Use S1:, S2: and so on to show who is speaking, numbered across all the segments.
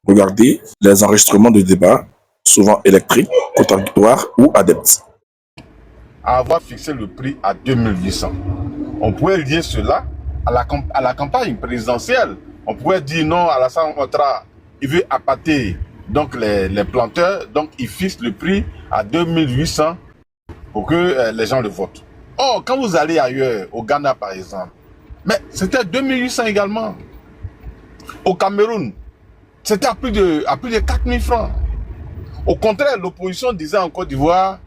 S1: Regardez les enregistrements de débats, souvent électriques, contradictoires ou adeptes.
S2: À avoir fixé le prix à 2800. On pourrait lier cela à la campagne présidentielle. On pourrait dire non, Alassane Ouattara, il veut appâter donc les planteurs, donc il fixe le prix à 2800 pour que les gens le votent. Or, quand vous allez ailleurs, au Ghana par exemple, mais c'était 2800 également. Au Cameroun, c'était à plus de 4000 francs. Au contraire, l'opposition disait en Côte d'Ivoire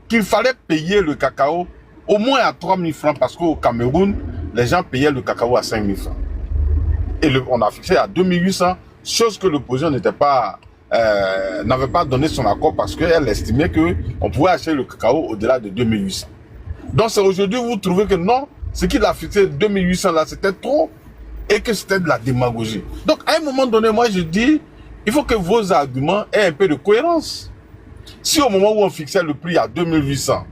S2: qu'il fallait payer le cacao au moins à 3000 francs parce qu'au Cameroun, les gens payaient le cacao à 5000 francs. Et on a fixé à 2800, chose que l'opposition n'avait pas donné son accord parce qu'elle estimait qu'on pouvait acheter le cacao au-delà de 2800. Donc c'est aujourd'hui vous trouvez que non, ce qu'il a fixé 2800 là, c'était trop et que c'était de la démagogie. Donc à un moment donné, moi je dis, il faut que vos arguments aient un peu de cohérence. Si au moment où on fixait le prix à 2800,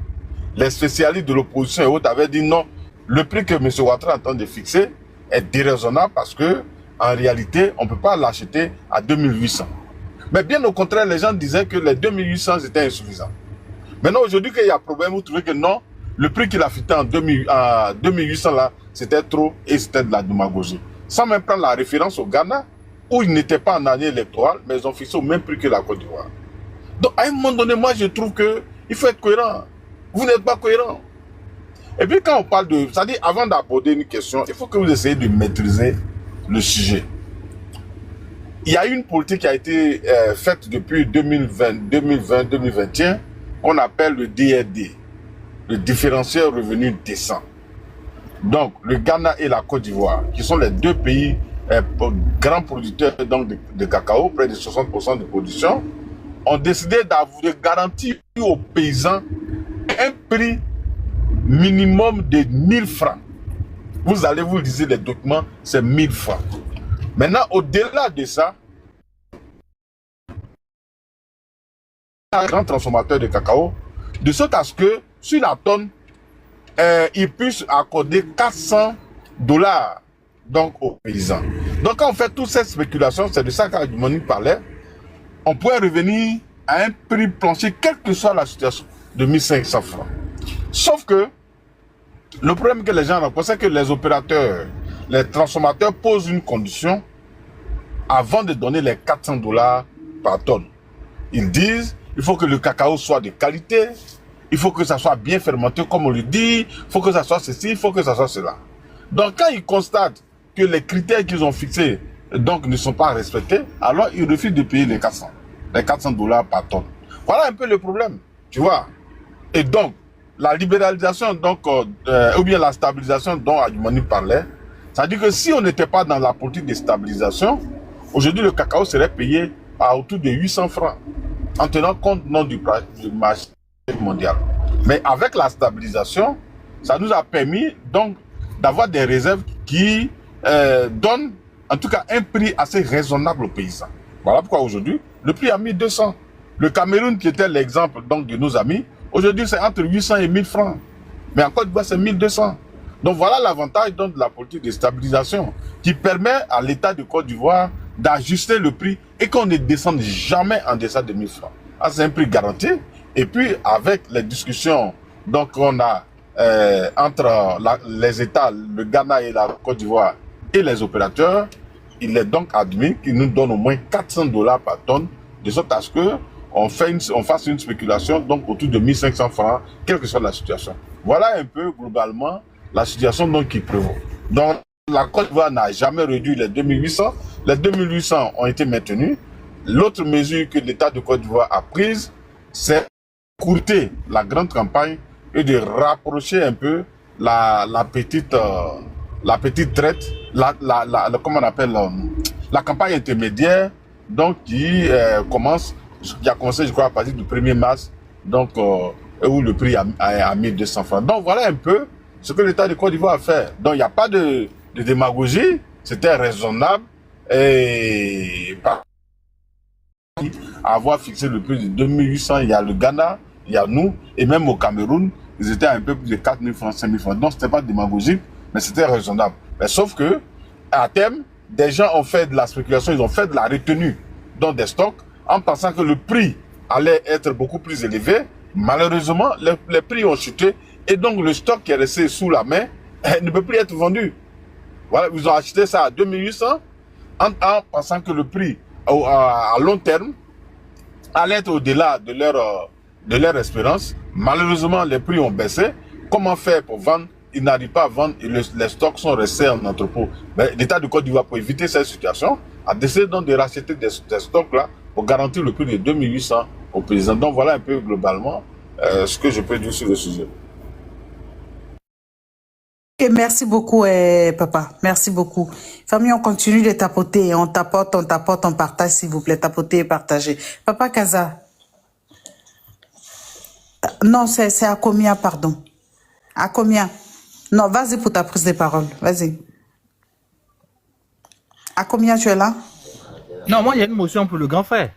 S2: les spécialistes de l'opposition et autres avaient dit non, le prix que M. Ouattara est en train de fixer est déraisonnable parce que en réalité, on ne peut pas l'acheter à 2800. Mais bien au contraire, les gens disaient que les 2800 étaient insuffisants. Maintenant, aujourd'hui, qu'il y a problème, vous trouvez que non, le prix qu'il a fixé en 2800 là, c'était trop et c'était de la démagogie. Sans même prendre la référence au Ghana, où ils n'étaient pas en année électorale, mais ils ont fixé au même prix que la Côte d'Ivoire. Donc, à un moment donné, moi, je trouve qu'il faut être cohérent. Vous n'êtes pas cohérent. Et puis, quand on parle de... C'est-à-dire, avant d'aborder une question, il faut que vous essayiez de maîtriser le sujet. Il y a une politique qui a été faite depuis 2020-2021 qu'on appelle le DRD, le différentiel revenu décent. Donc, le Ghana et la Côte d'Ivoire, qui sont les deux pays grands producteurs donc, de cacao, près de 60% de production, ont décidé de garantir aux paysans un prix minimum de 1000 francs. Vous allez vous lisez les documents, c'est 1000 francs. Maintenant, au-delà de ça, un grand transformateur de cacao, de sorte à ce que sur la tonne, il puisse accorder 400 $ donc aux paysans. Donc quand on fait toute cette spéculation, c'est de ça qu'Adjumani parlait, on pourrait revenir à un prix plancher, quelle que soit la situation, de 1500 francs. Sauf que le problème que les gens rencontrent, c'est que les opérateurs, les transformateurs posent une condition avant de donner les 400 $ par tonne. Ils disent, il faut que le cacao soit de qualité, il faut que ça soit bien fermenté comme on le dit, il faut que ça soit ceci, il faut que ça soit cela. Donc quand ils constatent que les critères qu'ils ont fixés donc, ne sont pas respectés, alors ils refusent de payer les 400 $ par tonne. Voilà un peu le problème, tu vois. Et donc, la libéralisation, donc, ou bien la stabilisation dont Adjumani parlait, ça dit que si on n'était pas dans la politique de stabilisation, aujourd'hui le cacao serait payé à autour de 800 francs, en tenant compte non du marché mondial. Mais avec la stabilisation, ça nous a permis donc d'avoir des réserves qui donnent en tout cas un prix assez raisonnable aux paysans. Voilà pourquoi aujourd'hui, le prix a 1200. Le Cameroun, qui était l'exemple donc de nos amis, aujourd'hui c'est entre 800 et 1000 francs. Mais en Côte d'Ivoire, c'est 1200. Donc voilà l'avantage de la politique de stabilisation qui permet à l'État de Côte d'Ivoire d'ajuster le prix et qu'on ne descende jamais en deçà de 1000 francs. Ah, c'est un prix garanti. Et puis avec les discussions donc on a entre les États, le Ghana et la Côte d'Ivoire et les opérateurs, il est donc admis qu'ils nous donnent au moins 400 $ par tonne, de sorte à ce que on fasse une spéculation donc autour de 1500 francs, quelle que soit la situation. Voilà un peu globalement la situation donc qui prévaut. Donc la Côte d'Ivoire n'a jamais réduit les 2800. Les 2800 ont été maintenus. L'autre mesure que l'État de Côte d'Ivoire a prise, c'est courter la grande campagne et de rapprocher un peu la petite traite, comment on appelle, la campagne intermédiaire, donc qui a commencé, je crois, à partir du 1er mars, donc où le prix a 1200 francs. Donc voilà un peu ce que l'État de Côte d'Ivoire a fait. Donc il n'y a pas de démagogie, c'était raisonnable et avoir fixé le prix de 2800, il y a le Ghana, il y a nous, et même au Cameroun, ils étaient à un peu plus de 4000 francs, 5000 francs. Donc, c'était pas démagogique, mais c'était raisonnable. Mais sauf que, à terme, des gens ont fait de la spéculation, ils ont fait de la retenue. dans des stocks en pensant que le prix allait être beaucoup plus élevé. Malheureusement, les prix ont chuté et donc le stock qui est resté sous la main ne peut plus être vendu. Voilà, ils ont acheté ça à 2800 en pensant que le prix à long terme allait être au-delà de leur espérance. Malheureusement, les prix ont baissé. Comment faire pour vendre? Ils n'arrivent pas à vendre et les stocks sont restés en entrepôt. L'État de Côte d'Ivoire, pour éviter cette situation, a décidé donc de racheter des stocks là pour garantir le prix de 2800 aux paysans. Donc voilà un peu globalement ce que je peux dire sur le sujet.
S3: Ok, merci beaucoup, papa. Merci beaucoup. Famille, on continue de tapoter. On tapote, on partage, s'il vous plaît. Tapoter et partager. Papa Kaza. Non, c'est à combien, pardon? À combien? Non, vas-y pour ta prise de parole. Vas-y. À combien tu es là?
S4: Non, moi, il y a une motion pour le grand frère.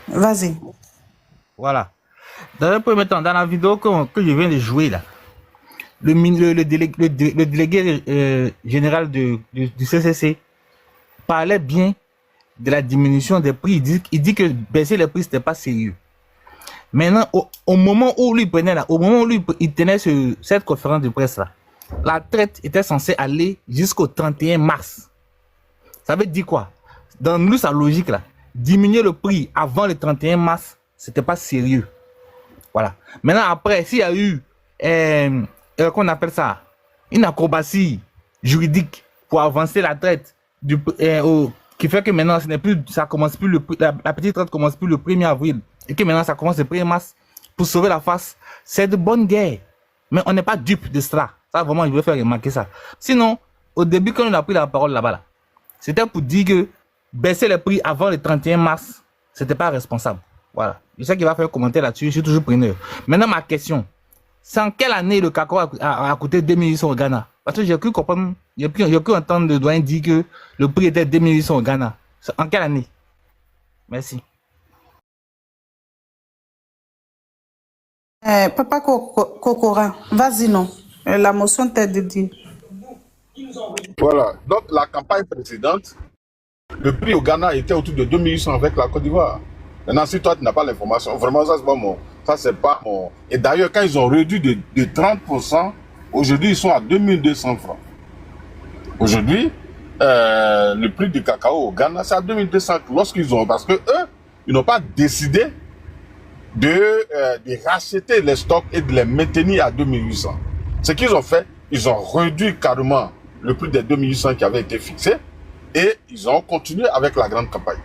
S3: Vas-y.
S4: Voilà. Dans un premier temps, dans la vidéo que je viens de jouer, là, le délégué général du CCC parlait bien de la diminution des prix. Il dit que baisser les prix, c'était pas sérieux. Maintenant, au moment où lui prenait là, au moment où il tenait cette conférence de presse là, la traite était censée aller jusqu'au 31 mars. Ça veut dire quoi? Dans nous, sa logique là, diminuer le prix avant le 31 mars, c'était pas sérieux. Voilà. Maintenant, après, s'il y a eu, qu'on appelle ça, une acrobatie juridique pour avancer la traite qui fait que maintenant, ça commence plus la petite traite commence plus le 1er avril et que maintenant ça commence le 1er mars pour sauver la face. C'est de bonne guerre. Mais on n'est pas dupe de cela. Ça, vraiment, je veux faire remarquer ça. Sinon, au début, quand on a pris la parole là-bas, là, c'était pour dire que baisser les prix avant le 31 mars, c'était pas responsable. Voilà. Je sais qu'il va faire un commentaire là-dessus, je suis toujours preneur. Maintenant, ma question, c'est en quelle année le cacao a coûté 2800 au Ghana? Parce que j'ai cru comprendre, j'ai cru entendre le doyen dire que le prix était 2800 au Ghana. En quelle année? Merci.
S3: Papa Kokora, vas-y non. La motion t'aide de dire.
S2: Voilà. Donc la campagne précédente, le prix au Ghana était autour de 2800 avec la Côte d'Ivoire. Maintenant, si toi tu n'as pas l'information, vraiment ça c'est pas mon. Et d'ailleurs, quand ils ont réduit de 30%, aujourd'hui ils sont à 2200 francs. Aujourd'hui, le prix du cacao au Ghana, c'est à 2200 lorsqu'ils ont. Parce que eux, ils n'ont pas décidé de racheter les stocks et de les maintenir à 2800. Ce qu'ils ont fait, ils ont réduit carrément le prix des 2800 qui avait été fixé et ils ont continué avec la grande campagne.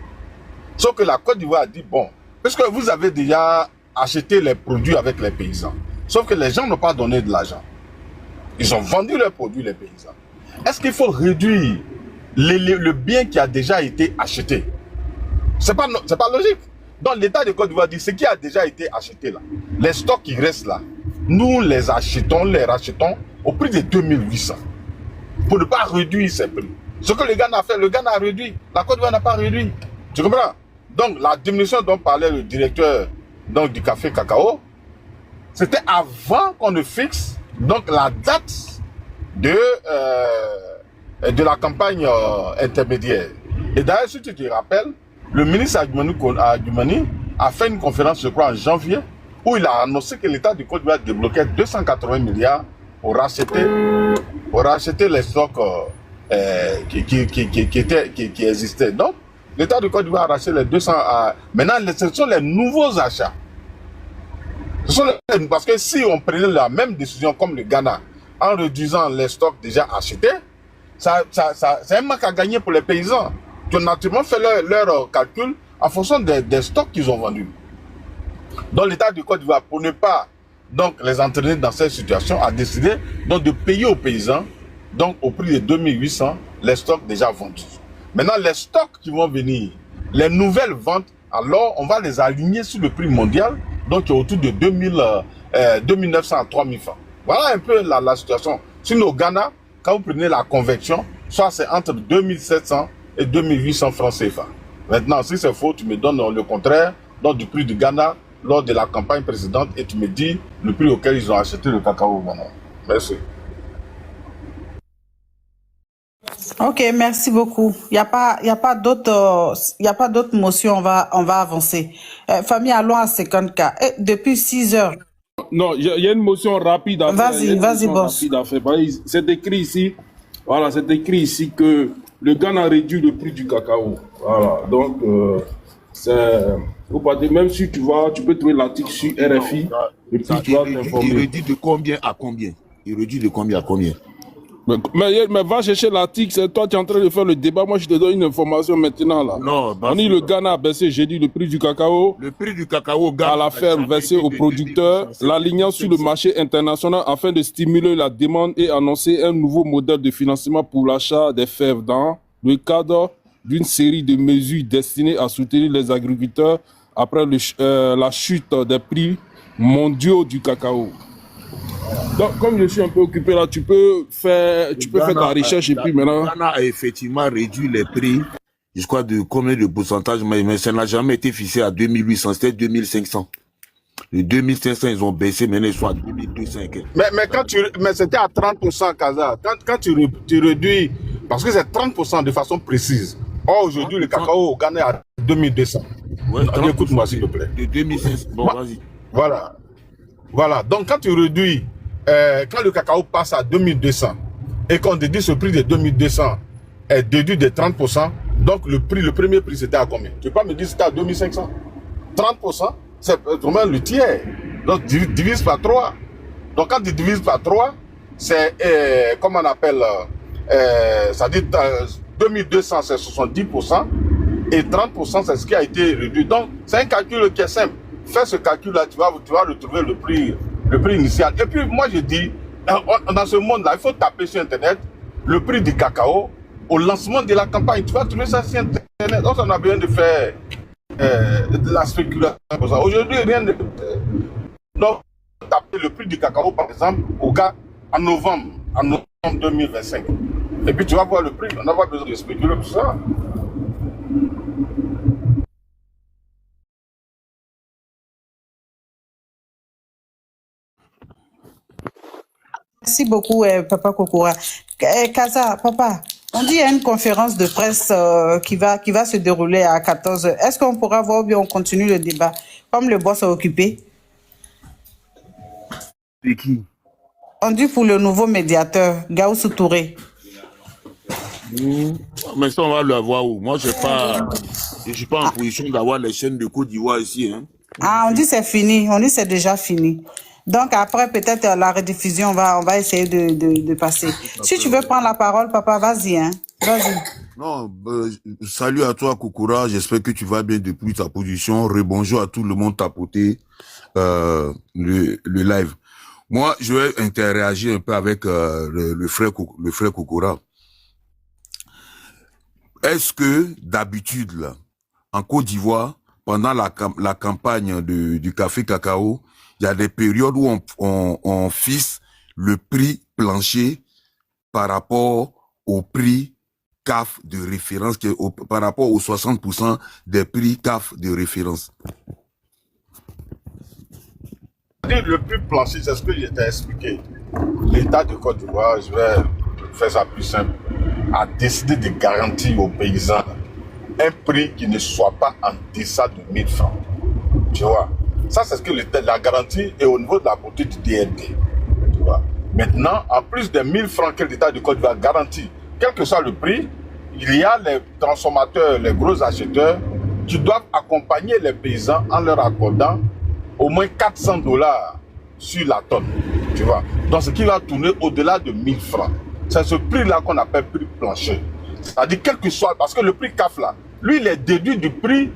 S2: Sauf que la Côte d'Ivoire a dit, bon, puisque vous avez déjà acheté les produits avec les paysans, sauf que les gens n'ont pas donné de l'argent. Ils ont vendu leurs produits, les paysans. Est-ce qu'il faut réduire le bien qui a déjà été acheté? C'est pas logique. Donc l'État de Côte d'Ivoire dit, ce qui a déjà été acheté là, les stocks qui restent là, nous les rachetons au prix de 2800 pour ne pas réduire ces prix. Ce que le Ghana a fait, le Ghana a réduit, la Côte d'Ivoire n'a pas réduit. Tu comprends? Donc la diminution dont parlait le directeur donc, du café cacao, c'était avant qu'on ne fixe donc la date de la campagne intermédiaire. Et d'ailleurs, si tu te rappelles, le ministre Adjumani a fait une conférence, je crois, en janvier, où il a annoncé que l'État du Côte d'Ivoire débloquait 280 milliards pour racheter les stocks qui existaient. Donc, l'État du Côte d'Ivoire a racheté les 200. Maintenant, ce sont les nouveaux achats. Parce que si on prenait la même décision comme le Ghana, en réduisant les stocks déjà achetés, c'est un manque à gagner pour les paysans. Qui ont naturellement fait leur calcul en fonction des stocks qu'ils ont vendus. Donc l'État du Côte d'Ivoire, pour ne pas donc, les entraîner dans cette situation, a décidé donc, de payer aux paysans donc, au prix de 2800 les stocks déjà vendus. Maintenant, les stocks qui vont venir, les nouvelles ventes, alors on va les aligner sur le prix mondial, donc qui est autour de 2900 à 3000 francs. Voilà un peu la situation. Sinon au Ghana, quand vous prenez la conversion, soit c'est entre 2700 et 2800 francs CFA. Maintenant, si c'est faux, tu me donnes le contraire, donc du prix du Ghana lors de la campagne précédente et tu me dis le prix auquel ils ont acheté le cacao au Ghana. Merci.
S3: Ok, merci beaucoup. Il y a pas d'autres motions. On va avancer. Famille, allons à 50K. Depuis 6 heures.
S5: Non, il y a une motion rapide à faire. Il y a une
S3: Vas-y,
S5: motion
S3: boss.
S5: rapide à faire. C'est écrit ici, voilà, c'est écrit ici que le Ghana a réduit le prix du cacao. Voilà, donc, faut pas dire, même si tu vois, tu peux trouver l'article sur RFI, et puis tu vas
S6: Il
S5: t'informer.
S6: réduit de combien à combien? Il réduit de combien à combien?
S5: Mais va chercher l'article, c'est toi qui es en train de faire le débat. Moi, je te donne une information maintenant là.
S6: Non,
S5: On dit le Ghana a baissé, j'ai dit le prix du cacao.
S6: Le prix du cacao au Ghana
S5: À la ferme versé aux producteurs, l'alignant sur le marché international afin de stimuler la demande et annoncer un nouveau modèle de financement pour l'achat des fèves dans le cadre d'une série de mesures destinées à soutenir les agriculteurs après la chute des prix mondiaux du cacao. Donc, comme je suis un peu occupé là, tu peux faire ta recherche et puis maintenant...
S6: Le Ghana a effectivement réduit les prix, je crois, de combien de pourcentage, mais ça n'a jamais été fixé à 2800, c'était 2500. Les 2500, ils ont baissé, maintenant ils sont à 2200.
S2: Mais c'était à 30%, Kaza. Quand tu réduis, parce que c'est 30% de façon précise. Or, aujourd'hui, le cacao au Ghana est à 2200.
S6: Ouais,
S2: écoute-moi, s'il te plaît.
S6: De 2500, bon, vas-y.
S2: Voilà. Donc, quand tu réduis, quand le cacao passe à 2200 et qu'on déduit ce prix de 2200 est déduit de 30%, donc le premier prix, c'était à combien? Tu peux pas me dire que c'était à 2500? 30%, c'est vraiment le tiers. Donc, divise par 3. Donc, quand tu divises par 3, c'est, comment on appelle, ça dit 2200, c'est 70%, et 30%, c'est ce qui a été réduit. Donc, c'est un calcul qui est simple. Fais ce calcul-là, tu vas retrouver le prix initial. Et puis, moi, je dis, dans ce monde-là, il faut taper sur Internet le prix du cacao au lancement de la campagne. Tu vas trouver ça sur Internet. Donc, on a besoin de faire de la spéculation. Aujourd'hui, rien de... Donc, taper le prix du cacao, par exemple, au cas en novembre 2025. Et puis, tu vas voir le prix. On n'a pas besoin de spéculer tout ça.
S3: Merci beaucoup, Papa Kokora. Kaza, papa, on dit qu'il y a une conférence de presse qui va se dérouler à 14h. Est-ce qu'on pourra voir ou bien on continue le débat? Comme le boss est occupé.
S6: C'est qui?
S3: On dit pour le nouveau médiateur, Gaoussou Touré.
S6: Mais ça, on va le voir où? Moi, je ne suis pas en position d'avoir les chaînes de Côte d'Ivoire ici. Hein.
S3: Ah, on dit c'est fini. On dit c'est déjà fini. Donc après, peut-être la rediffusion, on va essayer de passer. Si tu veux prendre la parole, papa, vas-y. Hein. Vas-y.
S6: Non, salut à toi, Kokora. J'espère que tu vas bien depuis ta position. Rebonjour à tout le monde tapoté le live. Moi, je vais interagir un peu avec le frère Kokora. Est-ce que d'habitude, là, en Côte d'Ivoire, pendant la campagne du café cacao, il y a des périodes où on fixe le prix plancher par rapport au prix CAF de référence, par rapport aux 60% des prix CAF de référence.
S2: Le prix plancher, c'est ce que je t'ai expliqué. L'État de Côte d'Ivoire, je vais faire ça plus simple, a décidé de garantir aux paysans un prix qui ne soit pas en deçà de 1000 francs. Tu vois, ça c'est ce que la garantie est au niveau de la politique du DND. Tu vois. Maintenant, en plus des 1000 francs que l'État de Côte d'Ivoire garantit, quel que soit le prix, il y a les transformateurs, les gros acheteurs qui doivent accompagner les paysans en leur accordant au moins $400 sur la tonne. Tu vois. Donc ce qui va tourner au-delà de 1000 francs. C'est ce prix-là qu'on appelle prix plancher. C'est-à-dire quel que soit, parce que le prix CAF là, lui il est déduit du prix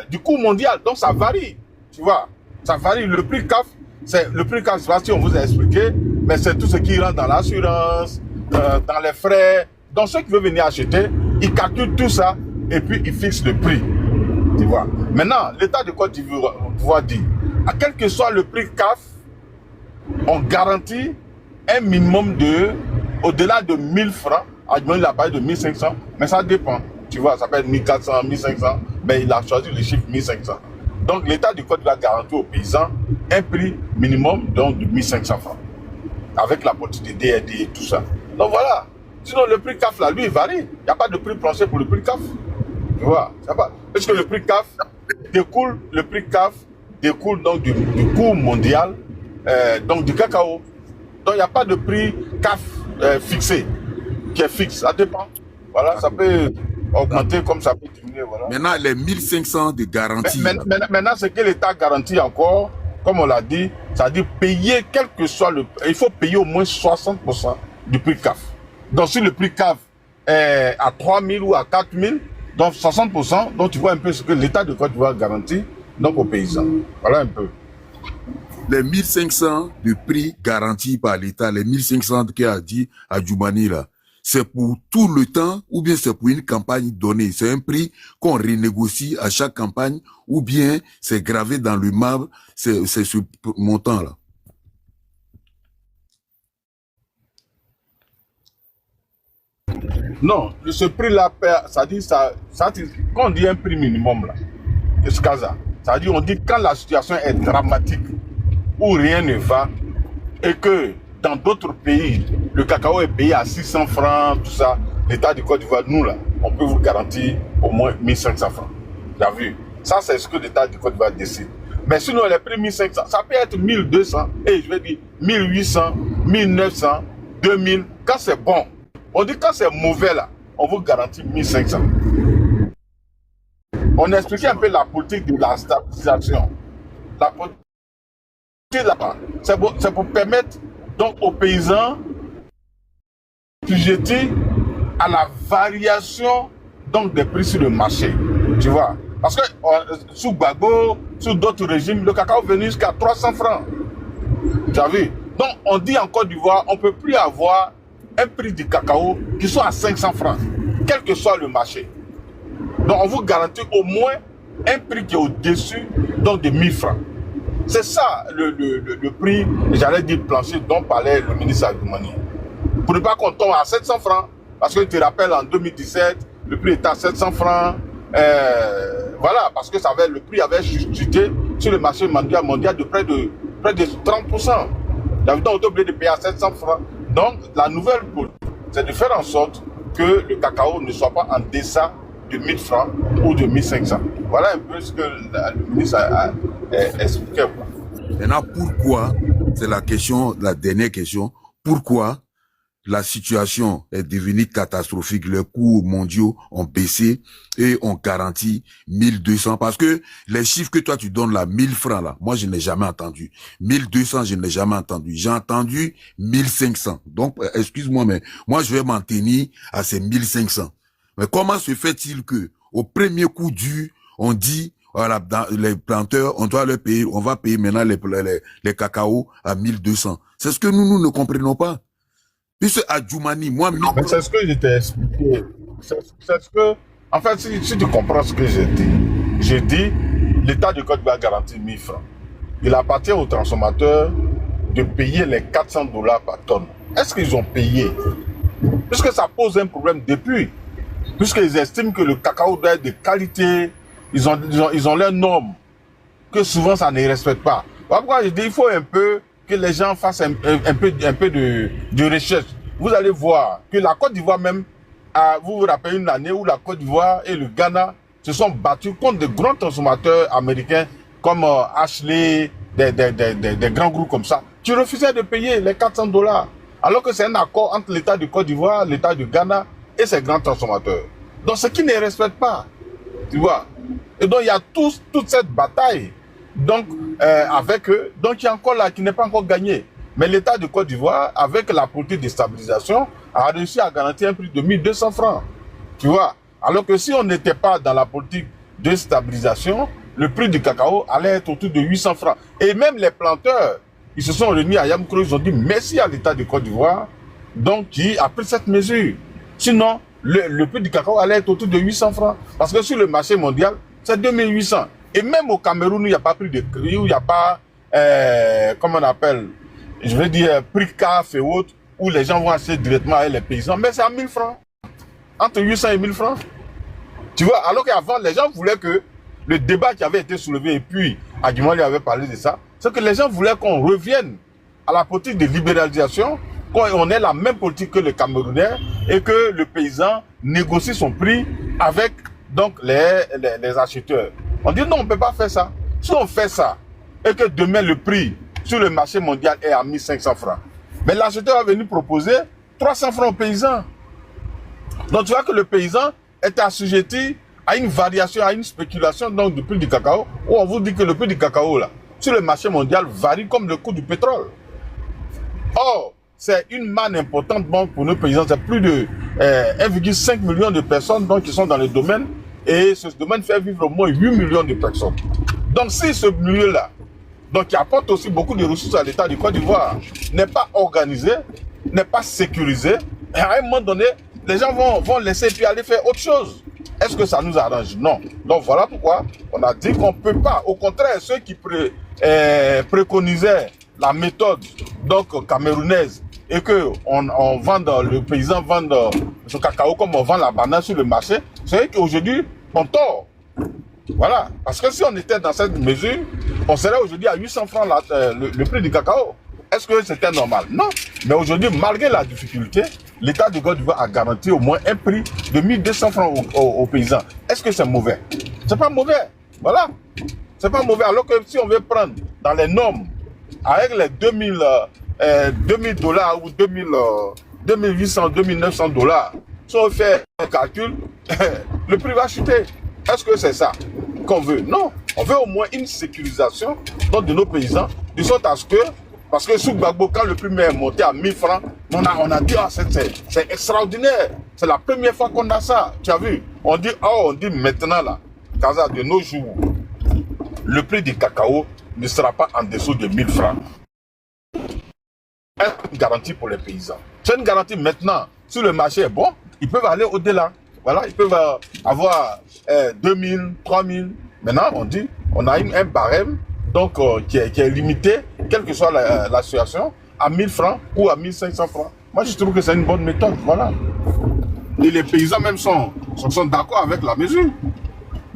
S2: du coût mondial, donc ça varie, tu vois, ça varie. Le prix CAF, c'est le prix CAF, je sais pas si on vous a expliqué, mais c'est tout ce qui rentre dans l'assurance, dans les frais. Donc ceux qui veulent venir acheter, ils calculent tout ça et puis ils fixent le prix, tu vois. Maintenant, l'État de Côte d'Ivoire dit, à quel que soit le prix CAF, on garantit un minimum de, au-delà de 1000 francs, il a parlé de 1500, mais ça dépend. Tu vois, ça peut être 1400, 1500, mais il a choisi le chiffre 1500. Donc l'État du Côte d'Ivoire garantit aux paysans un prix minimum donc de 1500 francs, avec la politique de DRD et tout ça. Donc voilà. Sinon, le prix CAF, là, lui, il varie. Il n'y a pas de prix plancher pour le prix CAF. Tu vois, ça va. Parce que le prix CAF découle donc du cours mondial, donc du cacao. Donc, il n'y a pas de prix CAF fixé, qui est fixe. Ça dépend. Voilà, ça peut augmenter comme ça peut diminuer. Voilà.
S6: Maintenant, les 1500 de garantie.
S2: Maintenant, ce que l'État garantit encore, comme on l'a dit, c'est-à-dire payer quel que soit le... Il faut payer au moins 60% du prix CAF. Donc, si le prix CAF est à 3 000 ou à 4 000, donc 60%, donc tu vois un peu ce que l'État de Côte d'Ivoire garantit donc aux paysans. Voilà un peu.
S6: Les 1500 de prix garantis par l'État, les 1500 qu'il a dit à Djoumani là, c'est pour tout le temps ou bien c'est pour une campagne donnée? C'est un prix qu'on renégocie à chaque campagne ou bien c'est gravé dans le marbre, c'est ce montant-là?
S2: Non, ce prix-là, ça dit quand on dit un prix minimum là, ça dit on dit quand la situation est dramatique où rien ne va et que dans d'autres pays, le cacao est payé à 600 francs, tout ça, l'État du Côte d'Ivoire, nous là, on peut vous garantir au moins 1500 francs. Tu as vu? Ça, c'est ce que l'État du Côte d'Ivoire décide. Mais sinon, les prix 1500, ça peut être 1200, et je vais dire 1800, 1900, 2000, quand c'est bon. On dit quand c'est mauvais là, on vous garantit 1500. On a expliqué un peu la politique de la stabilisation. La politique là-bas, c'est pour permettre donc aux paysans sujetés à la variation donc des prix sur le marché. Tu vois? Parce que sous Gbagbo, sous d'autres régimes, le cacao venait jusqu'à 300 francs. Tu as vu? Donc on dit en Côte d'Ivoire, on ne peut plus avoir un prix du cacao qui soit à 500 francs, quel que soit le marché. Donc on vous garantit au moins un prix qui est au-dessus donc de 1000 francs. C'est ça le prix, j'allais dire plancher, dont parlait le ministre Adjoumani. Pour ne pas qu'on tombe à 700 francs, parce que tu te rappelles en 2017, le prix était à 700 francs. Voilà, parce que le prix avait chuté sur le marché mondial de près de 30%. Donc on est obligé de payer à 700 francs. Donc la nouvelle politique, c'est de faire en sorte que le cacao ne soit pas en deçà de 1000 francs ou de 1500. Voilà un peu ce que le ministre a expliqué.
S6: Maintenant, pourquoi, c'est la dernière question, pourquoi la situation est devenue catastrophique, les coûts mondiaux ont baissé et on garantit 1200, parce que les chiffres que toi tu donnes là, 1000 francs là, moi je n'ai jamais entendu. 1200, je n'ai jamais entendu. J'ai entendu 1500. Donc, excuse-moi, mais moi je vais m'en tenir à ces 1500. Mais comment se fait-il que, au premier coup dur, on dit, voilà, dans les planteurs, on doit leur payer, on va payer maintenant les cacao à 1200. C'est ce que nous ne comprenons pas. Puisque à Djoumani, moi...
S2: Mais c'est ce que je t'ai expliqué. C'est ce que... En fait, si tu comprends ce que j'ai dit, l'État du Côte d'Ivoire garantit 1000 francs. Il appartient aux transformateurs de payer les $400 par tonne. Est-ce qu'ils ont payé? Puisque ça pose un problème depuis. Puisqu'ils estiment que le cacao doit être de qualité, ils ont leurs normes, que souvent ça ne respecte pas. Pourquoi je dis il faut un peu que les gens fassent un peu de recherche. Vous allez voir que la Côte d'Ivoire même, vous vous rappelez une année où la Côte d'Ivoire et le Ghana se sont battus contre de grands consommateurs américains comme Ashley, des grands groupes comme ça, qui refusaient de payer les $400. Alors que c'est un accord entre l'État de Côte d'Ivoire, l'État du Ghana et ces grands consommateurs. Donc ce qui ne respecte pas, tu vois. Et donc il y a toute cette bataille donc avec eux, donc il y a encore là qui n'est pas encore gagné. Mais l'État de Côte d'Ivoire, avec la politique de stabilisation, a réussi à garantir un prix de 1200 francs. Tu vois. Alors que si on n'était pas dans la politique de stabilisation, le prix du cacao allait être autour de 800 francs. Et même les planteurs, ils se sont réunis à Yamoukro, ils ont dit merci à l'État de Côte d'Ivoire, donc qui a pris cette mesure. Sinon, le prix du cacao allait être autour de 800 francs. Parce que sur le marché mondial, c'est 2800. Et même au Cameroun, il n'y a pas pris de prix, il n'y a pas, comment on appelle, je veux dire, prix CAF et autres, où les gens vont acheter directement avec les paysans. Mais c'est à 1000 francs. Entre 800 et 1000 francs. Tu vois, alors qu'avant, les gens voulaient que le débat qui avait été soulevé, et puis Adjoumani avait parlé de ça, c'est que les gens voulaient qu'on revienne à la politique de libéralisation qu'on ait la même politique que le Camerounais et que le paysan négocie son prix avec donc les acheteurs. On dit non, on ne peut pas faire ça. Si on fait ça et que demain le prix sur le marché mondial est à 1500 francs, mais l'acheteur va venir proposer 300 francs au paysan. Donc tu vois que le paysan est assujetti à une variation, à une spéculation donc, du prix du cacao, où on vous dit que le prix du cacao là, sur le marché mondial varie comme le coût du pétrole. Or, c'est une manne importante bon, pour nos paysans. C'est plus de 1,5 million de personnes donc, qui sont dans le domaine. Et ce domaine fait vivre au moins 8 millions de personnes. Donc si ce milieu-là, donc qui apporte aussi beaucoup de ressources à l'État du Côte d'Ivoire, n'est pas organisé, n'est pas sécurisé, à un moment donné, les gens vont laisser puis aller faire autre chose. Est-ce que ça nous arrange? Non. Donc voilà pourquoi on a dit qu'on ne peut pas. Au contraire, ceux qui préconisaient la méthode donc camerounaise et que on vend le paysan vend ce cacao comme on vend la banane sur le marché, c'est qu'aujourd'hui on tort. Voilà. Parce que si on était dans cette mesure, on serait aujourd'hui à 800 francs le prix du cacao. Est-ce que c'était normal? Non. Mais aujourd'hui, malgré la difficulté, l'État de Côte d'Ivoire a garanti au moins un prix de 1200 francs aux paysans. Est-ce que c'est mauvais? C'est pas mauvais. Voilà. C'est pas mauvais. Alors que si on veut prendre dans les normes, avec les 2000 dollars ou 2800, 2900 dollars, si on fait un calcul, le prix va chuter. Est-ce que c'est ça qu'on veut? Non. On veut au moins une sécurisation donc, de nos paysans, de sorte à ce que, parce que sous Gbagbo, quand le prix est monté à 1000 francs, on a dit, ah, c'est extraordinaire. C'est la première fois qu'on a ça. Tu as vu? On dit maintenant, là, Kaza, de nos jours, le prix du cacao ne sera pas en dessous de 1000 francs. C'est une garantie pour les paysans. C'est une garantie maintenant. Si le marché est bon, ils peuvent aller au-delà. Voilà, ils peuvent avoir 2000, 3000. Maintenant, on dit, on a un barème donc, qui est limité, quelle que soit la situation, à 1000 francs ou à 1500 francs. Moi, je trouve que c'est une bonne méthode. Voilà. Et les paysans même sont d'accord avec la mesure.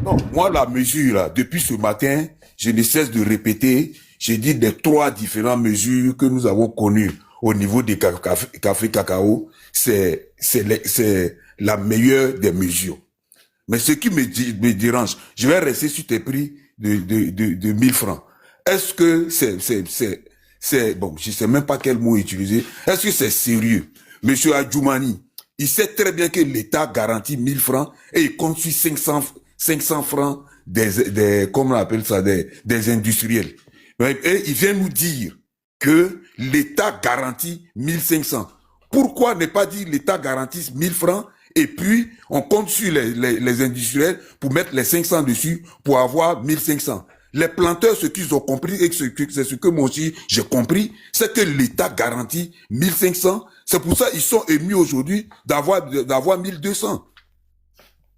S6: Non, moi, la mesure, là, depuis ce matin, je ne cesse de répéter, j'ai dit des 3 différentes mesures que nous avons connues au niveau des café cacao, c'est la meilleure des mesures. Mais ce qui me dérange, je vais rester sur tes prix de 1000 francs. Est-ce que c'est, bon, je sais même pas quel mot utiliser. Est-ce que c'est sérieux? Monsieur Adjoumani, il sait très bien que l'État garantit 1000 francs et il compte sur 500 francs comment on appelle ça, des industriels. Et il vient nous dire que l'État garantit 1500. Pourquoi ne pas dire l'État garantit 1000 francs et puis on compte sur les industriels pour mettre les 500 dessus pour avoir 1500. Les planteurs, ce qu'ils ont compris et c'est ce que moi aussi j'ai compris, c'est que l'État garantit 1500. C'est pour ça qu'ils sont émus aujourd'hui d'avoir 1200.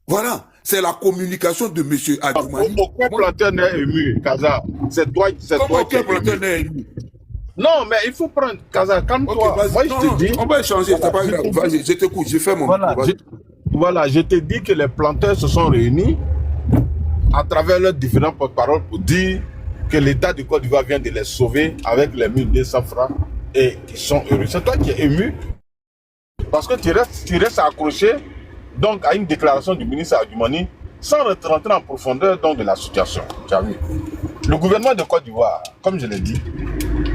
S6: Voilà, c'est la communication de monsieur Adjoumani.
S2: Aucun planteur n'est ému, Kaza. C'est toi qui es ému. Non, mais il faut prendre, Kaza, calme-toi.
S6: Okay, moi, je te dis... On va échanger, c'est pas grave. Vas-y, je t'écoute, j'ai fait mon...
S2: Voilà, je te dis que les planteurs se sont réunis à travers leurs différents porte-paroles pour dire que l'État du Côte d'Ivoire vient de les sauver avec les 1200 francs et ils sont heureux. C'est toi qui es ému parce que tu restes accroché donc, à une déclaration du ministre Adjoumani sans rentrer en profondeur donc, de la situation. Tu as vu? Le gouvernement de Côte d'Ivoire, comme je l'ai dit,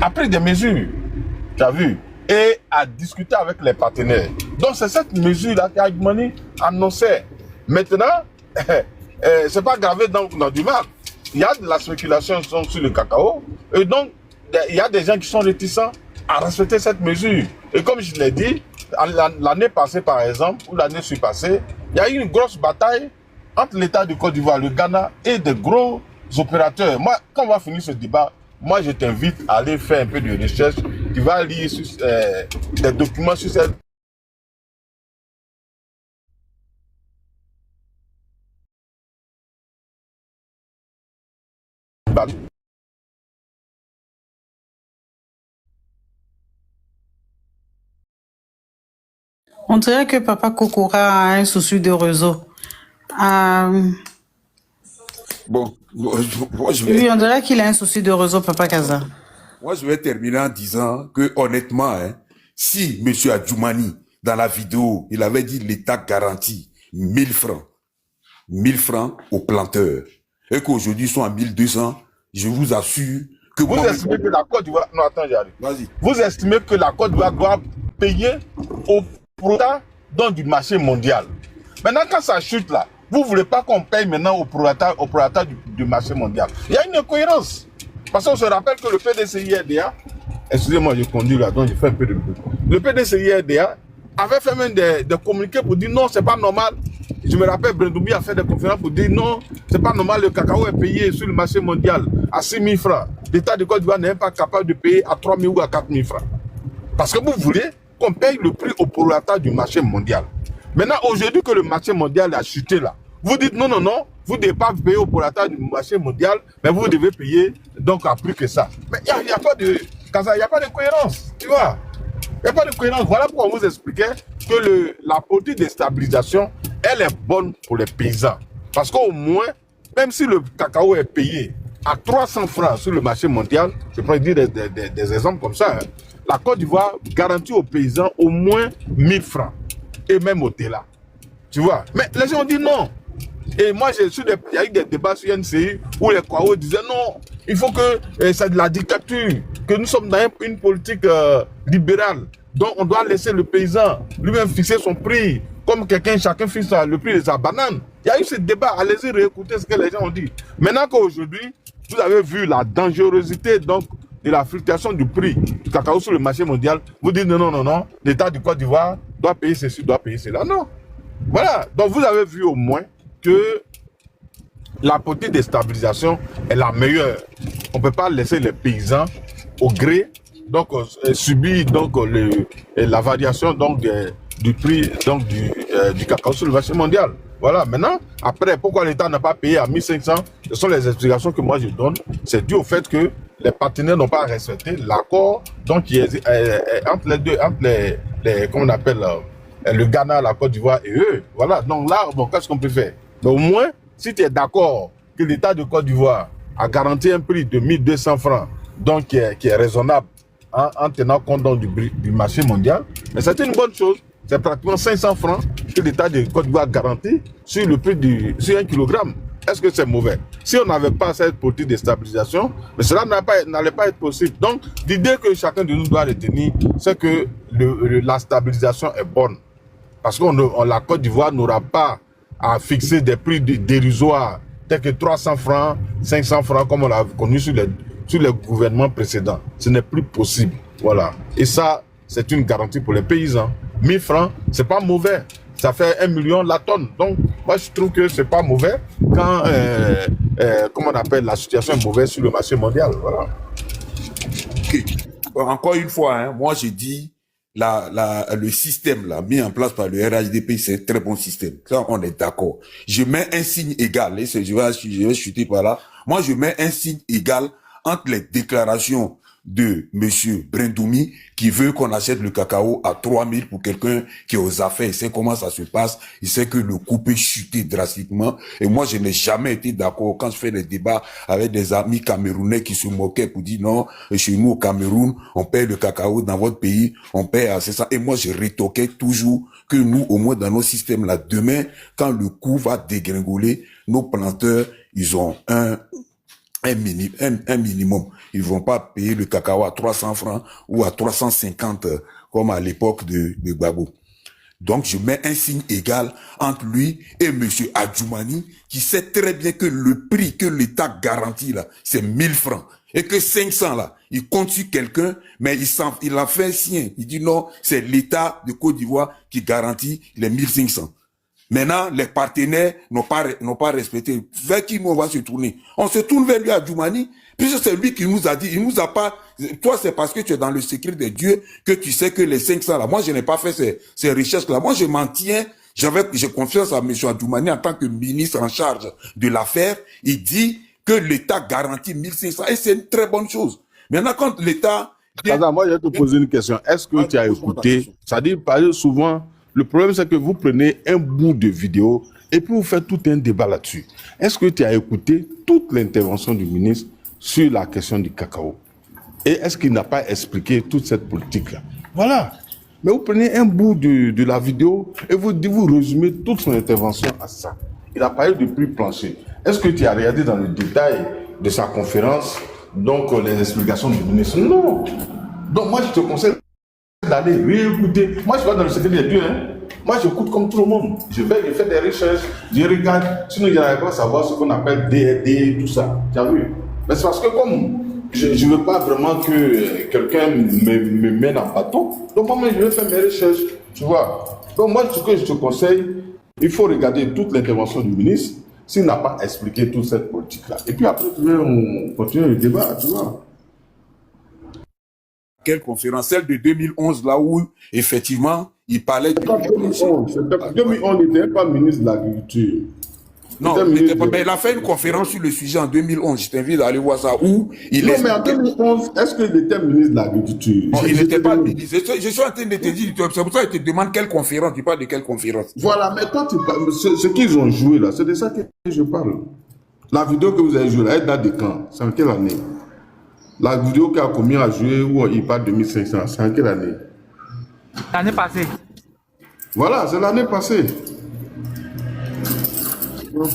S2: a pris des mesures, tu as vu, et a discuté avec les partenaires. Donc c'est cette mesure-là qu'Adjoumani annonçait. Maintenant, c'est pas gravé dans du mal. Il y a de la spéculation sur le cacao, et donc il y a des gens qui sont réticents à respecter cette mesure. Et comme je l'ai dit, l'année passée par exemple, ou l'année surpassée, il y a eu une grosse bataille entre l'État du Côte d'Ivoire, le Ghana et de gros opérateurs. Moi, quand on va finir ce débat, moi je t'invite à aller faire un peu de recherche. Tu vas lire des documents sur cette...
S3: On dirait que Papa Kokora a un souci de réseau.
S6: Bon, moi,
S3: Oui, on dirait qu'il a un souci de réseau, Papa Kaza.
S6: Moi, je vais terminer en disant que, honnêtement, hein, Si M. Adjoumani, dans la vidéo, il avait dit l'État garantit 1000 francs. 1000 francs aux planteurs. Et qu'aujourd'hui, ils sont à 1200, je vous assure que...
S2: Vous estimez que la Côte d'Ivoire... Non, attends, j'arrive.
S6: Vas-y.
S2: Vous estimez que la Côte d'Ivoire doit payer au prorata du marché mondial. Maintenant, quand ça chute là, vous ne voulez pas qu'on paye maintenant au prorata du marché mondial. Il y a une incohérence. Parce qu'on se rappelle que le PDCI-RDA, excusez-moi, je conduis là, donc je fais un peu de bruit. Le PDCI-RDA avait fait même des communiqués pour dire non, c'est pas normal. Je me rappelle, Brendoumi a fait des conférences pour dire non, c'est pas normal, le cacao est payé sur le marché mondial à 6 000 francs. L'État de Côte d'Ivoire n'est pas capable de payer à 3 000 ou à 4 000 francs. Parce que vous voulez qu'on paye le prix au prorata du marché mondial. Maintenant, aujourd'hui que le marché mondial a chuté là, vous dites non, vous ne devez pas payer au prorata du marché mondial, mais vous devez payer donc à plus que ça. Mais il n'y a pas de cohérence, tu vois. Il n'y a pas de cohérence. Voilà pourquoi on vous expliquait que la politique de stabilisation, elle est bonne pour les paysans. Parce qu'au moins, même si le cacao est payé à 300 francs sur le marché mondial, je peux dire des exemples comme ça, hein, la Côte d'Ivoire garantit aux paysans au moins 1000 francs. Et même au Téla. Tu vois. Mais les gens ont dit non. Et moi, il y a eu des débats sur NCI où les Kwao disaient non, il faut que c'est de la dictature, que nous sommes dans une politique libérale. Donc, on doit laisser le paysan lui-même fixer son prix, comme chacun fixe le prix de sa banane. Il y a eu ce débat, allez-y réécouter ce que les gens ont dit. Maintenant qu'aujourd'hui, vous avez vu la dangerosité donc, de la fluctuation du prix du cacao sur le marché mondial, vous dites non, l'État du Côte d'Ivoire doit payer ceci, doit payer cela. Non. Voilà. Donc, vous avez vu au moins que la politique de stabilisation est la meilleure. On ne peut pas laisser les paysans au gré, donc subir donc, la variation donc, du prix donc, du cacao sur le marché mondial. Voilà, maintenant, après, pourquoi l'État n'a pas payé à 1500? Ce sont les explications que moi je donne. C'est dû au fait que les partenaires n'ont pas respecté l'accord donc, qui est entre les deux, entre les comment on appelle, le Ghana, la Côte d'Ivoire et eux. Voilà, donc là, bon, qu'est-ce qu'on peut faire? Mais au moins, si tu es d'accord que l'État de Côte d'Ivoire a garanti un prix de 1200 francs, donc qui est raisonnable en tenant compte donc, du marché mondial, mais c'est une bonne chose. C'est pratiquement 500 francs que l'État de Côte d'Ivoire garantit sur le prix sur 1 kilogramme. Est-ce que c'est mauvais? Si on n'avait pas cette politique de stabilisation, mais cela n'allait pas être possible. Donc, l'idée que chacun de nous doit retenir, c'est que la stabilisation est bonne. Parce que la Côte d'Ivoire n'aura pas à fixer des prix dérisoires, tels que 300 francs, 500 francs, comme on l'a connu sur les gouvernements précédents. Ce n'est plus possible. Voilà. Et ça, c'est une garantie pour les paysans. 1000 francs, c'est pas mauvais. Ça fait 1 million la tonne. Donc, moi, je trouve que c'est pas mauvais quand, comment on appelle, la situation est mauvaise sur le marché mondial. Voilà.
S6: Okay. Encore une fois, hein, moi, j'ai dit, le système là mis en place par le RHDP, c'est un très bon système. Ça, on est d'accord. Je mets un signe égal. Et je vais chuter par là. Moi, je mets un signe égal entre les déclarations de monsieur Brendoumi qui veut qu'on achète le cacao à 3000 pour quelqu'un qui est aux affaires. Il sait comment ça se passe. Il sait que le coût peut chuter drastiquement. Et moi, je n'ai jamais été d'accord quand je fais des débats avec des amis camerounais qui se moquaient pour dire non, chez nous au Cameroun, on paye le cacao, dans votre pays, on paye assez ça. Et moi, je rétorquais toujours que nous, au moins dans nos systèmes là, demain, quand le coût va dégringoler, nos planteurs, ils ont un minimum. Ils vont pas payer le cacao à 300 francs ou à 350 comme à l'époque de Gbagbo. Donc, je mets un signe égal entre lui et monsieur Adjoumani qui sait très bien que le prix que l'État garantit là, c'est 1000 francs. Et que 500 là, il compte sur quelqu'un, mais il a fait un sien. Il dit non, c'est l'État de Côte d'Ivoire qui garantit les 1500. Maintenant, les partenaires n'ont pas respecté. Vers qui nous on va se tourner? On se tourne vers lui à Djoumani, puisque c'est lui qui nous a dit, il nous a pas, toi c'est parce que tu es dans le secret des dieux que tu sais que les 500 là, moi je n'ai pas fait ces recherches là, moi je m'en tiens, j'ai confiance à M. Adjoumani en tant que ministre en charge de l'affaire, il dit que l'État garantit 1500 et c'est une très bonne chose. Maintenant quand l'État...
S2: Kaza, moi je vais te poser une question, est-ce que tu as écouté, ça dit, souvent, le problème, c'est que vous prenez un bout de vidéo et puis vous faites tout un débat là-dessus. Est-ce que tu as écouté toute l'intervention du ministre sur la question du cacao? Et est-ce qu'il n'a pas expliqué toute cette politique-là? Voilà. Mais vous prenez un bout de la vidéo et vous résumez toute son intervention à ça. Il a parlé de prix plancher. Est-ce que tu as regardé dans le détail de sa conférence, donc les explications du ministre? Non. Donc moi, je te conseille d'aller réécouter. Moi, je suis pas dans le secret des dieux. Hein. Moi, j'écoute comme tout le monde. Je fais des recherches, je regarde. Sinon, il n'y a pas à savoir ce qu'on appelle DRD, tout ça. Tu as vu? Mais c'est parce que comme je ne veux pas vraiment que quelqu'un me mène en bateau, donc moi, je vais faire mes recherches. Tu vois? Donc moi, ce que je te conseille, il faut regarder toute l'intervention du ministre s'il n'a pas expliqué toute cette politique-là. Et puis après, on continue le débat, tu vois.
S6: Quelle conférence? Celle de 2011, là où, effectivement, il parlait de...
S2: 2011, il n'était pas ministre de l'Agriculture.
S6: Non, mais il a fait une conférence sur le sujet en 2011. Je t'invite à aller voir ça. Où il
S2: non, mais en 2011, est-ce qu'il était ministre de l'Agriculture?
S6: Non, il n'était pas ministre. Je suis en train de te dire, c'est pour ça que je te demande quelle conférence. Tu parles de quelle conférence?
S2: Voilà, mais toi, tu parles, ce qu'ils ont joué là, c'est de ça que je parle. La vidéo que vous avez jouée là, elle date de quand? C'est en quelle année? La vidéo qu'a commis à jouer où il parle de 1500, c'est en quelle année?
S4: L'année passée.
S2: Voilà, c'est l'année passée.
S4: Bon,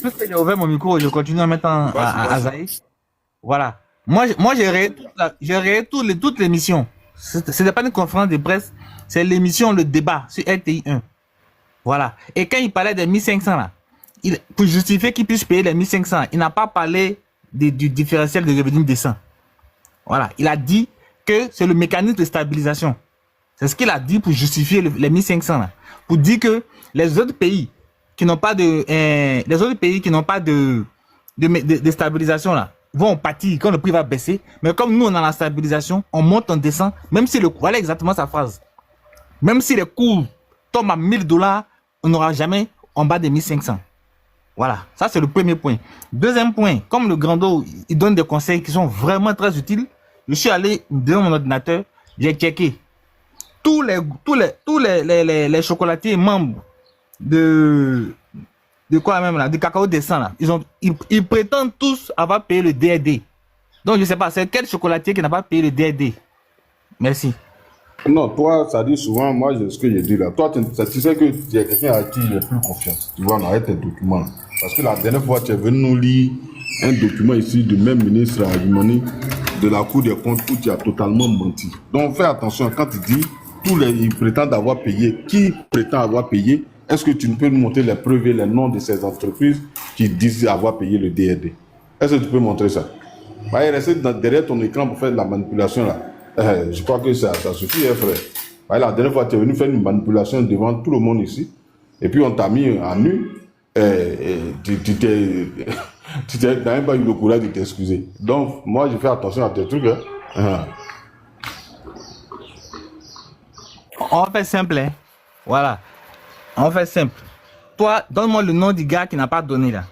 S4: puisque j'ai ouvert mon micro, je continue en mettant à Zaï. Voilà. Moi j'ai réé toutes les missions. Ce n'est pas une conférence de presse, c'est l'émission, le débat sur RTI 1. Voilà. Et quand il parlait des 1500 là, pour justifier qu'il puisse payer les 1500, il n'a pas parlé du différentiel de revenu décent. Voilà. Il a dit que c'est le mécanisme de stabilisation. C'est ce qu'il a dit pour justifier les 1500 là. Pour dire que les autres pays qui n'ont pas de stabilisation là vont pâtir quand le prix va baisser, mais comme nous on a la stabilisation, on monte, on descend, même si voilà exactement sa phrase, même si les cours tombent à $1000, on n'aura jamais en bas de 1500. Voilà, ça c'est le premier point. Deuxième point, comme le Grando il donne des conseils qui sont vraiment très utiles, je suis allé devant mon ordinateur, j'ai checké tous les chocolatiers membres de quoi même là, du cacao décent là, ils prétendent tous avoir payé le DRD. Donc je sais pas, c'est quel chocolatier qui n'a pas payé le DRD? Merci.
S2: Non, toi, ça dit souvent, moi, ce que je dis là, toi, tu sais que tu es quelqu'un à qui j'ai plus confiance. Tu vois, on arrête tes documents. Parce que la dernière fois, tu es venu nous lire un document ici du même ministre à Limani, de la Cour des comptes, où tu as totalement menti. Donc fais attention, quand tu dis, ils prétendent avoir payé, qui prétend avoir payé? Est-ce que tu peux nous montrer les preuves et les noms de ces entreprises qui disent avoir payé le DRD? Est-ce que tu peux montrer ça? Bah, rester derrière ton écran pour faire de la manipulation là. Je crois que ça suffit, hein, frère. Bah, la dernière fois, tu es venu faire une manipulation devant tout le monde ici. Et puis, on t'a mis en nu. Tu n'as même pas eu le courage de t'excuser. Donc, moi, je fais attention à tes trucs. Hein.
S4: On fait simple, hein. Voilà. On fait simple. Toi, donne-moi le nom du gars qui n'a pas donné là.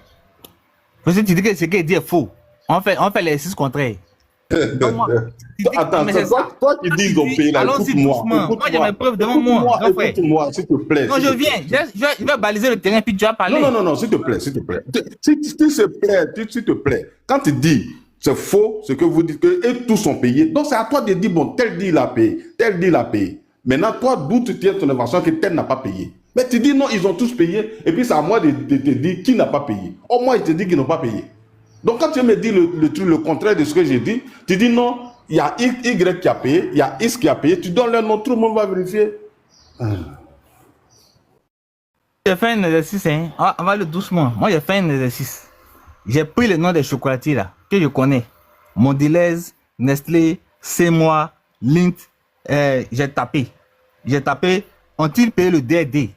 S4: Parce que tu dis que ce qu'il dit est faux. On fait l'exercice contraire.
S2: Attends, toi qui dis qu'ils ont payé là, écoute-moi.
S4: Moi, j'ai mes preuves devant moi.
S2: Écoute-moi, s'il te plaît.
S4: Non, je viens. Je vais baliser le terrain puis tu vas parler.
S2: Non, s'il te plaît. S'il te plaît. Quand tu dis c'est faux, ce que vous dites que et tous sont payés, donc c'est à toi de dire, bon, tel dit il a payé, tel dit il a payé. Maintenant, toi, d'où tu tiens ton invention que tel n'a pas payé? Mais tu dis non, ils ont tous payé, et puis c'est à moi de te dire qui n'a pas payé. Au moins, il te dit qu'ils n'ont pas payé. Donc, quand tu me dis le contraire de ce que j'ai dit, tu dis non, il y a Y qui a payé, il y a X qui a payé, tu donnes leur nom, tout le monde va vérifier.
S4: J'ai fait un exercice, hein. On va aller doucement. Moi, j'ai fait un exercice. J'ai pris le nom des chocolatiers là, que je connais. Mondelez, Nestlé, C'est moi, Lindt. J'ai tapé, ont-ils payé le DRD?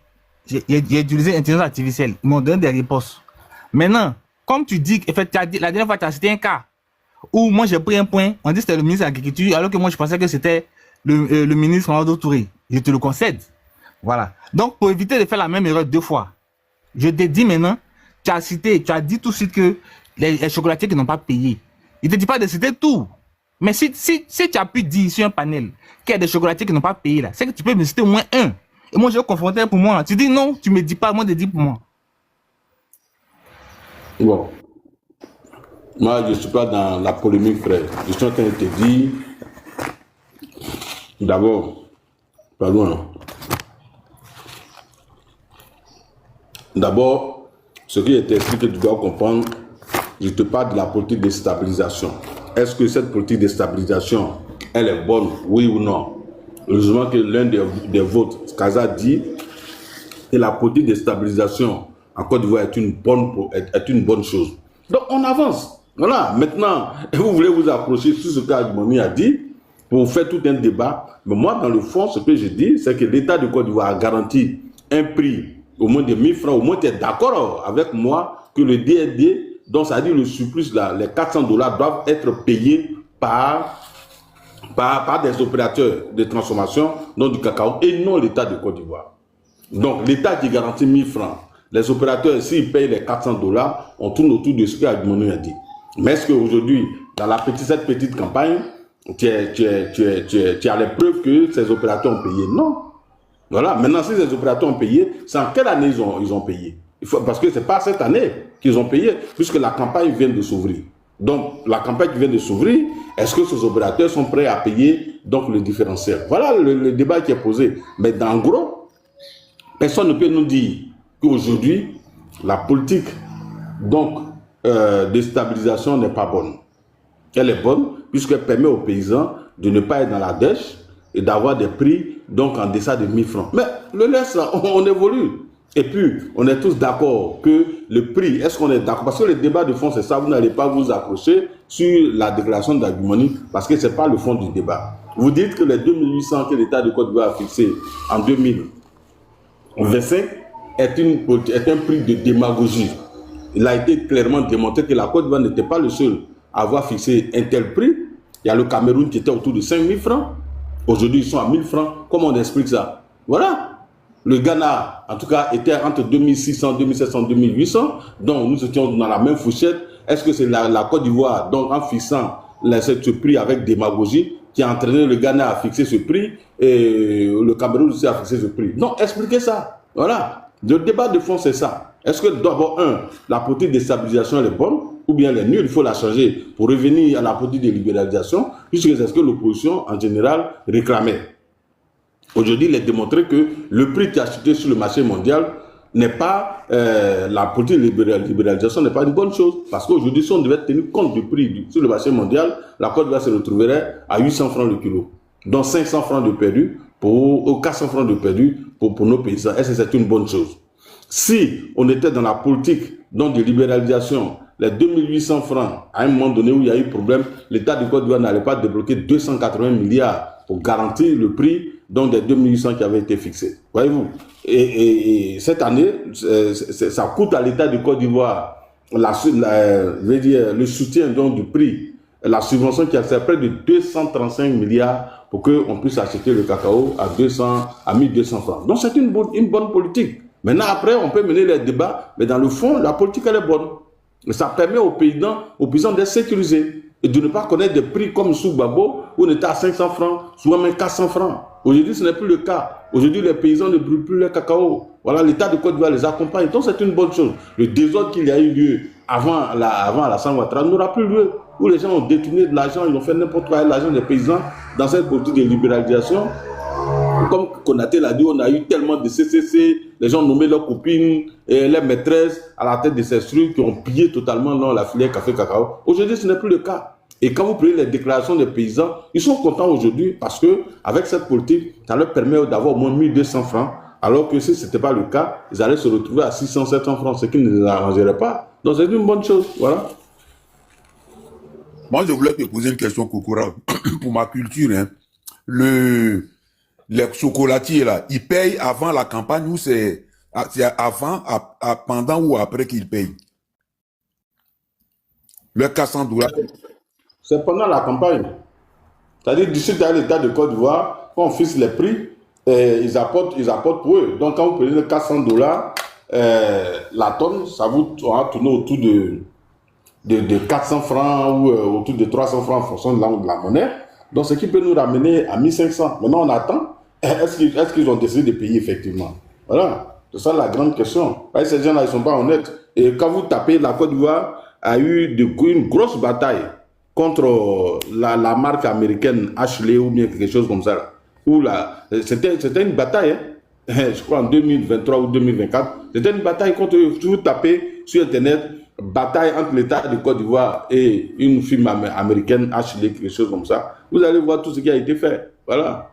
S4: J'ai utilisé l'intelligence artificielle, ils m'ont donné des réponses. Maintenant, comme tu dis, la dernière fois tu as cité un cas où moi j'ai pris un point, on dit que c'était le ministre de l'Agriculture, alors que moi je pensais que c'était le ministre Ronaldo Touré. Je te le concède. Voilà. Donc pour éviter de faire la même erreur deux fois, je te dis maintenant, tu as dit tout de suite que les chocolatiers qui n'ont pas payé. Il ne te dit pas de citer tout. Mais si tu as pu dire sur un panel qu'il y a des chocolatiers qui n'ont pas payé là, c'est que tu peux me citer au moins un. Et moi je vais confronter pour moi. Tu dis non, tu me dis pas, moi je dis pour moi.
S2: Bon. Moi je ne suis pas dans la polémique, frère. Je suis en train de te dire, d'abord,
S7: Pas loin. D'abord, ce qui est écrit que tu dois comprendre, je te parle de la politique de stabilisation. Est-ce que cette politique de stabilisation, elle est bonne, oui ou non? Heureusement que l'un des vôtres, Kaza, dit que la politique de stabilisation en Côte d'Ivoire est une bonne chose. Donc on avance. Voilà, maintenant, vous voulez vous approcher sur ce qu'Adjumani a dit pour faire tout un débat. Mais moi, dans le fond, ce que je dis, c'est que l'État de Côte d'Ivoire a garanti un prix au moins de 1000 francs. Au moins, tu es d'accord avec moi que le DND, donc ça dit le surplus, là, les 400 $ doivent être payés par des opérateurs de transformation, non du cacao, et non l'État de Côte d'Ivoire. Donc l'État qui garantit 1000 francs, les opérateurs, s'ils payent les 400 $, on tourne autour de ce qu'Adjumani a dit. Mais est-ce qu'aujourd'hui, dans cette petite campagne, tu as les preuves que ces opérateurs ont payé? Non. Voilà. Maintenant, si ces opérateurs ont payé, c'est en quelle année ils ont payé? Parce que ce n'est pas cette année qu'ils ont payé, puisque la campagne vient de s'ouvrir. Donc, la campagne qui vient de s'ouvrir, est-ce que ces opérateurs sont prêts à payer donc le différentiel? Voilà le débat qui est posé. Mais en gros, personne ne peut nous dire qu'aujourd'hui, la politique donc, de stabilisation n'est pas bonne. Elle est bonne puisqu'elle permet aux paysans de ne pas être dans la dèche et d'avoir des prix donc en deçà de 1000 francs. Mais le laisse, on évolue. Et puis, on est tous d'accord que le prix, est-ce qu'on est d'accord? Parce que le débat de fond, c'est ça, vous n'allez pas vous accrocher sur la déclaration d'Adjumani parce que ce n'est pas le fond du débat. Vous dites que les 2800 que l'État de Côte d'Ivoire a fixé en 2025 est un prix de démagogie. Il a été clairement démontré que la Côte d'Ivoire n'était pas le seul à avoir fixé un tel prix. Il y a le Cameroun qui était autour de 5000 francs. Aujourd'hui, ils sont à 1000 francs. Comment on explique ça? Voilà. Le Ghana, en tout cas, était entre 2600, 2700, 2800. Donc, nous étions dans la même fourchette. Est-ce que c'est la Côte d'Ivoire, donc en fixant ce prix avec démagogie, qui a entraîné le Ghana à fixer ce prix et le Cameroun aussi a fixé ce prix? Non, expliquez ça. Voilà. Le débat de fond, c'est ça. Est-ce que d'abord, la politique de stabilisation est bonne ou bien elle est nulle? Il faut la changer pour revenir à la politique de libéralisation, puisque c'est ce que l'opposition en général réclamait. Aujourd'hui, il est démontré que le prix qui est acheté sur le marché mondial n'est pas, la politique de libéralisation n'est pas une bonne chose. Parce qu'aujourd'hui, si on devait tenir compte du prix sur le marché mondial, la Côte d'Ivoire se retrouverait à 800 francs le kilo. Donc 500 francs de perdu, 400 francs de perdu pour nos paysans. Est-ce que c'est une bonne chose? Si on était dans la politique donc de libéralisation, les 2800 francs, à un moment donné où il y a eu problème, l'État du Côte d'Ivoire n'allait pas débloquer 280 milliards pour garantir le prix donc des 2800 qui avaient été fixés. Voyez-vous? Et cette année, ça coûte à l'État du Côte d'Ivoire le soutien donc du prix, la subvention qui a fait près de 235 milliards pour qu'on puisse acheter le cacao à 1200 francs. Donc c'est une bonne politique. Maintenant, après, on peut mener les débats, mais dans le fond, la politique, elle est bonne. Et ça permet aux paysans d'être sécurisés et de ne pas connaître des prix comme sous Babo, où on était à 500 francs, souvent même 400 francs. Aujourd'hui, ce n'est plus le cas. Aujourd'hui, les paysans ne brûlent plus le cacao. Voilà, l'État de Côte d'Ivoire les accompagne. Donc, c'est une bonne chose. Le désordre qu'il y a eu lieu avant la Ouattara n'aura plus lieu, où les gens ont détourné de l'argent, ils ont fait n'importe quoi avec l'argent des paysans dans cette politique de libéralisation. Comme Konaté l'a dit, on a eu tellement de CCC, les gens nommaient leurs copines et les maîtresses à la tête de ces structures qui ont pillé totalement dans la filière café-cacao. Aujourd'hui, ce n'est plus le cas. Et quand vous prenez les déclarations des paysans, ils sont contents aujourd'hui parce que avec cette politique, ça leur permet d'avoir au moins 1200 francs, alors que si ce n'était pas le cas, ils allaient se retrouver à 600, 700 francs, ce qui ne les arrangerait pas. Donc c'est une bonne chose, voilà.
S6: Moi, je voulais te poser une question, Kokora, pour ma culture. Hein. Les chocolatiers, là, ils payent avant la campagne ou c'est avant, pendant ou après qu'ils payent? Le 400 $.
S7: C'est pendant la campagne. C'est-à-dire, d'ici à l'État de Côte d'Ivoire, quand on fixe les prix, ils apportent pour eux. Donc, quand vous prenez 400 $, la tonne, ça vous aura tourné autour de 400 francs ou autour de 300 francs en fonction de la monnaie. Donc, ce qui peut nous ramener à 1500. Maintenant, on attend. Est-ce qu'ils ont décidé de payer effectivement? Voilà. C'est ça la grande question. Parce que ces gens-là, ils ne sont pas honnêtes. Et quand vous tapez, la Côte d'Ivoire a eu une grosse bataille contre la marque américaine Ashley ou bien quelque chose comme ça. C'était une bataille, hein. Je crois en 2023 ou 2024. C'était une bataille contre eux. Si vous tapez sur Internet, bataille entre l'État de Côte d'Ivoire et une firme américaine, Ashley, quelque chose comme ça, vous allez voir tout ce qui a été fait. Voilà.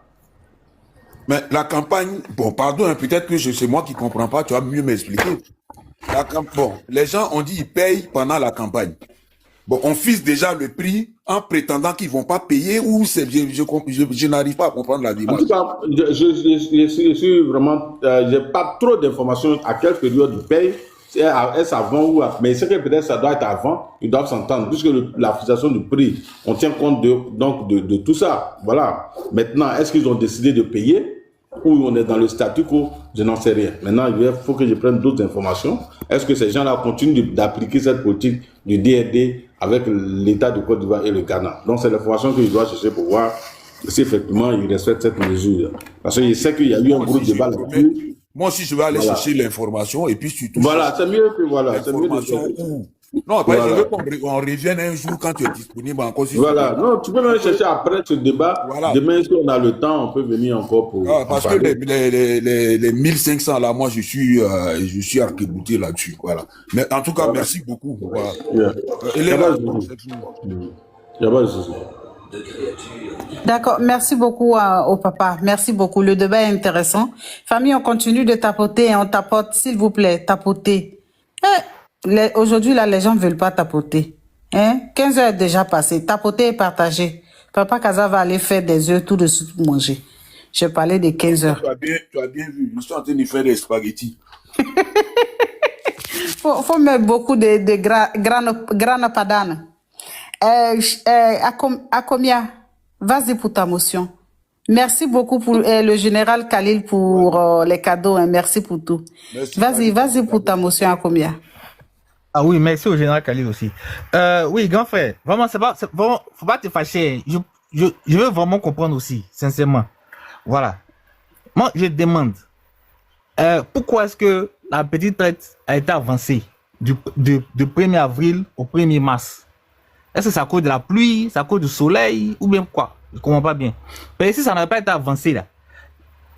S6: Mais la campagne, bon, pardon, hein, peut-être que c'est moi qui ne comprends pas, tu vas mieux m'expliquer. Bon, les gens ont dit qu'ils payent pendant la campagne. Bon, on fixe déjà le prix en prétendant qu'ils ne vont pas payer ou je n'arrive pas à comprendre la
S7: En
S6: démarche.
S7: tout cas, je suis vraiment, j'ai pas trop d'informations à quelle période ils payent. Est-ce avant ou après? Mais c'est que peut-être ça doit être avant, ils doivent s'entendre, puisque la fixation du prix, on tient compte de tout ça. Voilà. Maintenant, est-ce qu'ils ont décidé de payer ou on est dans le statu quo? Je n'en sais rien. Maintenant, il faut que je prenne d'autres informations. Est-ce que ces gens-là continuent d'appliquer cette politique du DRD avec l'État de Côte d'Ivoire et le Ghana? Donc, c'est l'information que je dois chercher pour voir si effectivement ils respectent cette mesure. Parce que je sais qu'il y a eu un gros débat là-dessus.
S6: Moi aussi, je vais aller
S7: Voilà.
S6: chercher l'information et puis surtout.
S7: Voilà, c'est mieux que voilà. C'est mieux de
S6: L'information
S7: chercher.
S6: où. Non, après,
S7: Voilà.
S6: je veux qu'on revienne un jour quand tu es disponible encore. Si
S7: Voilà. Non, tu peux même chercher après ce débat.
S6: Voilà.
S7: Demain, si on a le temps, on peut venir encore pour.
S6: Ah, parce
S7: en
S6: que
S7: parler.
S6: les 1500 là, moi, je suis arc-bouté là-dessus. Voilà. Mais en tout cas, merci beaucoup. Voilà.
S7: Yeah.
S6: Elle
S7: Y
S6: est
S7: a pas
S6: là.
S7: de souci. Y a pas de souci.
S3: D'accord, merci beaucoup au papa. Merci beaucoup. Le débat est intéressant. Famille, on continue de tapoter et on tapote, s'il vous plaît, tapotez. Aujourd'hui, là, les gens ne veulent pas tapoter. 15 heures est déjà passé. Tapoter et partager. Papa Kaza va aller faire des œufs tout de suite pour manger. Je parlais de 15 heures.
S6: Tu as bien vu. Je suis en train de faire des spaghettis.
S3: Faut mettre beaucoup de grana padane. Akomia, vas-y pour ta motion. Merci beaucoup pour le général Khalil pour les cadeaux. Merci pour tout.
S6: Merci,
S3: Vas-y pour ta motion, Akomia.
S4: Ah oui, merci au général Khalil aussi. Oui, grand frère, vraiment, vraiment, faut pas te fâcher. Je veux vraiment comprendre aussi, sincèrement. Voilà. Moi, je demande, pourquoi est-ce que la petite traite a été avancée du 1er avril au 1er mars? Est-ce que c'est à cause de la pluie, c'est à cause du soleil, ou bien quoi? Je comprends pas bien. Mais si ça n'avait pas été avancé, là,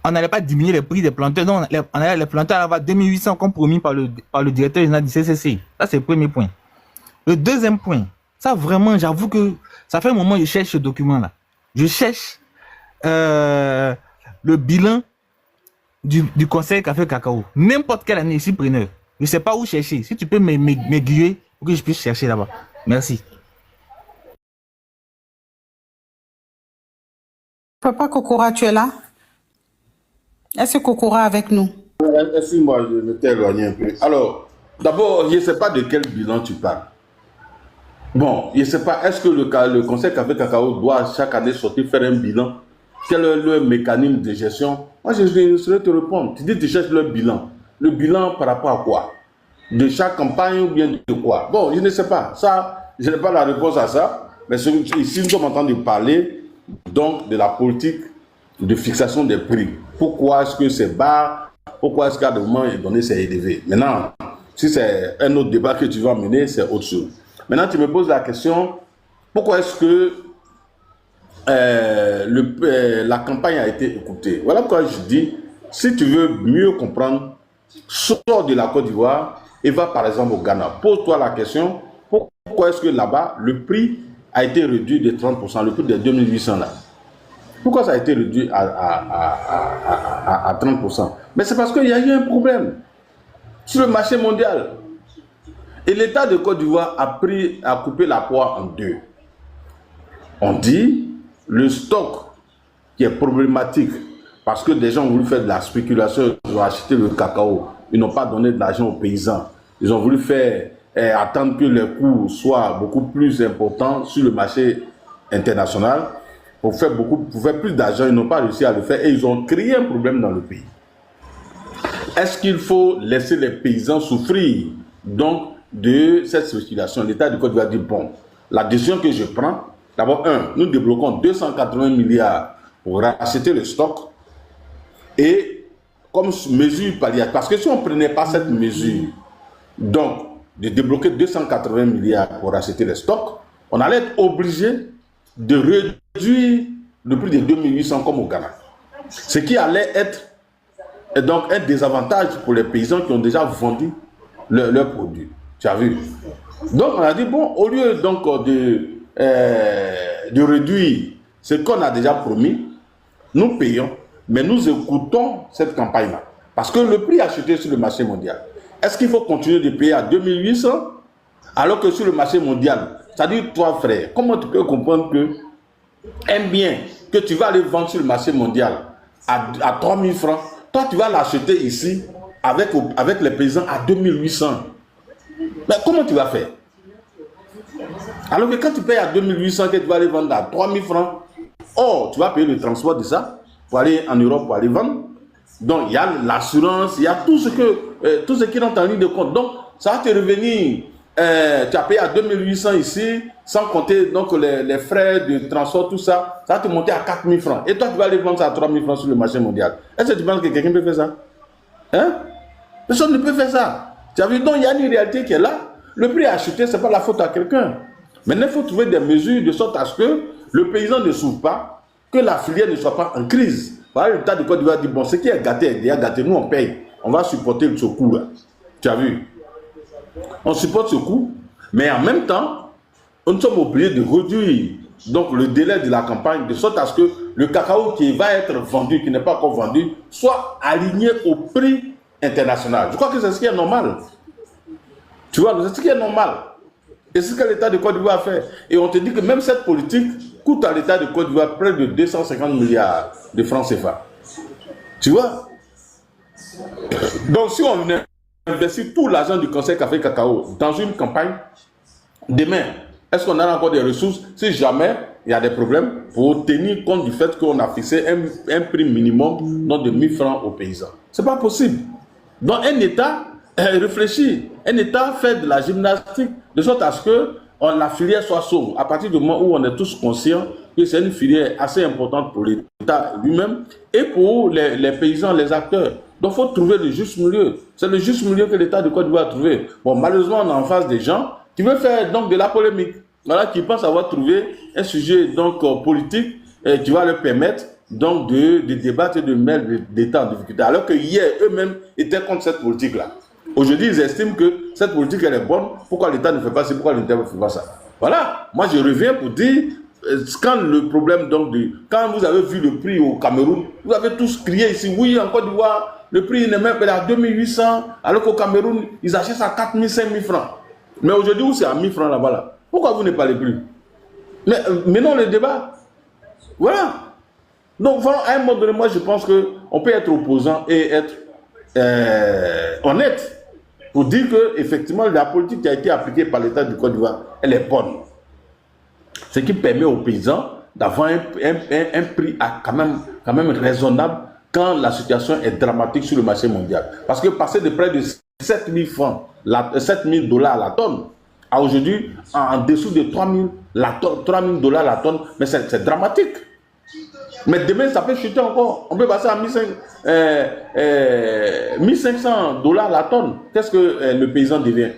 S4: on n'allait pas diminuer les prix des planteurs. Non, les planteurs allaient avoir 2800 comme promis par le directeur général du CCC. Ça, c'est le premier point. Le deuxième point, ça vraiment, j'avoue que ça fait un moment que je cherche ce document-là. Je cherche le bilan du conseil café cacao. N'importe quelle année ici, preneur. Je ne sais pas où chercher. Si tu peux m'aiguiller pour que je puisse chercher là-bas. Merci.
S3: Papa Kokora, tu es là? Est-ce que Kokora est avec nous?
S7: Excuse-moi, je m'étais éloigné un peu. Alors, d'abord, je ne sais pas de quel bilan tu parles. Bon, je ne sais pas, est-ce que le conseil café cacao doit chaque année sortir faire un bilan? Quel est le mécanisme de gestion? Moi, je saurais te répondre. Tu dis que tu cherches le bilan. Le bilan par rapport à quoi? De chaque campagne ou bien de quoi? Bon, je ne sais pas. Ça, je n'ai pas la réponse à ça. Mais ici, nous sommes en train de parler donc de la politique de fixation des prix. Pourquoi est-ce que c'est bas? Pourquoi est-ce qu'à un moment donné c'est élevé? Maintenant, si c'est un autre débat que tu vas mener, c'est autre chose. Maintenant, tu me poses la question, pourquoi est-ce que la campagne a été écoutée? Voilà pourquoi je dis, si tu veux mieux comprendre, sors de la Côte d'Ivoire et va par exemple au Ghana. Pose-toi la question, pourquoi est-ce que là-bas, le prix a été réduit de 30%, le prix de 2800 là? Pourquoi ça a été réduit à 30%? Mais c'est parce qu'il y a eu un problème sur le marché mondial. Et l'État de Côte d'Ivoire a coupé la poire en deux. On dit le stock qui est problématique parce que des gens ont voulu faire de la spéculation, ils ont acheté le cacao, ils n'ont pas donné de l'argent aux paysans. Ils ont voulu faire attendre que les coûts soient beaucoup plus importants sur le marché international. Pour faire plus d'argent, ils n'ont pas réussi à le faire et ils ont créé un problème dans le pays. Est-ce qu'il faut laisser les paysans souffrir donc de cette spéculation? L'État du Côte d'Ivoire dit bon, la décision que je prends, d'abord nous débloquons 280 milliards pour racheter le stock et comme mesure palliative, parce que si on ne prenait pas cette mesure, donc de débloquer 280 milliards pour racheter les stocks, on allait être obligé de réduire le prix de 2800 comme au Ghana. Ce qui allait être donc un désavantage pour les paysans qui ont déjà vendu leurs produits. Tu as vu? Donc on a dit, bon, au lieu donc de réduire ce qu'on a déjà promis, nous payons, mais nous écoutons cette campagne-là. Parce que le prix acheté sur le marché mondial, est-ce qu'il faut continuer de payer à 2800 alors que sur le marché mondial, c'est-à-dire toi frère, comment tu peux comprendre que un bien que tu vas aller vendre sur le marché mondial à 3000 francs, toi tu vas l'acheter ici avec les paysans à 2800. Mais comment tu vas faire? Alors que quand tu payes à 2800, que tu vas aller vendre à 3000 francs, oh, tu vas payer le transport de ça pour aller en Europe, pour aller vendre. Donc, il y a l'assurance, il y a tout ce qui rentre en ligne de compte. Donc, ça va te revenir, tu as payé à 2800 ici, sans compter donc, les frais de transport, tout ça, ça va te monter à 4000 francs. Et toi, tu vas aller vendre ça à 3000 francs sur le marché mondial. Est-ce que tu penses que quelqu'un peut faire ça? Hein? Personne ne peut faire ça. Tu as vu, donc il y a une réalité qui est là. Le prix acheté, ce n'est pas la faute à quelqu'un. Maintenant, il faut trouver des mesures de sorte à ce que le paysan ne souffre pas, que la filière ne soit pas en crise. Voilà, l'État de Côte d'Ivoire dit, bon, ce qui est gâté est déjà gâté, nous on paye. On va supporter ce coût-là. Tu as vu? On supporte ce coût, mais en même temps, nous sommes obligés de réduire donc, le délai de la campagne, de sorte à ce que le cacao qui va être vendu, qui n'est pas encore vendu, soit aligné au prix international. Je crois que c'est ce qui est normal. Tu vois, c'est ce qui est normal. Et c'est ce que l'État de Côte d'Ivoire fait. Et on te dit que même cette politique coûte à l'État de Côte d'Ivoire près de 250 milliards de francs CFA. Tu vois? Donc si on investit tout l'argent du Conseil Café Cacao dans une campagne, demain, est-ce qu'on a encore des ressources? Si jamais il y a des problèmes, pour tenir compte du fait qu'on a fixé un prix minimum donc de 1000 francs aux paysans. Ce n'est pas possible. Donc un État réfléchit, un État fait de la gymnastique de sorte à ce que la filière soit sauve. À partir du moment où on est tous conscients que c'est une filière assez importante pour l'État lui-même et pour les paysans, les acteurs. Donc il faut trouver le juste milieu. C'est le juste milieu que l'État de Côte d'Ivoire a trouvé. Bon, malheureusement, on est en face des gens qui veulent faire donc de la polémique. Voilà, qui pensent avoir trouvé un sujet donc politique qui va leur permettre donc de débattre et de mettre l'État en difficulté. Alors que hier, eux-mêmes étaient contre cette politique-là. Aujourd'hui, ils estiment que cette politique, elle est bonne. Pourquoi l'État ne fait pas ça? Pourquoi l'État ne fait pas ça? Voilà. Moi, je reviens pour dire, quand le problème, donc, quand vous avez vu le prix au Cameroun, vous avez tous crié ici, oui, en Côte d'Ivoire, le prix n'est même pas à 2800, alors qu'au Cameroun, ils achètent à 4000, 5000 francs. Mais aujourd'hui, où c'est à 1000 francs là-bas, là? Pourquoi vous ne parlez plus? Mais menons le débat. Voilà. Donc, voilà, à un moment donné, moi, je pense qu'on peut être opposant et être honnête pour dire que effectivement la politique qui a été appliquée par l'État du Côte d'Ivoire, elle est bonne. Ce qui permet aux paysans d'avoir un prix quand même raisonnable quand la situation est dramatique sur le marché mondial. Parce que passer de près de 7000 francs, 7000 dollars la tonne, à aujourd'hui en dessous de 3000 dollars la tonne, mais c'est dramatique. Mais demain, ça peut chuter encore. On peut passer à 1500 dollars la tonne. Qu'est-ce que le paysan devient?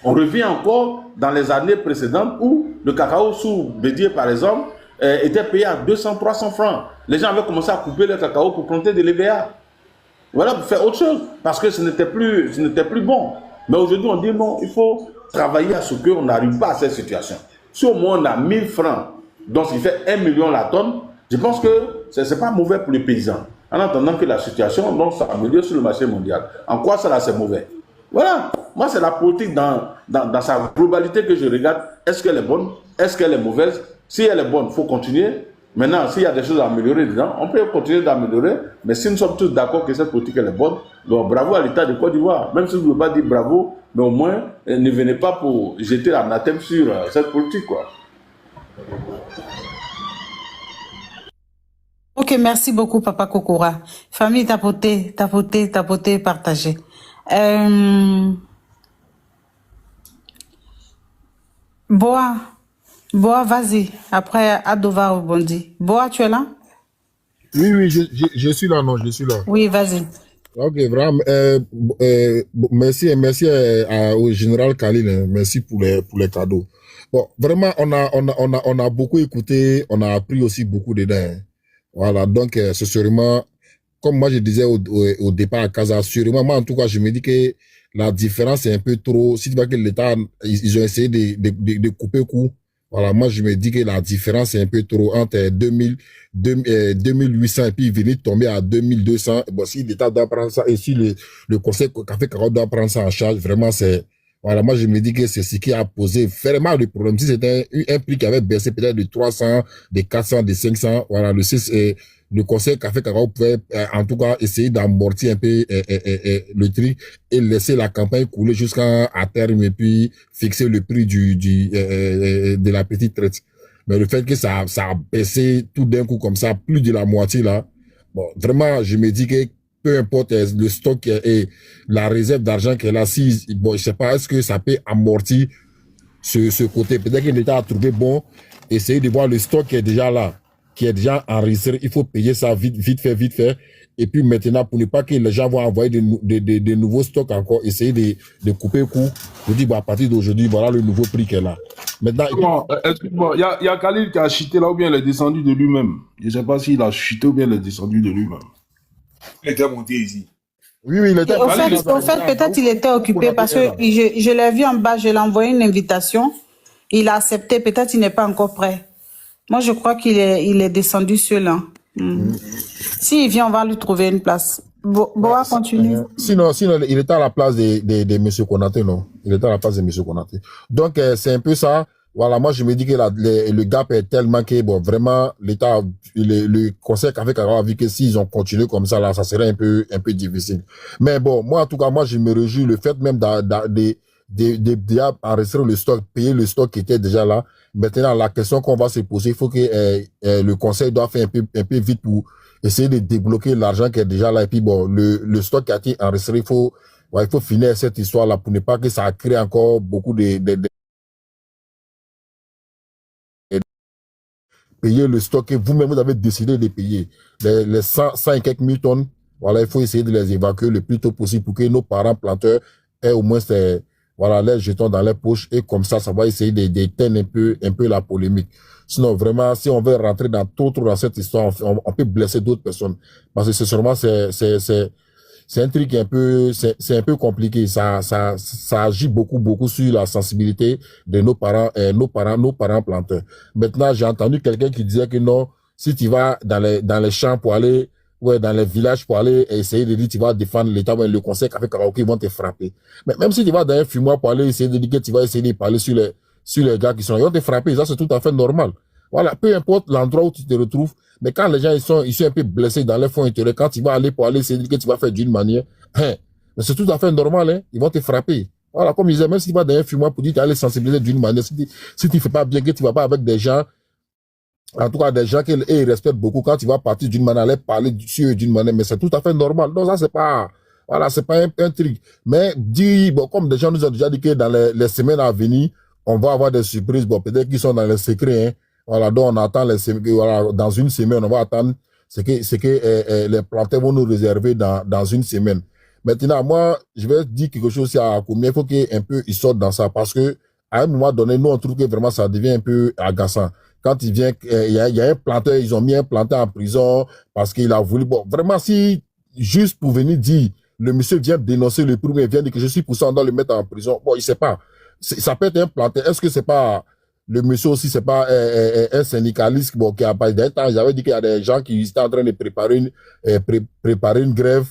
S7: On revient encore dans les années précédentes où le cacao sous Bédier, par exemple, était payé à 200, 300 francs. Les gens avaient commencé à couper le cacao pour planter de l'EVA. Voilà, pour faire autre chose. Parce que ce n'était plus bon. Mais aujourd'hui, on dit non, il faut travailler à ce qu'on n'arrive pas à cette situation. Si au moins on a 1000 francs, donc ce qui fait 1 million la tonne, je pense que ce n'est pas mauvais pour les paysans. En attendant que la situation s'améliore sur le marché mondial. En quoi ça là c'est mauvais? Voilà. Moi c'est la politique dans sa globalité que je regarde. Est-ce qu'elle est bonne? Est-ce qu'elle est mauvaise? Si elle est bonne, il faut continuer. Maintenant, s'il y a des choses à améliorer dedans, on peut continuer d'améliorer. Mais si nous sommes tous d'accord que cette politique elle est bonne, donc bravo à l'État de Côte d'Ivoire. Même si vous ne pouvez pas dire bravo, mais au moins ne venez pas pour jeter l'anathème sur cette politique, quoi.
S3: Ok, merci beaucoup, Papa Kokora. Famille, tapoter, partagez. Boa, vas-y. Après, Adova rebondit. Boa, tu es là?
S8: Oui, je suis là, non, je suis là.
S3: Oui, vas-y.
S8: Ok, vraiment, merci au général Khalil, merci pour les cadeaux. Bon, vraiment, on a beaucoup écouté, on a appris aussi beaucoup dedans. Voilà, donc c'est sûrement, comme moi je disais au départ à Casa, sûrement, moi en tout cas, je me dis que la différence est un peu trop, si tu vois que l'État, ils ont essayé de couper court. Voilà, moi je me dis que la différence est un peu trop entre 2800 et puis venir tomber à 2200. Bon, si l'État doit prendre ça et si le Conseil Café Cacao doit prendre ça en charge, vraiment c'est, voilà, moi je me dis que c'est ce qui a posé vraiment le problème. Si c'était un prix qui avait baissé peut-être de 300, de 400, de 500, voilà, le Conseil Café Cacao pouvait en tout cas essayer d'amortir un peu le truc et laisser la campagne couler jusqu'à terme et puis fixer le prix de la petite traite. Mais le fait que ça a baissé tout d'un coup comme ça, plus de la moitié là, bon, vraiment, je me dis que peu importe le stock et la réserve d'argent qu'elle a, si, bon, je sais pas, est-ce que ça peut amortir ce côté. Peut-être que l'État a trouvé bon, essayer de voir le stock qui est déjà là, qui est déjà enregistré. Il faut payer ça vite fait. Et puis maintenant, pour ne pas que les gens vont envoyer de nouveaux stocks encore, essayer de couper le coût. Je dis, bon, à partir d'aujourd'hui, voilà le nouveau prix qu'elle a. Maintenant,
S5: excuse-moi, il y a Khalil qui a chuté là ou bien il est descendu de lui-même. Je ne sais pas s'il a chuté ou bien il est descendu de lui-même.
S6: Il était monté ici.
S8: Oui, il était.
S3: Au fait, peut-être il était occupé parce que je l'ai vu en bas, je lui ai envoyé une invitation. Il a accepté, peut-être il n'est pas encore prêt. Moi, je crois qu'il est descendu seul. Hein. S'il vient, on va lui trouver une place. Boa, continue.
S8: Sinon, il était à la place de M. Konaté, non? Il était à la place de M. Konaté. Donc, c'est un peu ça. Voilà, moi, je me dis que le gap est tellement que, bon, vraiment, l'État, le Conseil Café Cacao a vu que s'ils ont continué comme ça, là, ça serait un peu difficile. Mais bon, moi, en tout cas, moi, je me réjouis le fait même d'enregistrer le stock, payer le stock qui était déjà là. Maintenant, la question qu'on va se poser, il faut que le Conseil doit faire un peu vite pour essayer de débloquer l'argent qui est déjà là. Et puis, bon, le stock qui a été enregistré, il faut finir cette histoire-là pour ne pas que ça crée encore beaucoup payer le stock que vous-même vous avez décidé de payer. Les 100 et quelques mille tonnes, voilà, il faut essayer de les évacuer le plus tôt possible pour que nos parents planteurs aient au moins voilà, les jetons dans les poches et comme ça va essayer d'éteindre un peu la polémique. Sinon, vraiment, si on veut rentrer trop dans cette histoire, on peut blesser d'autres personnes. Parce que c'est sûrement, c'est un truc c'est un peu compliqué. Ça agit beaucoup sur la sensibilité de nos parents planteurs. Maintenant, j'ai entendu quelqu'un qui disait que non, si tu vas dans les champs pour aller, dans les villages pour aller essayer de dire tu vas défendre l'État, le Conseil Café Cacao, ils vont te frapper. Mais même si tu vas dans un fumoir pour aller essayer de dire que tu vas essayer de parler sur les gars qui sont là, ils vont te frapper. Ça, c'est tout à fait normal. Voilà, peu importe l'endroit où tu te retrouves, mais quand les gens ils sont un peu blessés dans les fonds intérieurs, quand tu vas aller pour aller essayer de dire que tu vas faire d'une manière, mais c'est tout à fait normal, hein, ils vont te frapper. Voilà, comme je disais, même si tu vas dans un fumoir pour dire que tu vas aller sensibiliser d'une manière, si tu fais pas bien, que tu vas pas avec des gens, en tout cas des gens qu'ils respectent beaucoup, quand tu vas partir d'une manière, aller parler sur eux d'une manière, mais c'est tout à fait normal. Donc ça, c'est pas un truc. Mais bon, comme des gens nous ont déjà dit que dans les semaines à venir, on va avoir des surprises, bon, peut-être qu'ils sont dans les secrets, hein. Voilà, donc on attend voilà, dans une semaine, on va attendre ce que les planteurs vont nous réserver dans une semaine. Maintenant, moi, je vais dire quelque chose aussi à combien il faut qu'un peu ils sortent dans ça parce que à un moment donné, nous on trouve que vraiment ça devient un peu agaçant. Quand il vient, il y a un planteur, ils ont mis un planteur en prison parce qu'il a voulu, bon, vraiment si juste pour venir dire, le monsieur vient dénoncer le prix, il vient dire que je suis pour ça, on doit le mettre en prison. Bon, il sait pas. Ça peut être un planteur. Est-ce que c'est pas le monsieur aussi, c'est pas un syndicaliste bon, qui a pas d'un temps, j'avais dit qu'il y a des gens qui étaient en train de préparer une grève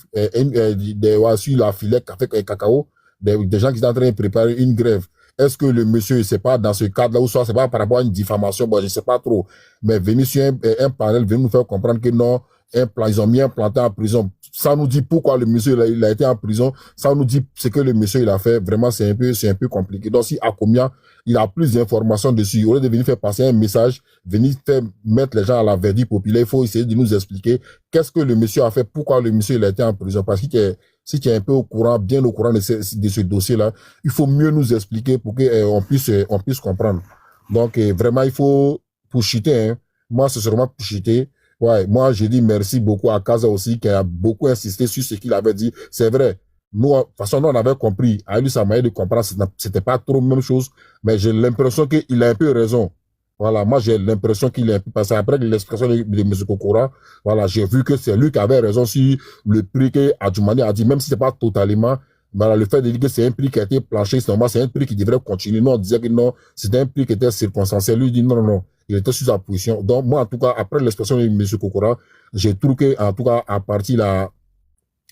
S8: sur la filière café et cacao, des gens qui étaient en train de préparer une grève. Est-ce que le monsieur, c'est pas dans ce cadre-là ou soit c'est pas par rapport à une diffamation, bon, je sais pas trop. Mais venir sur un panel, venir nous faire comprendre que non, ils ont mis un planteur en prison. Ça nous dit pourquoi le monsieur il a été en prison. Ça nous dit ce que le monsieur il a fait. Vraiment, c'est un peu compliqué. Donc, si à combien il a plus d'informations dessus, au lieu de venir faire passer un message, venir faire mettre les gens à la verdict populaire, il faut essayer de nous expliquer qu'est-ce que le monsieur a fait, pourquoi le monsieur il a été en prison. Parce que si tu es un peu au courant, bien au courant de ce dossier-là, il faut mieux nous expliquer pour que on puisse comprendre. Donc, vraiment, il faut pour chuter, hein. Moi, c'est sûrement pour chuter. Ouais, moi, j'ai dit merci beaucoup à Casa aussi, qui a beaucoup insisté sur ce qu'il avait dit. C'est vrai. Nous, de toute façon, nous, on avait compris. À lui, ça m'a aidé de comprendre. C'était pas trop la même chose. Mais j'ai l'impression qu'il a un peu raison. Voilà, moi j'ai l'impression qu'il est un peu passé après l'expression de M. Kokora. Voilà, j'ai vu que c'est lui qui avait raison sur le prix que Adjoumani a dit, même si c'est pas totalement. Voilà, le fait de dire que c'est un prix qui a été planché, c'est un prix qui devrait continuer. Nous, on disait que non, c'était un prix qui était circonstanciel. Lui, il dit non, non, non. Il était sur sa position. Donc, moi, en tout cas, après l'expression de M. Kokora, j'ai trouvé que, en tout cas, à partir là,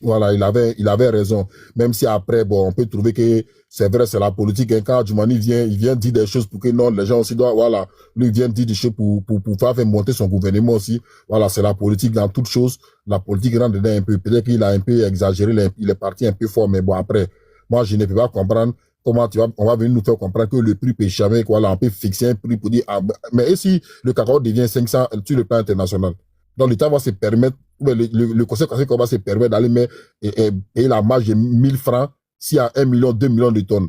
S8: voilà, il avait raison. Même si après, bon, on peut trouver que c'est vrai, c'est la politique. Hein, quand Djoumani il vient dire des choses pour que non, les gens aussi doivent, voilà, lui il vient dire des choses pour faire monter son gouvernement aussi. Voilà, c'est la politique dans toute chose. La politique rentre dedans un peu. Peut-être qu'il a un peu exagéré, il est parti un peu fort, mais bon, après, moi, je ne peux pas comprendre comment on va venir nous faire comprendre que le prix peut jamais, voilà, on peut fixer un prix pour dire, ah, mais et si le cacao devient 500 sur le plan international? Donc, l'État va se permettre, le conseil va se permettre d'aller mettre et la marge de 1000 francs s'il y a 1 million, 2 millions de tonnes.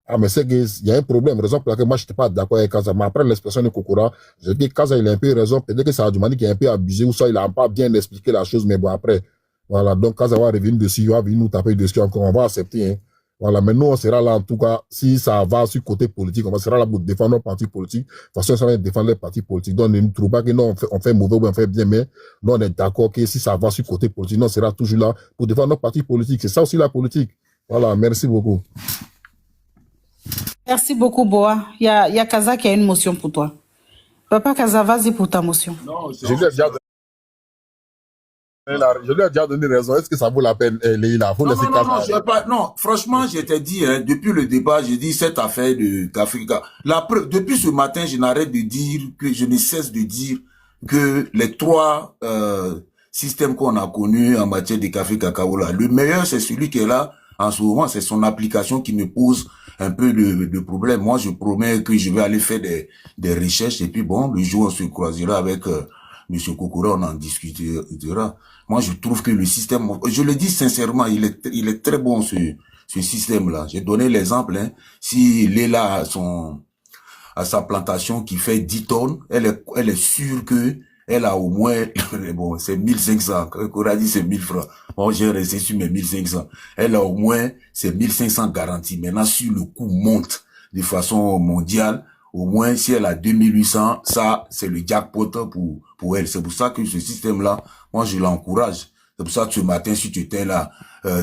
S8: Ah, mais c'est qu'il y a un problème, raison pour laquelle moi, je n'étais pas d'accord avec Kaza. Mais après l'expression de Kokora, je dis que Kaza, il a un peu raison. Peut-être que c'est Adjoumani qui a un peu abusé ou ça, il n'a pas bien expliqué la chose, mais bon, après, voilà. Donc, Kaza va revenir dessus, il va venir nous taper dessus encore, on va accepter, hein. Voilà, mais nous, on sera là, en tout cas, si ça va sur le côté politique, on sera là pour défendre nos partis politiques. De toute façon, ça va défendre les partis politiques. Donc, ne nous trouvons pas que non, on fait mauvais ou on fait bien, mais nous, on est d'accord que si ça va sur le côté politique, nous, on sera toujours là pour défendre nos partis politiques. C'est ça aussi la politique. Voilà, merci beaucoup.
S3: Merci beaucoup, Boa. Il y a Kaza qui a une motion pour toi. Papa Kaza, vas-y pour ta motion.
S8: Non, je lui ai déjà donné raison. Est-ce que ça vaut la peine, Leïla? Faut laisser Kaza.
S6: Non, franchement, je t'ai dit, hein, depuis le débat, j'ai dit cette affaire de Kafrika. Depuis ce matin, je n'arrête de dire je ne cesse de dire que les trois systèmes qu'on a connus en matière de café cacao là, le meilleur c'est celui qui est là en ce moment, c'est son application qui me pose un peu de problème. Moi, je promets que je vais aller faire des recherches et puis bon, le jour où on se croisera avec Monsieur Kokora, on en discutera. Moi, je trouve que le système, je le dis sincèrement, il est très bon ce système-là. J'ai donné l'exemple, hein, si Léla a sa plantation qui fait 10 tonnes, elle est sûre que elle a au moins, bon, c'est 1500, Kokora dit c'est 1000 francs. Bon, j'ai resté sur mes 1500. Elle a au moins, c'est 1500 garanties. Maintenant, si le coût monte de façon mondiale, au moins, si elle a 2800, ça, c'est le jackpot pour elle. C'est pour ça que ce système-là, moi, je l'encourage. C'est pour ça que ce matin, si tu étais là,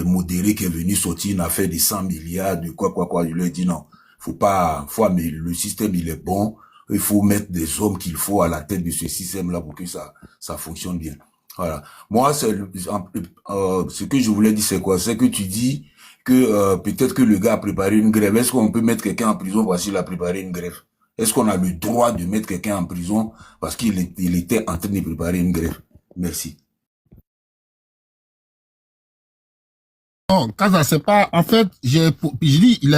S6: modéré qui est venu sortir une affaire de 100 milliards, de quoi, je lui ai dit non. Mais le système, il est bon. Il faut mettre des hommes qu'il faut à la tête de ce système-là pour que ça fonctionne bien. Voilà. Moi, ce que je voulais dire, c'est quoi? C'est que tu dis que peut-être que le gars a préparé une grève. Est-ce qu'on peut mettre quelqu'un en prison parce qu'il a préparé une grève? Est-ce qu'on a le droit de mettre quelqu'un en prison parce qu'il était en train de préparer une grève? Merci.
S8: Non, Kaza, c'est pas, en fait, je dis, il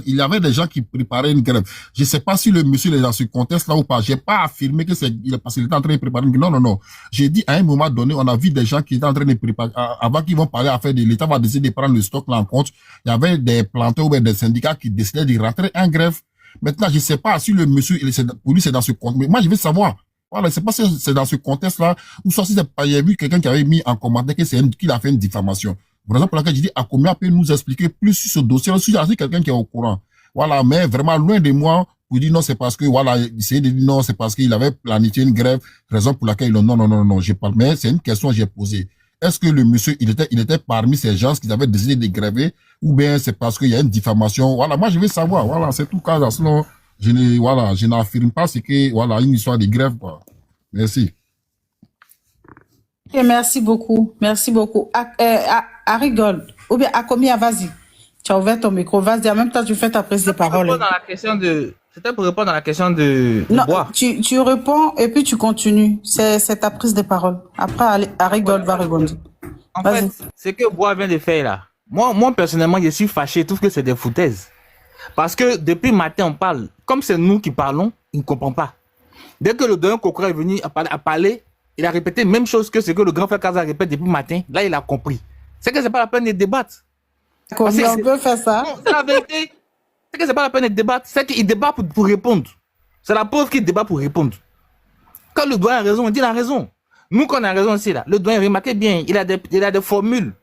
S8: y avait des gens qui préparaient une grève. Je sais pas si le monsieur est dans ce contexte-là ou pas. J'ai pas affirmé que parce qu'il était en train de préparer une grève. Non, non, non. J'ai dit, à un moment donné, on a vu des gens qui étaient en train de préparer, avant qu'ils vont parler à faire de l'État va décider de prendre le stock là en compte. Il y avait des planteurs ou des syndicats qui décidaient de rentrer en grève. Maintenant, je sais pas si le monsieur, pour lui, c'est dans ce contexte. Mais moi, je veux savoir. Voilà, c'est pas si c'est dans ce contexte-là, ou soit si c'est pas, il y a vu quelqu'un qui avait mis en commentaire qu'il a fait une diffamation. Pour exemple, pour laquelle je dis, à combien peut nous expliquer plus sur ce dossier, si c'est quelqu'un qui est au courant. Voilà, mais vraiment loin de moi, pour dire non, c'est parce que, voilà, essayer de dire non, c'est parce qu'il avait planifié une grève, raison pour laquelle non, j'ai pas, mais c'est une question que j'ai posée. Est-ce que le monsieur, il était parmi ces gens qui avaient décidé de gréver, ou bien c'est parce qu'il y a une diffamation? Voilà, moi, je veux savoir, voilà, c'est tout cas, sinon, je n'affirme pas ce que, voilà, une histoire de grève, quoi. Merci.
S3: Et merci beaucoup. Merci beaucoup. Harry Gold, ou bien à combien, vas-y. Tu as ouvert ton micro, vas-y. En même temps, tu fais ta prise de parole.
S4: C'était pour répondre à la question de
S3: non,
S4: Bois.
S3: Tu réponds et puis tu continues. C'est ta prise de parole. Après, Harry Gold va répondre.
S4: En fait, ce que Bois vient de faire là, moi personnellement, je suis fâché. Je trouve que c'est des foutaises. Parce que depuis matin, on parle. Comme c'est nous qui parlons, il ne comprend pas. Dès que le doyen Kokora est venu à parler, il a répété la même chose que ce que le grand frère Kaza répète depuis le matin. Là, il a compris. C'est que c'est pas la peine de débattre.
S3: Combien on peut faire ça?
S4: C'est la vérité. C'est que c'est pas la peine de débattre. C'est qu'il débat pour répondre. C'est la pauvre qui débat pour répondre. Quand le doyen a raison, il dit la raison. Nous, qu'on a raison ici, là, le doyen, remarquez bien, il a des formules.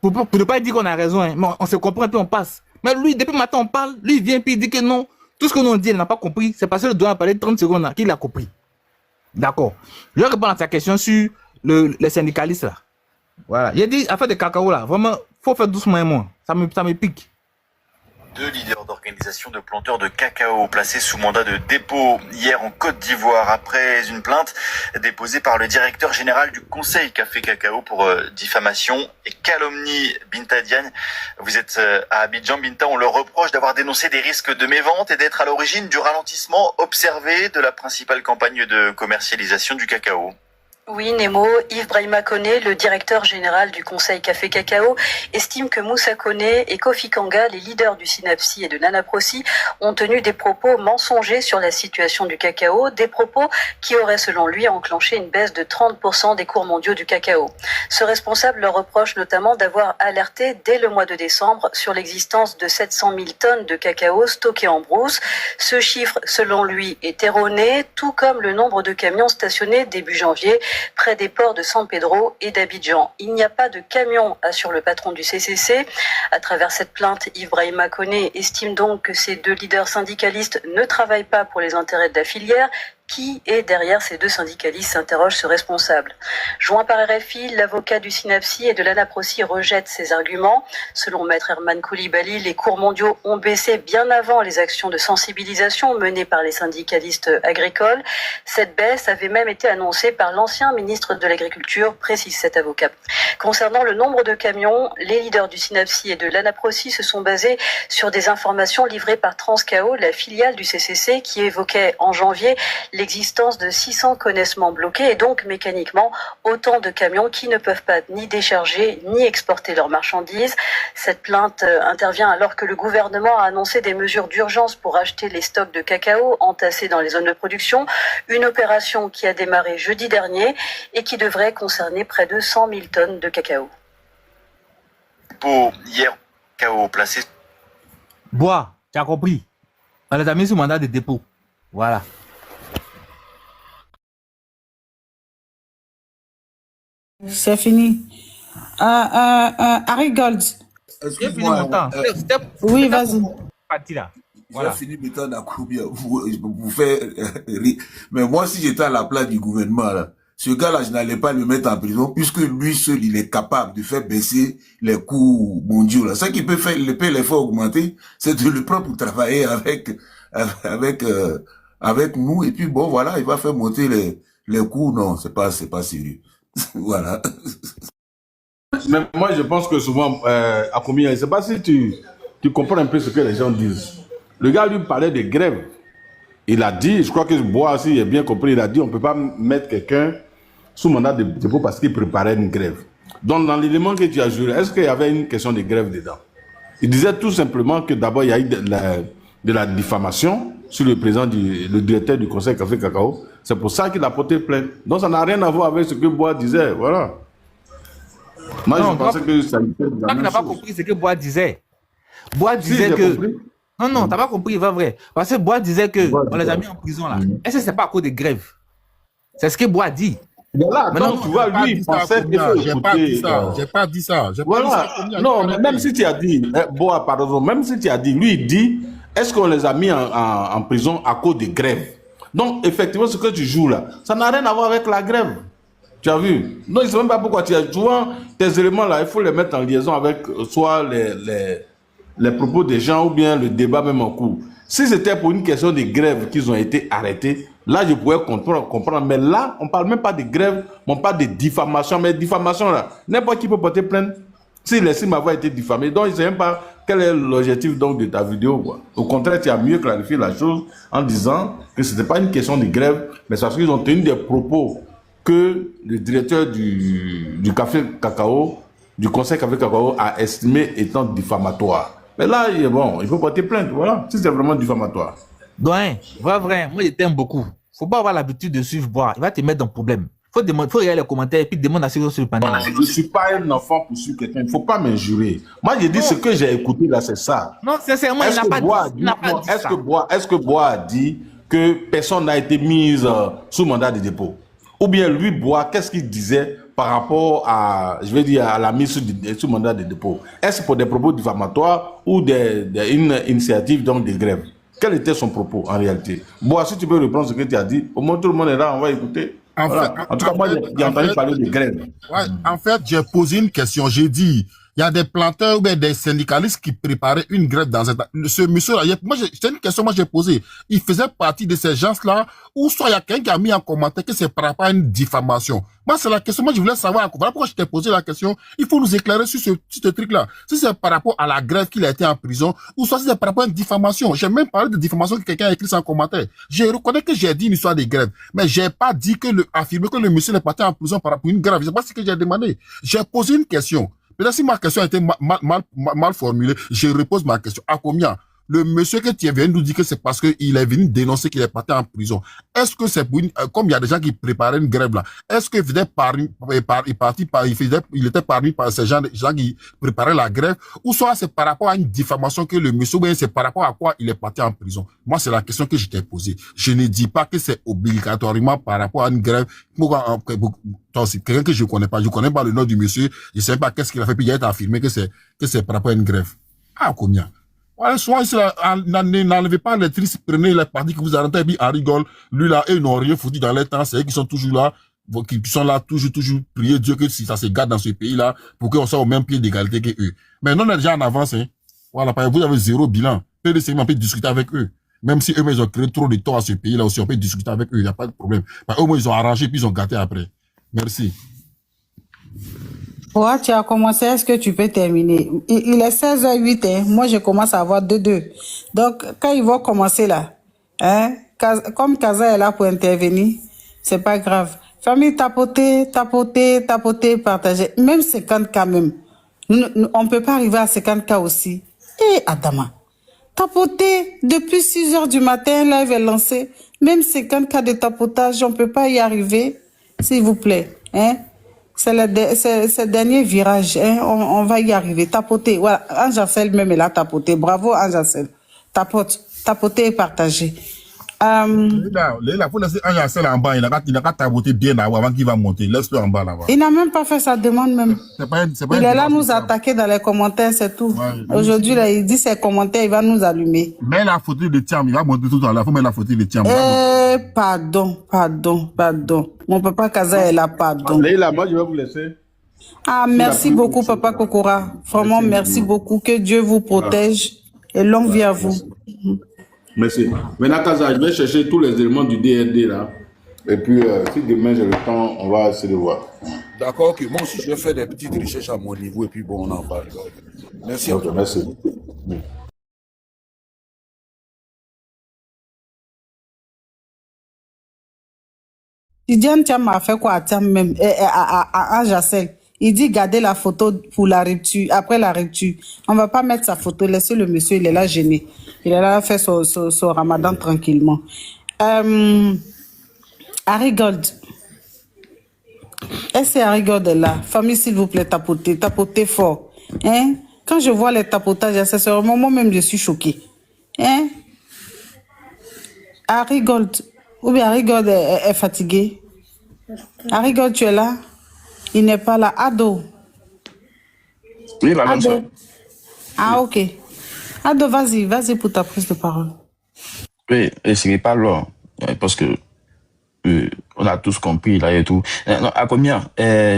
S4: Pour ne pas dire qu'on a raison, hein, mais on se comprend et puis on passe. Mais lui, depuis le matin, on parle, lui, il vient et puis il dit que non, Tout ce que nous on dit, elle n'a pas compris. C'est parce que le doigt a parlé 30 secondes là, qu'il a compris. D'accord. Je vais répondre à ta question sur les syndicalistes là. Voilà. J'ai dit, affaire de cacao là, vraiment, faut faire doucement et moins. Ça me pique.
S9: Deux leaders d'organisation de planteurs de cacao placés sous mandat de dépôt hier en Côte d'Ivoire après une plainte déposée par le directeur général du Conseil Café Cacao pour diffamation et calomnie. Binta Diagne, vous êtes à Abidjan. Binta, on leur reproche d'avoir dénoncé des risques de mévente et d'être à l'origine du ralentissement observé de la principale campagne de commercialisation du cacao.
S10: Oui, Nemo, Yves Brahima Koné, le directeur général du Conseil Café Cacao, estime que Moussa Koné et Kofi Kanga, les leaders du SYNAPSI et de l'ANAPROSI, ont tenu des propos mensongers sur la situation du cacao, des propos qui auraient selon lui enclenché une baisse de 30% des cours mondiaux du cacao. Ce responsable leur reproche notamment d'avoir alerté dès le mois de décembre sur l'existence de 700 000 tonnes de cacao stockées en brousse. Ce chiffre, selon lui, est erroné, tout comme le nombre de camions stationnés début janvier près des ports de San Pedro et d'Abidjan. Il n'y a pas de camion, assure le patron du CCC. À travers cette plainte, Yves Brahima Koné estime donc que ces deux leaders syndicalistes ne travaillent pas pour les intérêts de la filière. Qui est derrière ces deux syndicalistes, s'interroge ce responsable. Joint par RFI, l'avocat du SYNAPSI et de l'ANAPROSI rejette ces arguments. Selon Maître Herman Koulibaly, les cours mondiaux ont baissé bien avant les actions de sensibilisation menées par les syndicalistes agricoles. Cette baisse avait même été annoncée par l'ancien ministre de l'Agriculture, précise cet avocat. Concernant le nombre de camions, les leaders du SYNAPSI et de l'ANAPROSI se sont basés sur des informations livrées par Transcao, la filiale du CCC, qui évoquait en janvier l'existence de 600 connaissements bloqués et donc mécaniquement autant de camions qui ne peuvent pas ni décharger ni exporter leurs marchandises. Cette plainte intervient alors que le gouvernement a annoncé des mesures d'urgence pour acheter les stocks de cacao entassés dans les zones de production, une opération qui a démarré jeudi dernier et qui devrait concerner près de 100 000 tonnes de cacao.
S9: Pour hier, cacao placé.
S4: Bois, tu as compris. On les a mis sous mandat de dépôt. Voilà.
S3: C'est fini. Harry Gold.
S4: J'ai fini mon temps.
S3: Oui, vas-y.
S4: Parti là.
S6: Voilà. J'ai fini mes temps d'Akoubia. Vous faites rire. Mais moi, si j'étais à la place du gouvernement, là, ce gars-là, je n'allais pas le mettre en prison, puisque lui seul, il est capable de faire baisser les coûts mondiaux, là. Ce qu'il peut faire, il peut les faire augmenter, c'est de le prendre pour travailler avec nous, et puis bon, voilà, il va faire monter les coûts. Non, c'est pas sérieux. Voilà.
S7: Mais moi, je pense que souvent, à combien, je ne sais pas si tu comprends un peu ce que les gens disent. Le gars lui parlait de grève. Il a dit, je crois que Bois aussi a bien compris, il a dit on ne peut pas mettre quelqu'un sous mandat de dépôt parce qu'il préparait une grève. Donc, dans l'élément que tu as juré, est-ce qu'il y avait une question de grève dedans? Il disait tout simplement que d'abord, il y a eu de la diffamation sur le président, le directeur du Conseil Café Cacao. C'est pour ça qu'il a porté plainte. Donc, ça n'a rien à voir avec ce que Bois disait. Voilà. Moi,
S4: non,
S7: je pensais que ça était
S4: la même chose. Tu n'as pas compris ce que Bois disait. Bois disait que... Compris. Non, t'as pas compris, il va vrai. Parce que Bois disait que on les a mis en prison là. Est-ce que c'est pas à cause de grève? C'est ce que Bois dit.
S7: Voilà, non, tu vois, lui, il pensait que
S8: j'ai pas dit ça.
S7: Voilà. Non, mais même si tu as dit, Bois, pardon, même si tu as dit, lui, il dit, est-ce qu'on les a mis en prison à cause de grève? Donc, effectivement, ce que tu joues là, ça n'a rien à voir avec la grève. Tu as vu? Non, je ne sais même pas pourquoi tu as joué tes éléments là, il faut les mettre en liaison avec soit les propos des gens ou bien le débat même en cours. Si c'était pour une question de grève qu'ils ont été arrêtés, là je pourrais comprendre. Mais là, on ne parle même pas de grève, on parle de diffamation. Mais diffamation là, n'importe qui peut porter plainte s'il estime avoir été diffamé. Donc, je ne sais même pas quel est l'objectif donc de ta vidéo, quoi. Au contraire, tu as mieux clarifié la chose en disant que ce n'était pas une question de grève, mais c'est parce qu'ils ont tenu des propos que le directeur du Café Cacao, du Conseil Café Cacao, a estimé étant diffamatoire. Mais là, bon, il faut porter plainte, voilà, si c'est vraiment diffamatoire.
S4: Doyen, vrai, moi je t'aime beaucoup. Faut pas avoir l'habitude de suivre Bois, il va te mettre dans le problème. Faut regarder les commentaires et puis demande à ceux qui sont sur le panel.
S7: Je ne suis pas un enfant pour suivre quelqu'un, il ne faut pas m'injurer. Moi, j'ai dit ce que j'ai écouté là, c'est ça.
S4: Non, sincèrement, il n'a pas dit ça.
S7: Est-ce que Bois a dit que personne n'a été mis sous mandat de dépôt? Ou bien lui, Bois, qu'est-ce qu'il disait par rapport à, je vais dire, à la mise sous mandat de dépôt? Est-ce pour des propos diffamatoires ou une initiative donc de grève? Quel était son propos en réalité? Bon, si tu peux reprendre ce que tu as dit, au moins tout le monde est là, on va écouter. Voilà. En tout cas, moi, j'ai entendu parler de grève.
S8: Ouais, en fait, j'ai posé une question. J'ai dit, il y a des planteurs ou bien des syndicalistes qui préparaient une grève dans cette... Ce monsieur-là, c'est une question que moi j'ai posée. Il faisait partie de ces gens-là, ou soit il y a quelqu'un qui a mis en commentaire que c'est par rapport à une diffamation. Moi, c'est la question. Moi, je voulais savoir, voilà pourquoi je t'ai posé la question. Il faut nous éclairer sur ce truc-là. Si c'est par rapport à la grève qu'il a été en prison, ou soit si c'est par rapport à une diffamation. J'ai même parlé de diffamation que quelqu'un a écrit sans commentaire. Je reconnais que j'ai dit une histoire de grève, mais j'ai pas dit affirmé que le monsieur est parti en prison par rapport à une grève. C'est pas ce que j'ai demandé. J'ai posé une question. Peut-être si ma question a été mal formulée, je repose ma question. À combien? Le monsieur que tu viens nous dire que c'est parce qu'il est venu dénoncer qu'il est parti en prison. Est-ce que c'est pour comme il y a des gens qui préparaient une grève là, est-ce qu'il était parmi par ces gens qui préparaient la grève, ou soit c'est par rapport à une diffamation que le monsieur, ou bien c'est par rapport à quoi il est parti en prison? Moi, c'est la question que je t'ai posée. Je ne dis pas que c'est obligatoirement par rapport à une grève. C'est quelqu'un que je connais pas le nom du monsieur, je sais pas qu'est-ce qu'il a fait, puis il a été affirmé que c'est par rapport à une grève. Ah, combien? Ouais, soit ici, n'enlevez pas les tristes, prenez les parties que vous arrêtez, et puis on rigole. Lui là, eux, ils n'ont rien foutu dans les temps, c'est eux qui sont toujours là, qui sont là, toujours, prier Dieu que si ça se garde dans ce pays-là, pour qu'on soit au même pied d'égalité que eux. Mais non, on est déjà en avance, hein. Voilà, vous avez zéro bilan. PDC, on peut discuter avec eux. Même si eux, ils ont créé trop de tort à ce pays-là aussi, on peut discuter avec eux, il n'y a pas de problème. Mais au moins, ils ont arrangé, puis ils ont gâté après. Merci.
S3: Ouais, tu as commencé, est-ce que tu peux terminer? Il est 16h08, hein. Moi, je commence à avoir 2-2. Donc, quand ils vont commencer là, hein, comme Kaza est là pour intervenir, c'est pas grave. Famille, tapoter, partager. Même 50K même. On peut pas arriver à 50K aussi. Et Adama, tapoter depuis 6h du matin, live est lancé. Même 50K de tapotage, on peut pas y arriver. S'il vous plaît, hein. C'est le dernier virage, hein. On va y arriver. Tapoter. Voilà. Angacel même est là, tapoter. Bravo, Angacel. Tapoter et partager.
S8: Léla, faut laisser Angacel en bas. Il n'a qu'à tapoter bien avant qu'il va monter. Laisse-le en bas là-bas.
S3: Il n'a même pas fait sa demande même. Il est là nous attaquer dans les commentaires, c'est tout. Ouais, aujourd'hui, là, il dit ses commentaires, il va nous allumer.
S8: Mais la photo de Tiam, il va monter tout à l'heure. Faut mettre la photo de Tiam.
S3: Pardon. Mon papa Kaza est là, pardon.
S7: Léla, moi, je vais vous laisser.
S3: Ah, merci beaucoup, papa Kokora. Vraiment, merci beaucoup. Que Dieu vous protège et longue vie à vous.
S7: Merci. Maintenant, Kaza, je vais chercher tous les éléments du DRD là. Et puis, si demain j'ai le temps, on va essayer de voir.
S6: D'accord, ok. Moi aussi, je vais faire des petites recherches à mon niveau et puis bon, on en parle. Merci.
S7: Okay, merci.
S3: Tidiane Thiam a fait quoi à Thiam même, à Jacel? Il dit garder la photo pour la rupture, après la rupture. On va pas mettre sa photo, laissez le monsieur, il est là gêné. Il est là faire son ramadan tranquillement. Harry Gold. Est-ce que Harry Gold est là? Famille, s'il vous plaît, tapotez fort. Hein? Quand je vois les tapotages, accessoirement, moi-même, je suis choqué. Hein? Harry Gold. Ou bien Harry Gold est fatigué. Harry Gold, tu es là? Il n'est pas là. Ado.
S11: Oui, madame. Ado.
S3: Ah, ok. Ado, vas-y pour ta prise de parole.
S11: Oui, et ce n'est pas long. Parce que on a tous compris là et tout. Non, à combien?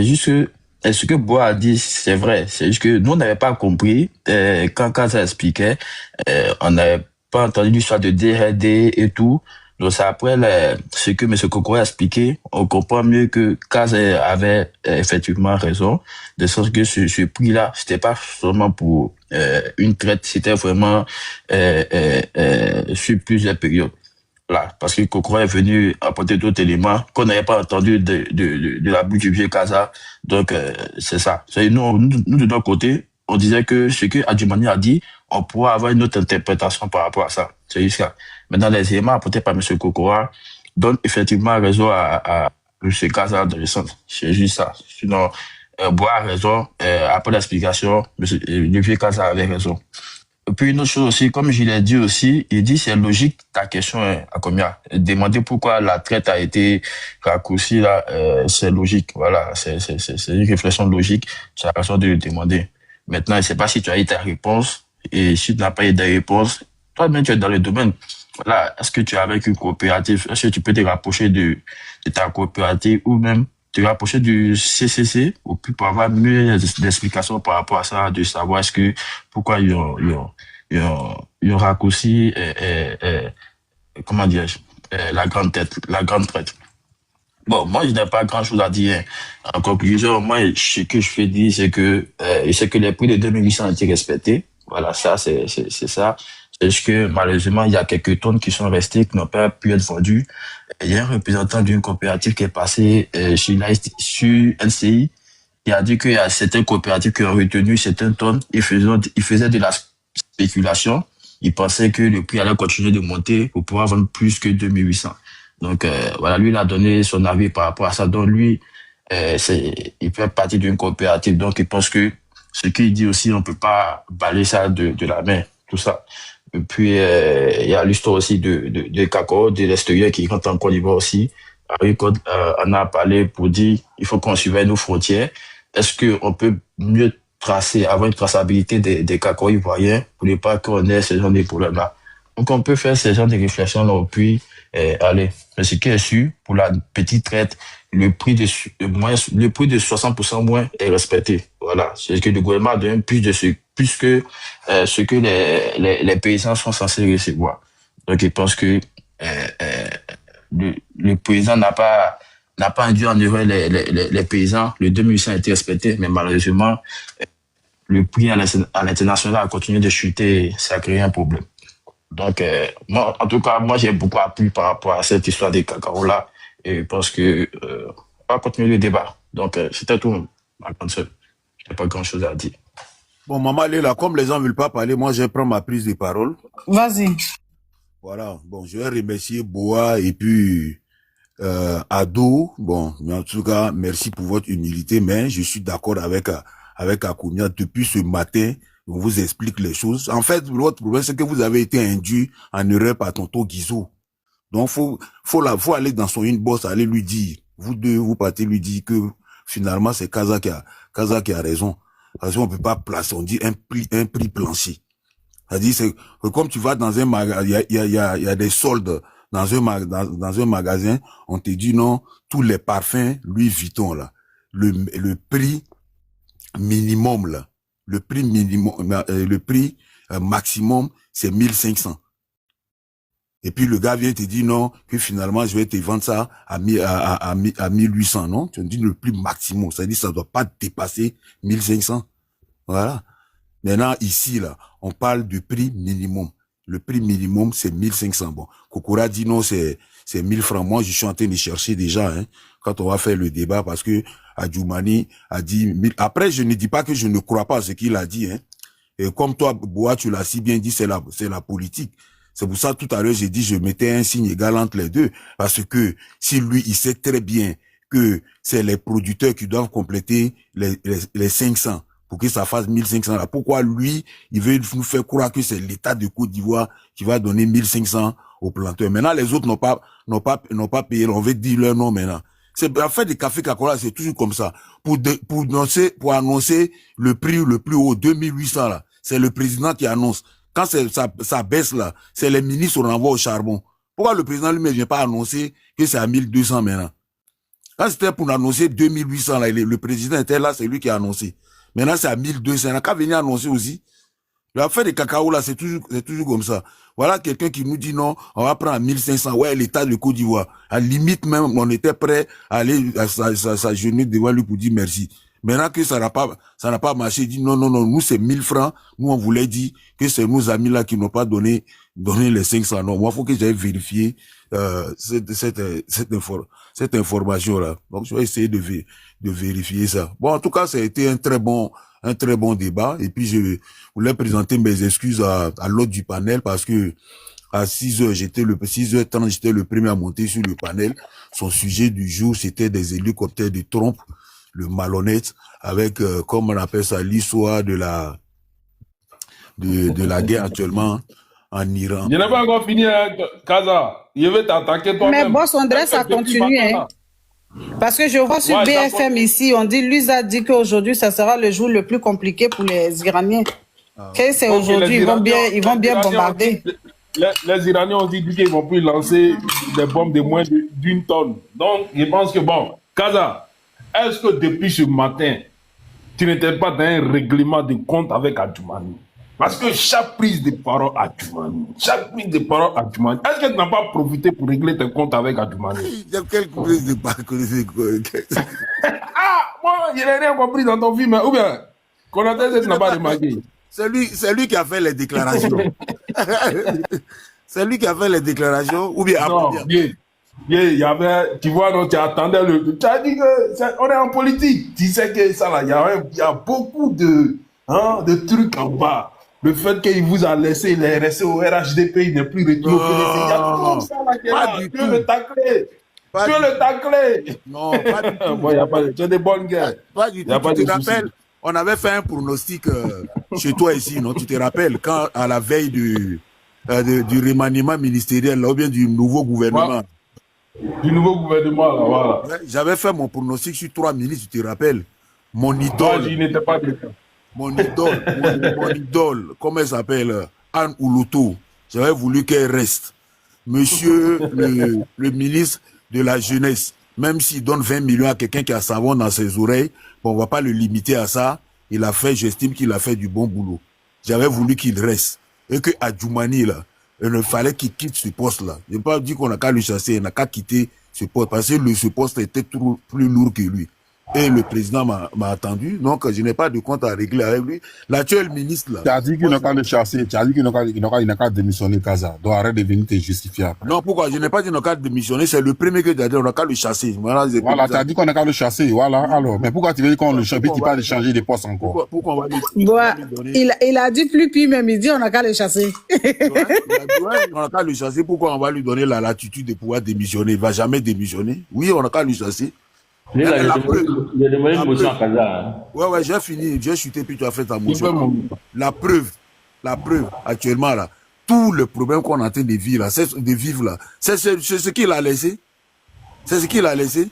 S11: Juste ce que Bois a dit, c'est vrai. C'est juste que nous, on n'avait pas compris quand ça expliquait. On n'avait pas entendu l'histoire de DRD et tout. Donc c'est après ce que M. Kokoro a expliqué, on comprend mieux que Kaz avait effectivement raison, de sorte que ce prix-là, c'était pas seulement pour une traite, c'était vraiment sur plusieurs périodes. Là, parce que Kokoro est venu apporter d'autres éléments qu'on n'avait pas entendu de la bouche du vieux Kaza. Donc c'est ça. Nous de notre côté, on disait que ce que Adjumani a dit, on pourra avoir une autre interprétation par rapport à ça. C'est juste ça. Maintenant, les éléments apportés par M. Kokora donnent effectivement raison à M. Kaza dans le sens. C'est juste ça. Sinon, Bois a raison. Après l'explication, le vieux Kaza avait raison. Et puis une autre chose aussi, comme je l'ai dit aussi, il dit c'est logique ta question à combien. Demander pourquoi la traite a été raccourcie là, c'est logique. Voilà, c'est une réflexion logique. Tu as raison de le demander. Maintenant, je ne sais pas si tu as eu ta réponse. Et si tu n'as pas eu de réponse, toi-même, tu es dans le domaine. Voilà, est-ce que tu es avec une coopérative? Est-ce que tu peux te rapprocher de ta coopérative ou même te rapprocher du CCC pour avoir mieux d'explications par rapport à ça, de savoir pourquoi ils ont raccourci, comment dirais-je, la grande traite. Bon, moi, je n'ai pas grand-chose à dire. En conclusion, moi, ce que je fais dire, c'est que les prix de 2800 ont été respectés. Voilà, ça, c'est ça. C'est juste que, malheureusement, il y a quelques tonnes qui sont restées, qui n'ont pas pu être vendues. Il y a un représentant d'une coopérative qui est passé sur LCI, qui a dit qu'il y a certaines coopératives qui ont retenu certaines tonnes. Ils faisaient de la spéculation. Ils pensaient que le prix allait continuer de monter pour pouvoir vendre plus que 2800. Donc, voilà, lui, il a donné son avis par rapport à ça. Donc, lui, il fait partie d'une coopérative. Donc, il pense que ce qu'il dit aussi, on peut pas balayer ça de la main, tout ça. Et puis, il y a l'histoire aussi de cacao, de l'extérieur qui rentre en Côte d'Ivoire aussi. On a parlé pour dire, il faut qu'on surveille nos frontières. Est-ce qu'on peut mieux avoir une traçabilité des cacao ivoiriens pour ne pas qu'on ait ce genre de problèmes-là? Donc, on peut faire ce genre de réflexions-là, puis, allez. Mais ce qui est sûr, pour la petite traite, le prix de 60% moins est respecté. Voilà. C'est que le gouvernement donne plus que ce que les paysans sont censés recevoir. Donc, je pense que, le paysan n'a pas induit en erreur les paysans. Le 2800 a été respecté, mais malheureusement, le prix à l'international a continué de chuter. Ça a créé un problème. Donc, moi, en tout cas, j'ai beaucoup appris par rapport à cette histoire des cacao-là. Et je pense que on va continuer le débat. Donc, c'était tout, ma grande sœur. Je n'ai pas grand-chose à dire.
S12: Bon, Maman Léla, comme les gens ne veulent pas parler, moi, je vais prendre ma prise de parole.
S3: Vas-y.
S12: Voilà. Bon, je vais remercier Boa et puis Ado. Bon, mais en tout cas, merci pour votre humilité, mais je suis d'accord avec Akoumia. Depuis ce matin, on vous explique les choses. En fait, votre problème, c'est que vous avez été induit en erreur par tonton Guizot. Donc, faut aller dans son inbox, aller lui dire, vous deux, vous partez lui dire que finalement, c'est Kaza qui a raison. Parce qu'on peut pas placer, on dit un prix plancher. C'est-à-dire, c'est comme tu vas dans un magasin, il y a des soldes dans un magasin, on te dit non, tous les parfums Louis Vuitton, là. Le prix minimum, là. Le prix maximum, c'est 1500. Et puis le gars vient te dire non, que finalement je vais te vendre ça à 1800, non? Tu me dis le prix maximum, c'est-à-dire ça doit pas dépasser 1500. Voilà. Maintenant ici là, on parle du prix minimum. Le prix minimum c'est 1500. Bon, Kokora dit non, c'est 1000 francs. Moi je suis en train de chercher déjà, hein, quand on va faire le débat, parce que Adjoumani a dit 1000. Après je ne dis pas que je ne crois pas à ce qu'il a dit, hein. Et comme toi Boa, tu l'as si bien dit, c'est la politique. C'est pour ça, tout à l'heure, j'ai dit, je mettais un signe égal entre les deux. Parce que, si lui, il sait très bien que c'est les producteurs qui doivent compléter les 500 pour que ça fasse 1500 là. Pourquoi lui, il veut nous faire croire que c'est l'État de Côte d'Ivoire qui va donner 1500 aux planteurs. Maintenant, les autres n'ont pas payé. On veut dire leur nom maintenant. C'est, en fait, des cafés Coca-Cola, c'est toujours comme ça. Pour annoncer le prix le plus haut, 2800 là. C'est le président qui annonce. Quand ça baisse là, c'est les ministres qu'on envoie au charbon. Pourquoi le président lui-même vient pas annoncer que c'est à 1200 maintenant? Quand c'était pour annoncer 2800 là, le président était là, c'est lui qui a annoncé. Maintenant c'est à 1200, il n'a qu'à venir annoncer aussi. L'affaire des cacao là, c'est toujours comme ça. Voilà quelqu'un qui nous dit non, on va prendre à 1500, ouais, l'État de Côte d'Ivoire. À la limite même, on était prêt à aller à s'agenouiller devant lui pour dire merci. Maintenant que ça n'a pas marché, il dit non, nous c'est 1000 francs, nous on voulait dire que c'est nos amis là qui n'ont pas donné les 500. Non, moi faut que j'aille vérifier cette information là. Donc je vais essayer de vérifier ça. Bon, en tout cas, ça a été un très bon débat. Et puis je voulais présenter mes excuses à l'autre du panel parce que à 6h30, j'étais le premier à monter sur le panel. Son sujet du jour, c'était des hélicoptères de Trump, le malhonnête, avec, comme on appelle ça, l'histoire de la guerre actuellement en Iran.
S5: Je n'ai pas encore fini, hein, Kaza. Je vais t'attaquer toi-même.
S3: Mais boss André, ça continue, hein. Parce que je vois sur BFM ici, on dit, lui a dit qu'aujourd'hui, ça sera le jour le plus compliqué pour les Iraniens. Que c'est
S5: Ok,
S3: aujourd'hui, ils vont bien bombarder.
S5: Les Iraniens ont dit qu'ils vont plus lancer des bombes de moins d'une tonne. Donc, je pense que bon, Kaza, est-ce que depuis ce matin, tu n'étais pas dans un règlement de compte avec Adjoumani? Parce que chaque prise de parole Adjoumani, est-ce que tu n'as pas profité pour régler tes comptes avec Adjoumani?
S12: Quelle prise de parole?
S5: Ah, moi, je n'ai rien compris dans ton film, ou bien, Konaté, tu n'as pas remarqué.
S12: C'est lui qui a fait les déclarations. C'est lui qui a fait les déclarations, ou bien...
S5: Non, il y avait, tu vois, non, tu attendais tu as dit que on est en politique. Tu sais que ça là, il y a beaucoup de trucs en bas. Le fait qu'il vous a laissé, il est resté au RHDP, il n'est plus retourné au PDC. Il y a tout ça là qui est là. Tu veux le tacler. Tu veux le tacler.
S12: Non, pas du tout.
S5: Bon, il n'y a pas de... Tu es des bonnes guerres.
S12: Pas du tout. Tu te rappelles, on avait fait un pronostic chez toi ici, non? Tu te rappelles, quand à la veille du remaniement ministériel, là, ou bien du nouveau gouvernement.
S5: Du nouveau gouvernement, là, voilà.
S12: Ouais, j'avais fait mon pronostic sur 3 ministres, tu te rappelles? Mon idole.
S5: Moi, je n'étais pas d'accord.
S12: Mon idole, comment elle s'appelle? Anne Ouloto. J'avais voulu qu'elle reste. Monsieur le ministre de la Jeunesse, même s'il donne 20 millions à quelqu'un qui a savon dans ses oreilles, bon, on ne va pas le limiter à ça. Il a fait, j'estime qu'il a fait du bon boulot. J'avais voulu qu'il reste. Et que Adjoumani, là, il ne fallait qu'il quitte ce poste-là. Je n'ai pas dit qu'on n'a qu'à le chasser, on n'a qu'à quitter ce poste, parce que ce poste était plus lourd que lui. Et le président m'a attendu, donc je n'ai pas de compte à régler avec lui. L'actuel ministre, là...
S8: Tu as dit qu'il n'a qu'à le chasser, tu as dit qu'il n'a qu'à démissionner, Kaza. Donc arrête de venir te justifier après.
S12: Non, pourquoi? Je n'ai pas dit qu'il n'a qu'à démissionner, c'est le premier que tu as dit, on n'a qu'à le chasser. Voilà,
S8: tu as dit qu'on n'a qu'à le chasser, voilà, alors. Mais pourquoi tu veux dire qu'on le chasse, puis tu parles de changer de poste encore?
S12: Pourquoi on va
S3: lui donner... il a dit plus pire, même il dit on n'a qu'à le chasser.
S12: On n'a qu'à le chasser, pourquoi on va lui donner la latitude de pouvoir démissionner? Il ne va jamais démissionner. Oui, on n'a qu'à le chasser.
S13: Il a demandé une motion à Kaza.
S12: Ouais, j'ai fini, j'ai chuté, puis tu as fait ta motion. La preuve, actuellement, là, tout le problème qu'on est en train de vivre, là, c'est ce qu'il a laissé. C'est ce qu'il a laissé.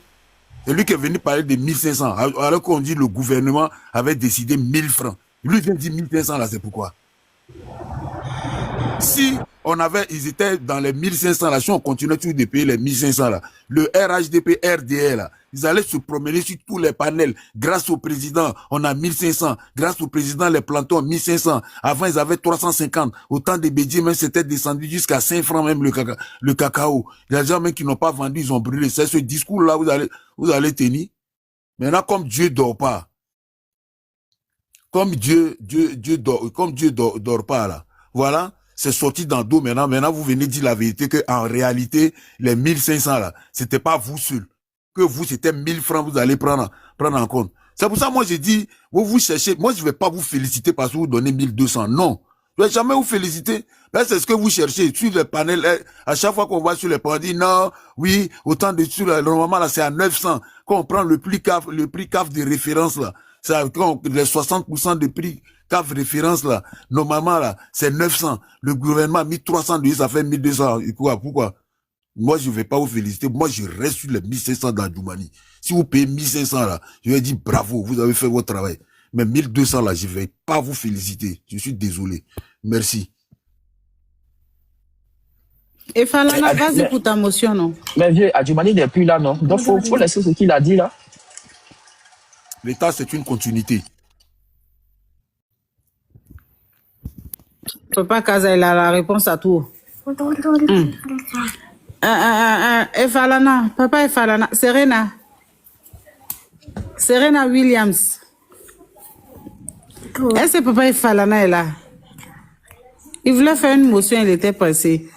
S12: C'est lui qui est venu parler de 1500, alors qu'on dit le gouvernement avait décidé 1000 francs. Lui vient dire 1500, là, c'est pourquoi? Si ils étaient dans les 1500 là, si on continuait toujours de payer les 1500 là, le RHDP, RDL là, ils allaient se promener sur tous les panels. Grâce au président, on a 1500. Grâce au président, les plantons, 1500. Avant, ils avaient 350. Autant de Bédier, même c'était descendu jusqu'à 5 francs même le cacao. Les gens même qui n'ont pas vendu, ils ont brûlé. C'est ce discours-là, vous allez tenir. Maintenant, comme Dieu dort pas, comme Dieu dort pas là, voilà. C'est sorti dans le dos maintenant. Maintenant, vous venez dire la vérité que en réalité, les 1500 là, c'était pas vous seul. Que vous, c'était 1000 francs, vous allez prendre en compte. C'est pour ça, moi, j'ai dit, vous cherchez, moi, je vais pas vous féliciter parce que vous donnez 1200. Non. Je vais jamais vous féliciter. Là, c'est ce que vous cherchez. Sur les panels, à chaque fois qu'on va sur les panels, on dit, non, oui, autant de sur normalement, là, c'est à 900. Quand on prend le prix CAF de référence, là, c'est les 60% de prix CAF référence là, normalement là, c'est 900. Le gouvernement a mis 300 de ça fait 1200. Pourquoi? Moi, je vais pas vous féliciter. Moi, je reste sur les 1500 d'Adjoumani. Si vous payez 1500 là, je vais dire bravo, vous avez fait votre travail. Mais 1200 là, je vais pas vous féliciter. Je suis désolé. Merci.
S3: Et Falana, vas-y pour ta motion, non?
S11: Mais vieux, Adjoumani n'est plus là, non? Donc, faut laisser ce qu'il a dit là.
S12: L'État, c'est une continuité.
S3: Papa Kaza, il a la réponse à tout. Efalana, papa Efalana, Serena Williams. Est-ce que papa Efalana est là? Il voulait faire une motion, il était pressé.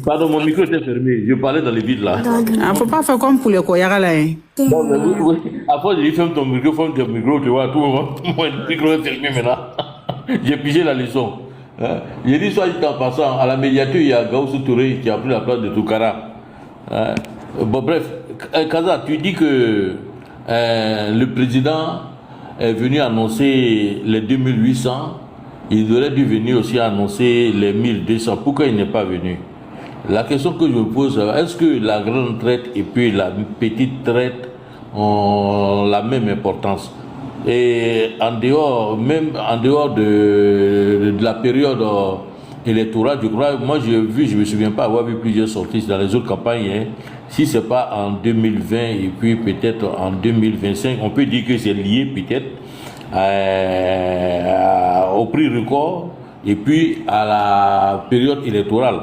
S13: Pardon, mon micro était fermé. Je parlais dans le vide là.
S3: Il ne faut pas faire comme pour le Koyara là. Hein.
S13: Non, mais oui. Après, j'ai dit ferme ton micro, tu vois, tout mon micro est fermé maintenant. J'ai pigé la leçon. J'ai dit, soit dit en passant, à la médiature, il y a Gaussou Touré qui a pris la place de Toukara. Bon, bref, Kaza, tu dis que le président est venu annoncer les 2800. Il aurait dû venir aussi annoncer les 1200. Pourquoi il n'est pas venu? La question que je me pose, est-ce que la grande traite et puis la petite traite ont la même importance? Et en dehors, même en dehors de la période électorale, je crois, moi j'ai vu, je me souviens pas avoir vu plusieurs sorties dans les autres campagnes. Hein. Si c'est pas en 2020 et puis peut-être en 2025, on peut dire que c'est lié peut-être au prix record et puis à la période électorale.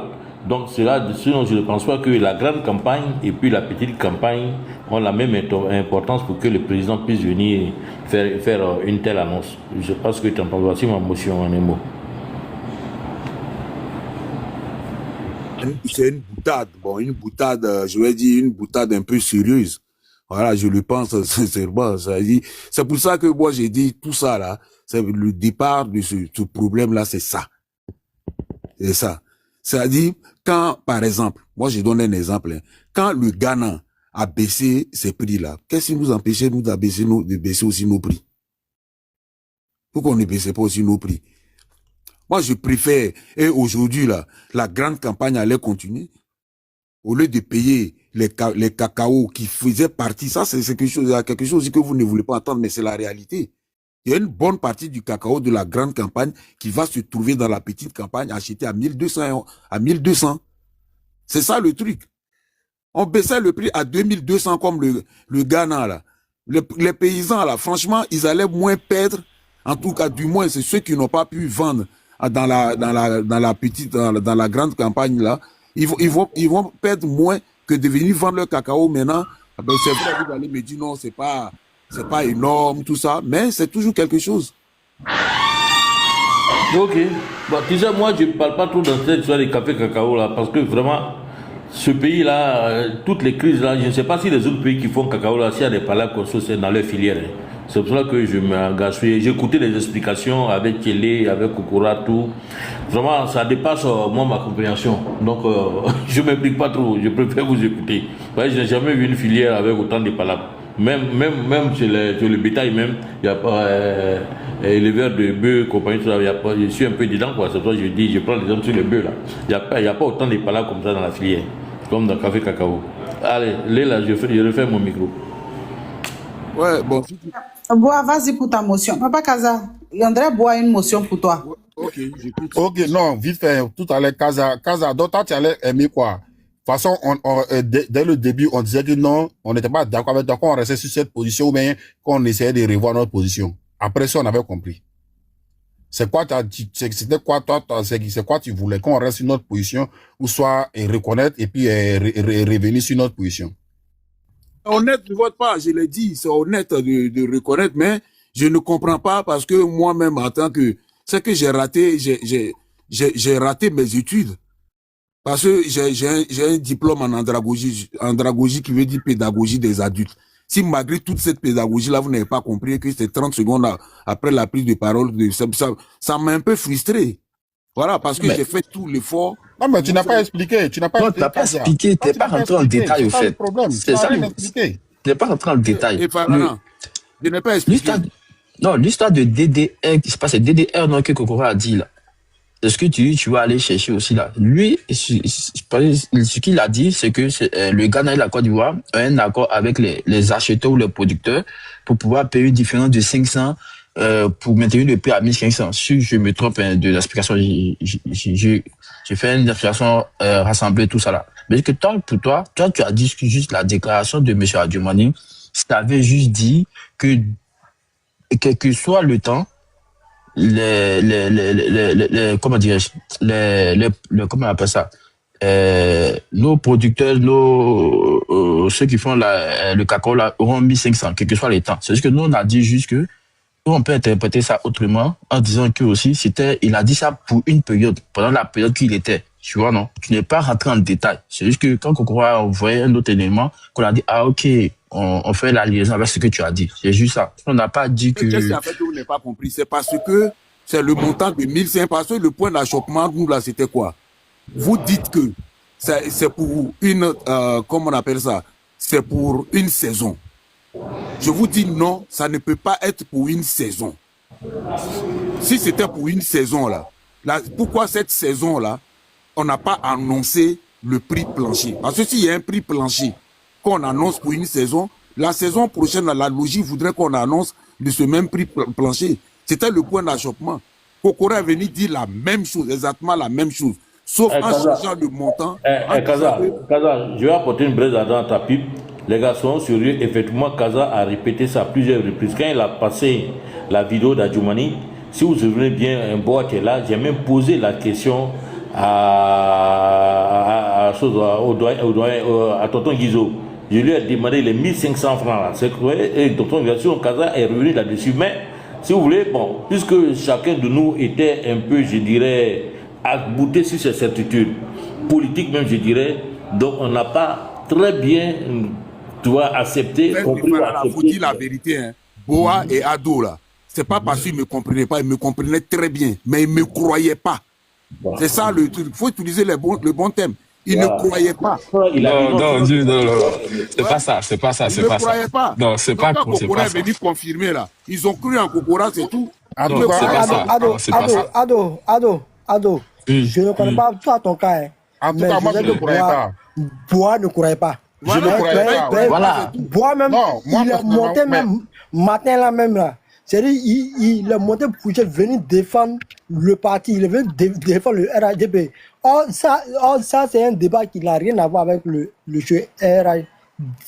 S13: Donc cela, sinon je ne pense pas que la grande campagne et puis la petite campagne ont la même importance pour que le président puisse venir faire une telle annonce. Je pense que tu entends. Voici ma motion en un mot.
S12: C'est une boutade, bon, une boutade, je vais dire une boutade un peu sérieuse. Voilà, je le pense sincèrement. C'est pour ça que moi j'ai dit tout ça là, c'est le départ de ce problème là, c'est ça. C'est ça. C'est-à-dire, quand, par exemple, moi je donne un exemple, hein, quand le Ghana a baissé ses prix là, qu'est-ce qui nous empêchait nous de baisser aussi nos prix? Pourquoi on ne baissait pas aussi nos prix? Moi je préfère, et aujourd'hui là, la grande campagne allait continuer, au lieu de payer les cacao qui faisaient partie, ça c'est quelque chose que vous ne voulez pas entendre, mais c'est la réalité. Il y a une bonne partie du cacao de la grande campagne qui va se trouver dans la petite campagne acheté à 1200 à 1200. C'est ça le truc. On baissait le prix à 2200 comme le Ghana là. Les paysans là, franchement, ils allaient moins perdre. En tout cas, du moins, c'est ceux qui n'ont pas pu vendre dans la grande campagne là. Ils vont perdre moins que de venir vendre leur cacao maintenant. Ben, c'est vrai, vous allez me dire non, c'est pas énorme, tout ça, mais c'est toujours quelque chose.
S13: Ok. Bon, déjà, moi, je ne parle pas trop dans cette histoire des cafés cacao, là, parce que vraiment, ce pays-là, toutes les crises, là, je ne sais pas si les autres pays qui font cacao, là, s'il y a des palabres comme ça, c'est dans leur filière. Hein. C'est pour ça que je m'engage. J'ai écouté les explications avec Télé, avec Kokora, tout. Vraiment, ça dépasse, moi, ma compréhension. Donc, je ne m'implique pas trop, je préfère vous écouter. Ouais, je n'ai jamais vu une filière avec autant de palabres. Même sur le bétail même, il n'y a pas éleveur de bœufs, compagnie, tout ça, je suis un peu dedans, quoi. C'est pour ça que je dis, je prends l'exemple sur le bœuf, là. Il n'y a pas autant de palabres comme ça dans la filière, comme dans le café cacao. Allez, là, je refais mon micro.
S12: Ouais, bon.
S3: Bois, vas-y pour ta motion. Papa Kaza, André boit une motion pour toi.
S8: Ok, j'écoute. Ok, non, vite fait, tout à l'heure, Kaza, donc toi, tu allais aimer quoi? De toute façon, dès le début, on disait que non, on n'était pas d'accord avec toi, qu'on restait sur cette position, ou bien qu'on essayait de revoir notre position. Après ça, on avait compris. C'est quoi, c'était quoi, toi, c'est quoi tu voulais, qu'on reste sur notre position, ou soit reconnaître, et puis revenir sur notre position.
S12: Honnête, ne vote pas, je l'ai dit, c'est honnête de reconnaître, mais je ne comprends pas parce que moi-même, en tant que, c'est que j'ai raté mes études. Parce que j'ai un diplôme en andragogie qui veut dire pédagogie des adultes. Si malgré toute cette pédagogie-là, vous n'avez pas compris que c'est 30 secondes après la prise de parole, ça m'a un peu frustré. Voilà, parce que j'ai fait tout l'effort.
S8: Non, mais tu n'as pas expliqué. Tu n'as pas expliqué.
S11: Non, tu n'as pas expliqué. Tu n'es pas rentré en détail, au fait. C'est ça. Tu n'es pas rentré en détail.
S12: Je n'ai pas expliqué.
S11: L'histoire de DDR, c'est DDR non, que Kokora a dit là. C'est ce que tu vas aller chercher aussi là. Lui, ce qu'il a dit, c'est que le Ghana et la Côte d'Ivoire ont un accord avec les acheteurs ou les producteurs pour pouvoir payer une différence de 500 pour maintenir le prix à 1500. Si je me trompe de l'explication, j'ai fait une explication rassemblée, tout ça là. Mais que pour toi, tu as dit juste la déclaration de M. Adjumani, si tu avais juste dit que quel que soit le temps, comment dirais-je, comment on appelle ça, nos producteurs, ceux qui font le cacao là, auront 1500, quel que soit les temps. C'est juste que nous, on a dit juste que, on peut interpréter ça autrement, en disant que aussi, il a dit ça pour une période, pendant la période qu'il était. Tu vois, non? Tu n'es pas rentré en détail. C'est juste que quand Kokoro a envoyé un autre élément, qu'on a dit, ah, ok, on fait la liaison avec ce que tu as dit. C'est juste ça. On n'a pas dit que...
S12: Qu'est-ce en fait que vous n'avez pas compris? C'est parce que c'est le montant de 1500, parce que le point d'achoppement, nous, là, c'était quoi? Vous dites que c'est pour une, comment on appelle ça? C'est pour une saison. Je vous dis non, ça ne peut pas être pour une saison. Si c'était pour une saison, là, pourquoi cette saison-là, on n'a pas annoncé le prix plancher? Parce que s'il y a un prix plancher qu'on annonce pour une saison, la saison prochaine, la logique voudrait qu'on annonce de ce même prix plancher. C'était le point d'achoppement. Kokora est venu dire la même chose, exactement la même chose, sauf en changeant le montant.
S13: Kaza, je vais apporter une braise dans ta pipe. Les gars sont sérieux. Effectivement, Kaza a répété ça à plusieurs reprises. Quand il a passé la vidéo d'Adjoumani, si vous vous souvenez bien, un bois qui est là, j'ai même posé la question à Tonton Guizo. Je lui ai demandé les 1500 francs là. Et Tonton Guizo, Kaza est revenu là-dessus. Mais si vous voulez, bon, puisque chacun de nous était un peu, je dirais, agouté sur ces certitudes politiques même, je dirais, donc on n'a pas très bien, tu vois, accepté.
S12: Il faut dire la vérité, hein. Boa et Ado là, c'est pas parce qu'ils me comprenaient pas, ils me comprenaient très bien, mais ils me croyaient pas. C'est ça le truc. Il faut utiliser le bon thème. Ils ne croyaient pas.
S14: Non, c'est pas ça, c'est pas ça, c'est pas ça.
S12: Ils ne croyaient pas.
S14: Non, c'est pas ça.
S12: Kokora est venu confirmer là. Ils ont cru en Kokora, c'est tout.
S14: Non, c'est pas ça.
S15: Ado, je ne connais pas toi ton cas.
S2: En tout cas, moi, je ne croyais pas.
S15: Bois ne croyait pas.
S2: Je ne croyais pas.
S15: Voilà. Bois même, il est monté même, matin là même là. C'est-à-dire, il est monté pour venir défendre le parti, il est venu défendre le RADP. Or, ça c'est un débat qui n'a rien à voir avec le jeu RADP.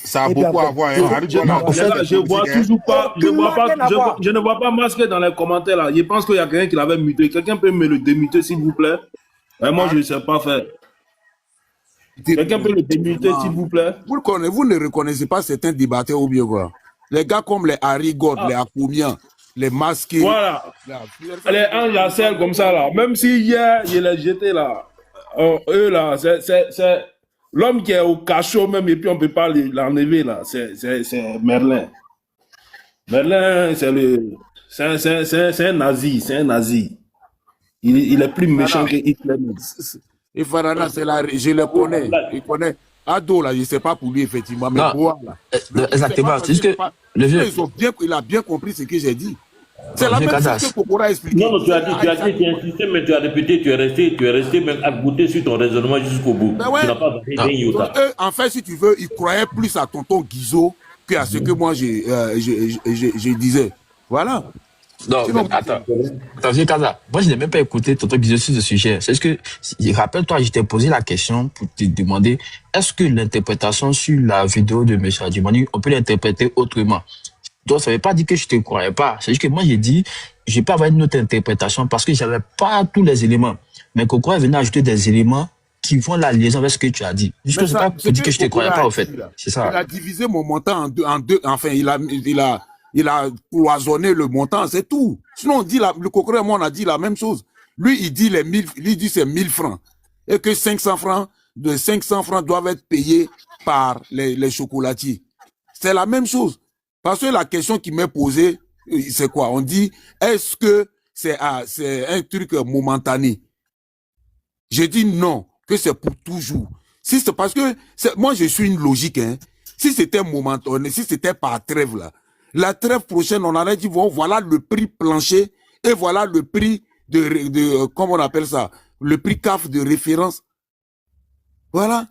S2: Ça a beaucoup à voir.
S5: Je vois toujours pas, je ne vois pas masqué dans les commentaires là. Je pense qu'il y a quelqu'un qui l'avait muté. Quelqu'un peut me le démuter s'il vous plaît. Moi, je ne sais pas faire. Quelqu'un peut le démuter s'il vous plaît.
S12: Vous ne reconnaissez pas certains débatteurs ou bien quoi? Les gars comme les Harry God, les Akoumian, les masqués.
S5: Voilà. Les Anjacel comme ça là. Même si hier, je les jeté là. Eux là, c'est l'homme qui est au cachot même et puis on ne peut pas l'enlever là. C'est Merlin. Merlin, c'est un nazi. C'est un nazi. Il est plus méchant que Hitler.
S12: Et Farana, je le connais. Il connaît. Ado, là, je ne sais pas pour lui, effectivement, mais Boa, là.
S11: Exactement. C'est juste que le vieux.
S12: Il a bien compris ce que j'ai dit. C'est la même chose que Kokora a expliqué.
S13: Non, tu as dit, tu as insisté, mais tu as répété, tu es resté même agouté sur ton raisonnement jusqu'au bout.
S12: Ben ouais.
S13: Tu n'as pas
S12: Donc, en fait, si tu veux, ils croyaient plus à tonton Guizo qu'à ce que moi, je disais. Voilà.
S11: Non, attends, vieux Kaza. Moi, je n'ai même pas écouté Tonton Guizo sur ce sujet. C'est ce que, rappelle-toi, je t'ai posé la question pour te demander, est-ce que l'interprétation sur la vidéo de M. Adjoumani, on peut l'interpréter autrement? Donc, ça ne veut pas dire que je ne te croyais pas. C'est juste que moi, j'ai dit, je n'ai pas avoir une autre interprétation parce que je n'avais pas tous les éléments. Mais Kokora est venu ajouter des éléments qui font la liaison avec ce que tu as dit. Juste que c'est pas pour dire que je ne te croyais pas, au fait. C'est ça.
S12: Il a divisé mon montant en deux. Enfin, il a cloisonné le montant, c'est tout. Sinon, on dit le Kokora et moi, on a dit la même chose. Lui, il dit c'est 1000 francs. Et que 500 francs doivent être payés par les chocolatiers. C'est la même chose. Parce que la question qui m'est posée, c'est quoi? On dit, est-ce que c'est un truc momentané? Je dis non, que c'est pour toujours. Si c'est parce que, moi je suis une logique, hein. Si c'était momentané, si c'était par trêve là, la trêve prochaine, on aurait dit, voilà le prix plancher et voilà le prix de comment on appelle ça? Le prix CAF de référence. Voilà.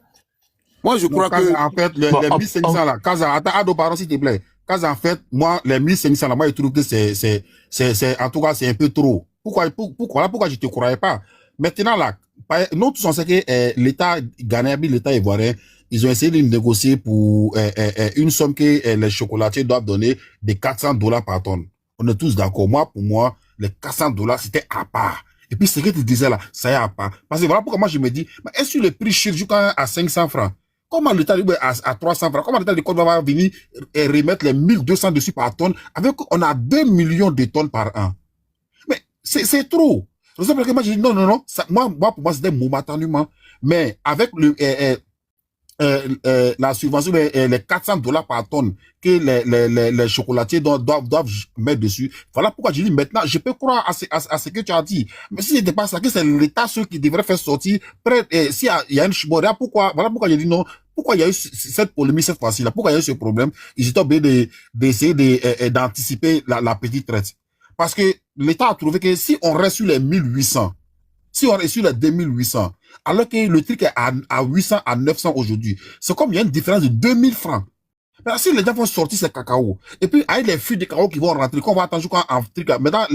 S12: Moi, je crois que...
S2: En fait, les 1500 là, Kaza, attends, Ado, pardon, s'il te plaît. Kaza, en fait, moi, les 1500 là, moi, je trouve que en tout cas, c'est un peu trop. Pourquoi je te croyais pas? Maintenant, là, nous tous on sait que l'État ghanéen, l'État ivoirien, ils ont essayé de négocier pour une somme que les chocolatiers doivent donner de $400 par tonne. On est tous d'accord. Moi, pour moi, les $400, c'était à part. Et puis, ce que tu disais là, ça y est à part. Parce que voilà pourquoi moi, je me dis, mais est-ce que le prix chute jusqu'à 500 francs? Comment l'État à 300 francs? Comment l'État de Côte d'Ivoire va venir et remettre les 1200 dessus par tonne? On a 2 millions de tonnes par an. Mais c'est trop. C'est pour ça que moi, j'ai dit non. Moi, pour moi, c'était momentanément. Mais avec la subvention, les $400 par tonne que les chocolatiers doivent mettre dessus. Voilà pourquoi je dis maintenant, je peux croire à ce que tu as dit. Mais si c'était pas ça, que c'est l'État ceux qui devrait faire sortir, s'il y a une voilà pourquoi je dis non. Pourquoi il y a eu cette polémique cette fois-ci là? Pourquoi il y a eu ce problème? Ils étaient obligés d'essayer d'anticiper la petite traite. Parce que l'État a trouvé que si on reste sur les 1800, si on reste sur les 2800, alors que le truc est à 800, à 900 aujourd'hui, c'est comme il y a une différence de 2000 francs.
S8: Mais si les gens vont sortir ces cacao, et puis avec les fûts de cacao qui vont rentrer, qu'on va attendre jusqu'en Afrique, maintenant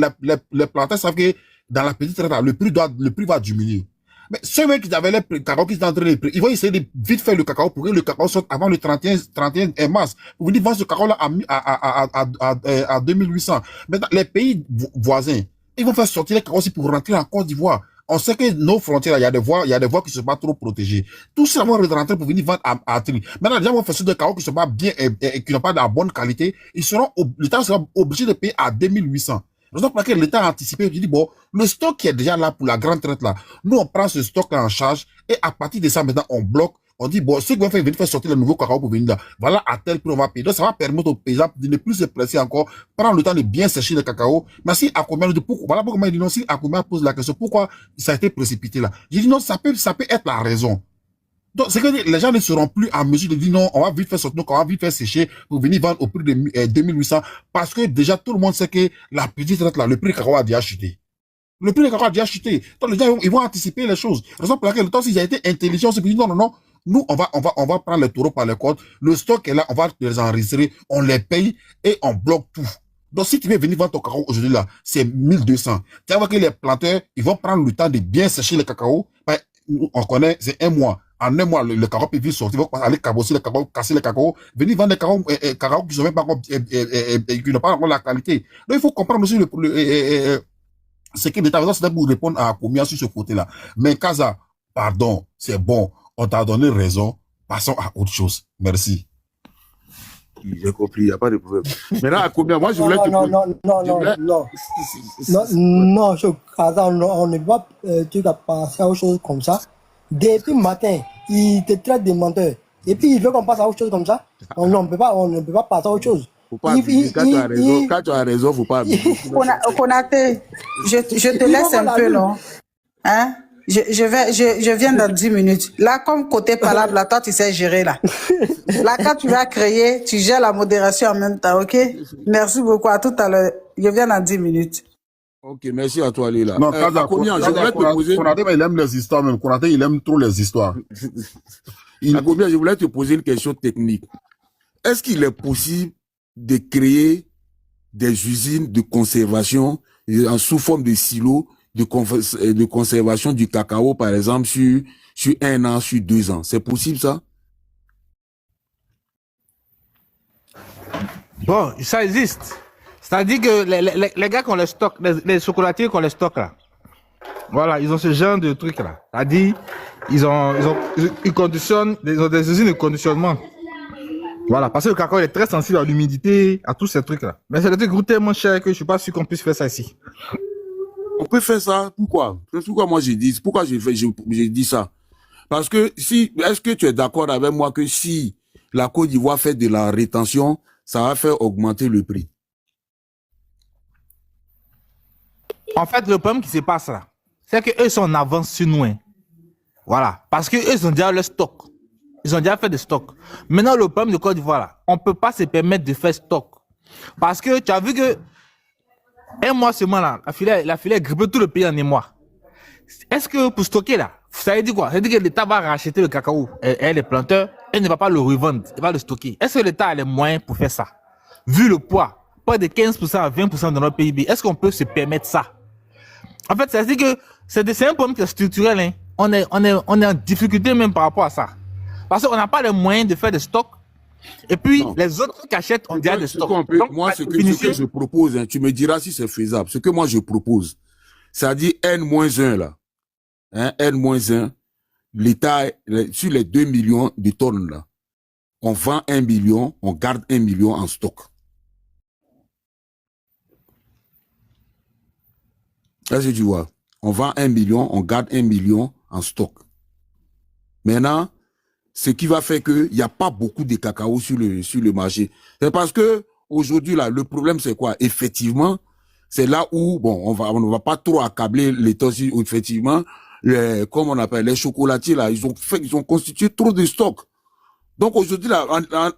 S8: les planteurs savent que dans la petite retraite, le prix va diminuer. Mais ceux qui avaient les cacao qui sont en train de ils vont essayer de vite faire le cacao pour que le cacao sorte avant le 31 mars. Vous venez vendre ce cacao-là à 2800. Maintenant, les pays voisins, ils vont faire sortir les cacao aussi pour rentrer en Côte d'Ivoire. On sait que nos frontières, il y a des voies qui ne sont pas trop protégées. Tout ça vont rentrer pour venir vendre à Tri. Maintenant, les gens vont faire sur des cacao qui ne sont pas bien et qui n'ont pas de la bonne qualité. L'État sera obligé de payer à 2800. Raison pour laquelle l'État a anticipé, il dit, bon, le stock qui est déjà là pour la grande traite là, nous on prend ce stock là en charge et à partir de ça maintenant on bloque, on dit, bon, ceux qui vont venir faire sortir le nouveau cacao pour venir là, voilà à tel prix on va payer. Donc ça va permettre aux paysans de ne plus se presser encore, prendre le temps de bien sécher le cacao. Mais si à combien de pourquoi, voilà pourquoi il dit non, si à combien pose la question, pourquoi ça a été précipité là. J'ai dit non, ça peut être la raison. Donc, c'est que les gens ne seront plus en mesure de dire non, on va vite faire sortir, on va vite faire sécher pour venir vendre au prix de 2800 parce que déjà tout le monde sait que la petite traite là, le prix du cacao a déjà chuté. Le prix du cacao a déjà chuté. Donc, les gens, ils vont anticiper les choses. Raison pour laquelle, le temps, s'ils ont été intelligents, c'est qu'ils disent non, nous, on va prendre les taureaux par les côtes. Le stock est là, on va les enregistrer, on les paye et on bloque tout. Donc, si tu veux venir vendre ton cacao aujourd'hui là, c'est 1200. Tu vas voir que les planteurs, ils vont prendre le temps de bien sécher le cacao. Ben, on connaît, c'est un mois. En un mois, le cacao peut vite sortir, ils vont aller cabosser le cacao, casser le cacao, venir vendre des cacao qui sont même pas encore, qui n'ont pas encore la qualité. Donc, il faut comprendre aussi ce que l'État va c'est pour répondre à combien sur ce côté-là. Mais Kaza, pardon, c'est bon, on t'a donné raison, passons à autre chose. Merci.
S12: J'ai compris, il n'y a pas de problème. Maintenant, à combien? Moi, je voulais te
S15: Non, Kaza, on ne va pas passer à autre chose comme ça. Depuis le matin, il te traite de menteur. Et puis, il veut qu'on passe à autre chose comme ça. On ne peut pas passer à autre chose.
S12: Faut pas quand tu as raison, faut pas abuser.
S3: Konaté, je te laisse un peu, non? Hein? Je viens dans 10 minutes. Là, comme côté palabre, là, toi, tu sais gérer, là. Là, quand tu vas créer, tu gères la modération en même temps, ok? Merci beaucoup. À tout à l'heure. Je viens dans 10 minutes.
S12: Ok, merci à toi, Lila.
S8: Non, Kaza,
S12: combien? Je voulais te poser.
S8: Konaté, il aime les histoires, même. Konaté, il aime trop les histoires.
S12: À combien? Je voulais te poser une question technique. Est-ce qu'il est possible de créer des usines de conservation sous forme de silos de conservation du cacao, par exemple, sur 1 an, sur 2 ans? C'est possible, ça?
S4: Bon, ça existe. C'est-à-dire que les gars qui ont les stocks, les chocolatiers qui ont les stocks là, voilà, ils ont ce genre de trucs là. C'est-à-dire, ils conditionnent, ils ont des usines de conditionnement. Voilà, parce que le cacao est très sensible à l'humidité, à tous ces trucs là. Mais c'est des trucs tellement chers que je suis pas sûr qu'on puisse faire ça ici.
S12: On peut faire ça, pourquoi? Pourquoi moi j'ai dit, pourquoi j'ai dit ça? Parce que est-ce que tu es d'accord avec moi que si la Côte d'Ivoire fait de la rétention, ça va faire augmenter le prix?
S4: En fait, le problème qui se passe là, c'est qu'eux sont en avance sur nous. Hein. Voilà. Parce qu'eux, ils ont déjà le stock. Ils ont déjà fait des stocks. Maintenant, le problème de Côte d'Ivoire là, on ne peut pas se permettre de faire stock. Parce que tu as vu que un mois seulement là, la filière grippe tout le pays en un mois. Est-ce que pour stocker là, ça veut dire quoi? Ça veut dire que l'État va racheter le cacao et les planteurs et ne va pas le revendre, il va le stocker. Est-ce que l'État a les moyens pour faire ça? Vu le poids, pas de 15% à 20% de notre PIB, est-ce qu'on peut se permettre ça? En fait, ça veut dire que c'est un problème qui est structurel. Hein. On est en difficulté même par rapport à ça. Parce qu'on n'a pas les moyens de faire des stocks. Et puis, les autres qui achètent, on dirait des stocks.
S12: Donc, moi, ce que je propose, hein, tu me diras si c'est faisable. Ce que moi, je propose, c'est-à-dire N-1 là. Hein, N-1, l'État, sur les 2 millions de tonnes là, on vend 1 million, on garde 1 million en stock. Là, je dis, ouais, on vend 1 million, on garde 1 million en stock. Maintenant, ce qui va faire qu'il n'y a pas beaucoup de cacao sur le marché. C'est parce que aujourd'hui, là, le problème, c'est quoi? Effectivement, c'est là où, bon, on va pas trop accabler l'État, effectivement, comme on appelle, les chocolatiers, là, ils ont constitué trop de stocks. Donc aujourd'hui, là,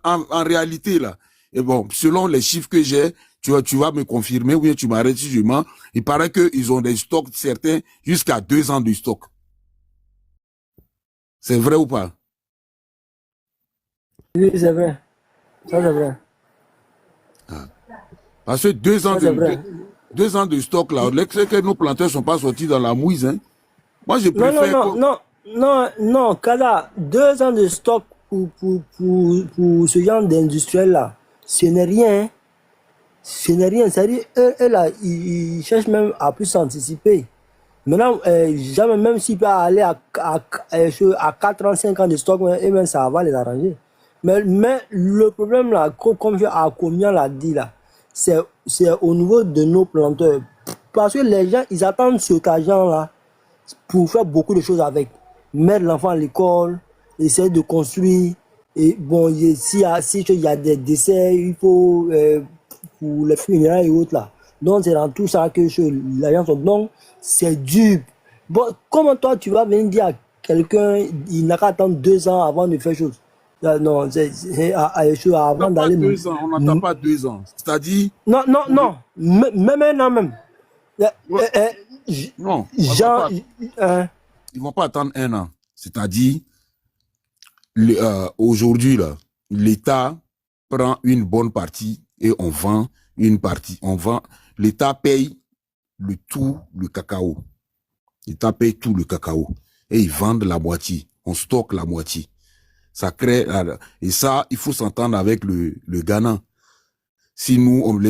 S12: en réalité, là, et bon, selon les chiffres que j'ai, tu vas me confirmer, ou bien tu m'arrêtes si je mens, il paraît qu'ils ont des stocks certains jusqu'à 2 ans de stock. C'est vrai ou pas?
S15: Oui, c'est vrai. Ça, c'est vrai.
S12: Parce que 2 ans,
S15: Ça, c'est vrai.
S12: 2 ans de stock, là, c'est que nos planteurs ne sont pas sortis dans la mouise. Hein. Moi, je
S15: Non,
S12: préfère...
S15: non, Kada, 2 ans de stock pour ce genre d'industriel là, ce n'est rien. Hein. Ce n'est rien. C'est-à-dire, eux là, ils cherchent même à plus s'anticiper. Maintenant, jamais, même s'ils peuvent aller à 4 ans, 5 ans de stock, et même ça va les arranger. Mais le problème là, comme Akomian l'a dit là, c'est au niveau de nos planteurs. Parce que les gens, ils attendent cet argent là pour faire beaucoup de choses avec. Mettre l'enfant à l'école, essayer de construire. Et bon, s'il y a des décès, il faut pour les funérailles et autres là. Donc c'est dans tout ça que l'argent sont. Donc c'est dur. Bon, comment toi tu vas venir dire à quelqu'un, il n'a qu'à attendre 2 ans avant de faire chose. Non, c'est avant d'aller.
S12: 2 ans, on n'attend pas 2 ans. C'est-à-dire.
S15: Non. Même un an même.
S12: Non.
S15: Genre,
S12: ils vont pas attendre 1 an. C'est-à-dire, aujourd'hui, là, l'État prend une bonne partie et on vend une partie. L'État paye le cacao. L'État paye tout le cacao. Et ils vendent la moitié. On stocke la moitié. Ça crée, et ça, il faut s'entendre avec le Ghana. Si nous, on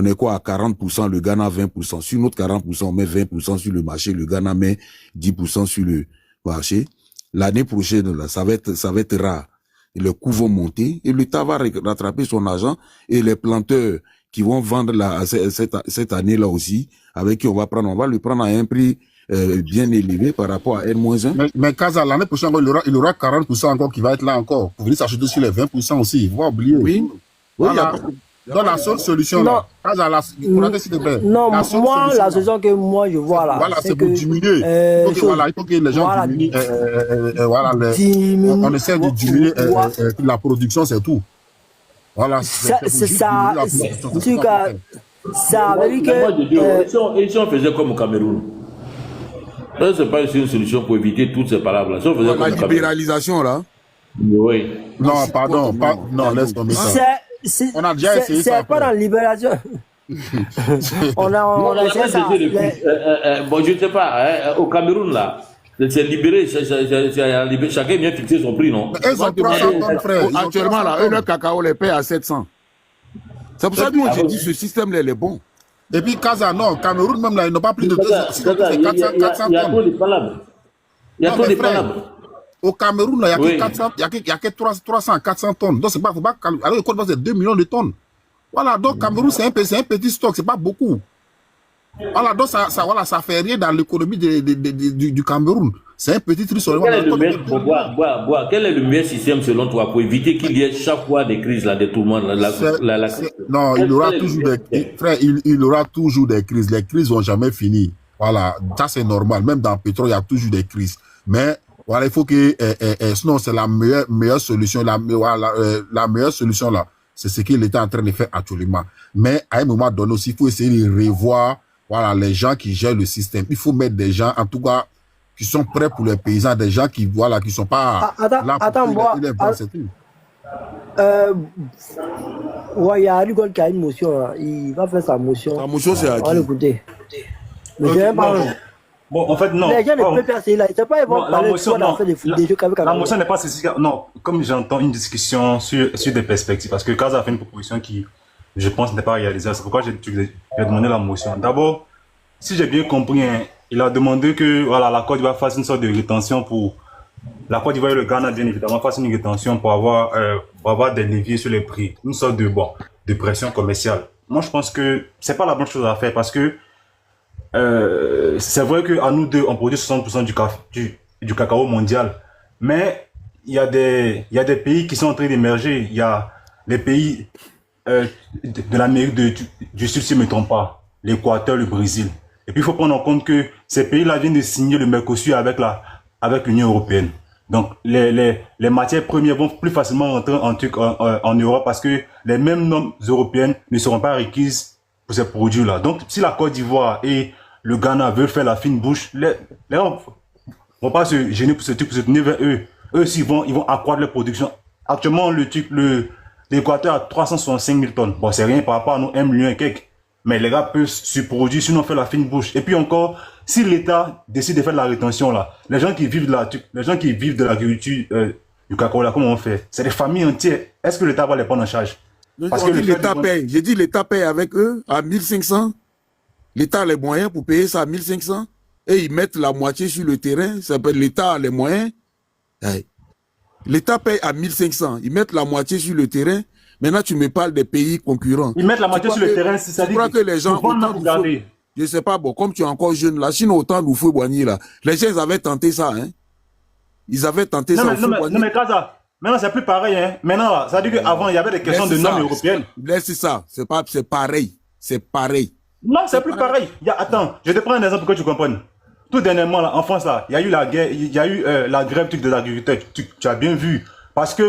S12: est quoi à 40%, le Ghana 20%. Sur notre 40%, on met 20% sur le marché, le Ghana met 10% sur le marché. L'année prochaine, là, ça va être rare. Et les coûts vont monter et l'État va rattraper son argent et les planteurs qui vont vendre cette année-là aussi, avec qui on va le prendre à un prix bien élevé par rapport à N-1.
S2: Mais Kaza, l'année prochaine, il aura 40% encore qui va être là encore. Pour venir s'acheter sur les 20% aussi. Il faut pas oublier.
S12: Oui.
S2: Voilà. Donc la seule solution, là, Kaza, s'il te plaît.
S15: Non, la solution que moi je vois là.
S2: Voilà, c'est pour diminuer. Il faut que les gens diminuent. On essaie de diminuer la production, c'est tout. Voilà.
S15: C'est ça. Ça veut dire que.
S13: Et si on faisait comme au Cameroun? Ça, c'est pas une solution pour éviter toutes ces palabres-là. Si on faisait
S12: la libéralisation, là.
S13: Oui.
S2: Non, pardon. Non, laisse tomber ça. On a déjà essayé ça.
S15: C'est pas dans la libération. on a essayé ça.
S13: Bon, je ne sais pas. Au Cameroun, là, c'est libéré. Chacun vient fixer son prix, non?
S12: Actuellement, là, le cacao les paie à 700. C'est pour ça que moi, j'ai dit ce système-là, il est bon.
S2: Et puis, Kaza, non, Cameroun, même là, ils n'ont pas plus de 200.
S13: Il y a trop de palabres. Il y a trop de palabres.
S2: Au Cameroun, là, il n'y a que 300, 400 tonnes. Donc, c'est pas, faut pas, alors, le Côte d'Ivoire, c'est 2 millions de tonnes. Voilà, donc, Cameroun, c'est un petit stock, c'est pas beaucoup. Voilà, donc, ça fait rien dans l'économie du Cameroun. C'est un petit truc sur
S13: quel est le meilleur système selon toi pour éviter qu'il y ait chaque fois des crises, là, de tout le monde?
S2: Non, il aura toujours frère, il aura toujours des crises. Les crises vont jamais finir. Voilà, ça c'est normal. Même dans le pétrole, il y a toujours des crises. Mais voilà, il faut que sinon c'est la meilleure solution. La meilleure solution là, c'est ce que l'État est en train de faire actuellement. Mais à un moment donné aussi, il faut essayer de revoir les gens qui gèrent le système. Il faut mettre des gens, en tout cas, qui sont prêts pour les paysans, des gens qui sont pas là pour c'est tout.
S15: Ouais, il y a Rigol qui a une motion là. Il va faire sa motion.
S12: Sa motion, c'est à qui?
S15: On va l'écouter. Mais je vais pas.
S16: Bon, en fait, non.
S15: Les gens ne peuvent pas essayer là. C'est pas ils vont parler de quoi dans des jeux qu'avec
S16: la motion n'est pas ceci. Non, comme j'entends une discussion sur des perspectives, parce que Kaza a fait une proposition qui, je pense, n'est pas réalisée. C'est pourquoi j'ai demandé la motion. D'abord, si j'ai bien compris, il a demandé que la Côte d'Ivoire fasse une sorte de rétention pour la Côte d'Ivoire et le Ghana, bien évidemment, fassent une rétention pour avoir des leviers sur les prix, une sorte de pression commerciale. Moi, je pense que c'est pas la bonne chose à faire parce que c'est vrai qu'à nous deux, on produit 60% du cacao mondial, mais il y a des pays qui sont en train d'émerger. Il y a les pays de l'Amérique du Sud, si je ne me trompe pas, l'Équateur, le Brésil. Et puis, il faut prendre en compte que ces pays-là viennent de signer le Mercosur avec l'Union européenne. Donc, les matières premières vont plus facilement rentrer en Europe parce que les mêmes normes européennes ne seront pas requises pour ces produits-là. Donc, si la Côte d'Ivoire et le Ghana veulent faire la fine bouche, les gens ne vont pas se gêner pour se tenir vers eux. Eux aussi, ils vont accroître leur production Actuellement, l'Équateur a 365 000 tonnes. Bon, c'est rien par rapport à nos 1 million et quelques. Mais les gars peuvent se produire, sinon on fait la fine bouche. Et puis encore, si l'État décide de faire de la rétention, là, les gens qui vivent de l'agriculture du cacao, là, comment on fait? C'est des familles entières. Est-ce que l'État va les prendre en charge?
S12: Parce que l'État paye. J'ai dit l'État paye avec eux à 1500. L'État a les moyens pour payer ça à 1500. Et ils mettent la moitié sur le terrain. Ça s'appelle l'État a les moyens. L'État paye à 1500. Ils mettent la moitié sur le terrain. Maintenant, tu me parles des pays concurrents.
S16: Ils mettent la moitié sur le terrain,
S12: c'est-à-dire. Je crois que les gens. Je sais pas, bon, comme tu es encore jeune, là, sinon autant nous faut boigner, là. Les gens, ils avaient tenté ça, hein. Ils avaient tenté ça.
S16: Non, mais Kaza, maintenant, c'est plus pareil, hein. Maintenant, là, ça veut dire qu'avant, il y avait des questions de normes européennes.
S12: C'est ça. C'est pareil. C'est pareil.
S16: Non, c'est plus pareil. Attends, je te prends un exemple pour que tu comprennes. Tout dernièrement, là, en France, là, il y a eu la guerre, il y a eu la grève de l'agriculteur. Tu as bien vu. Parce que,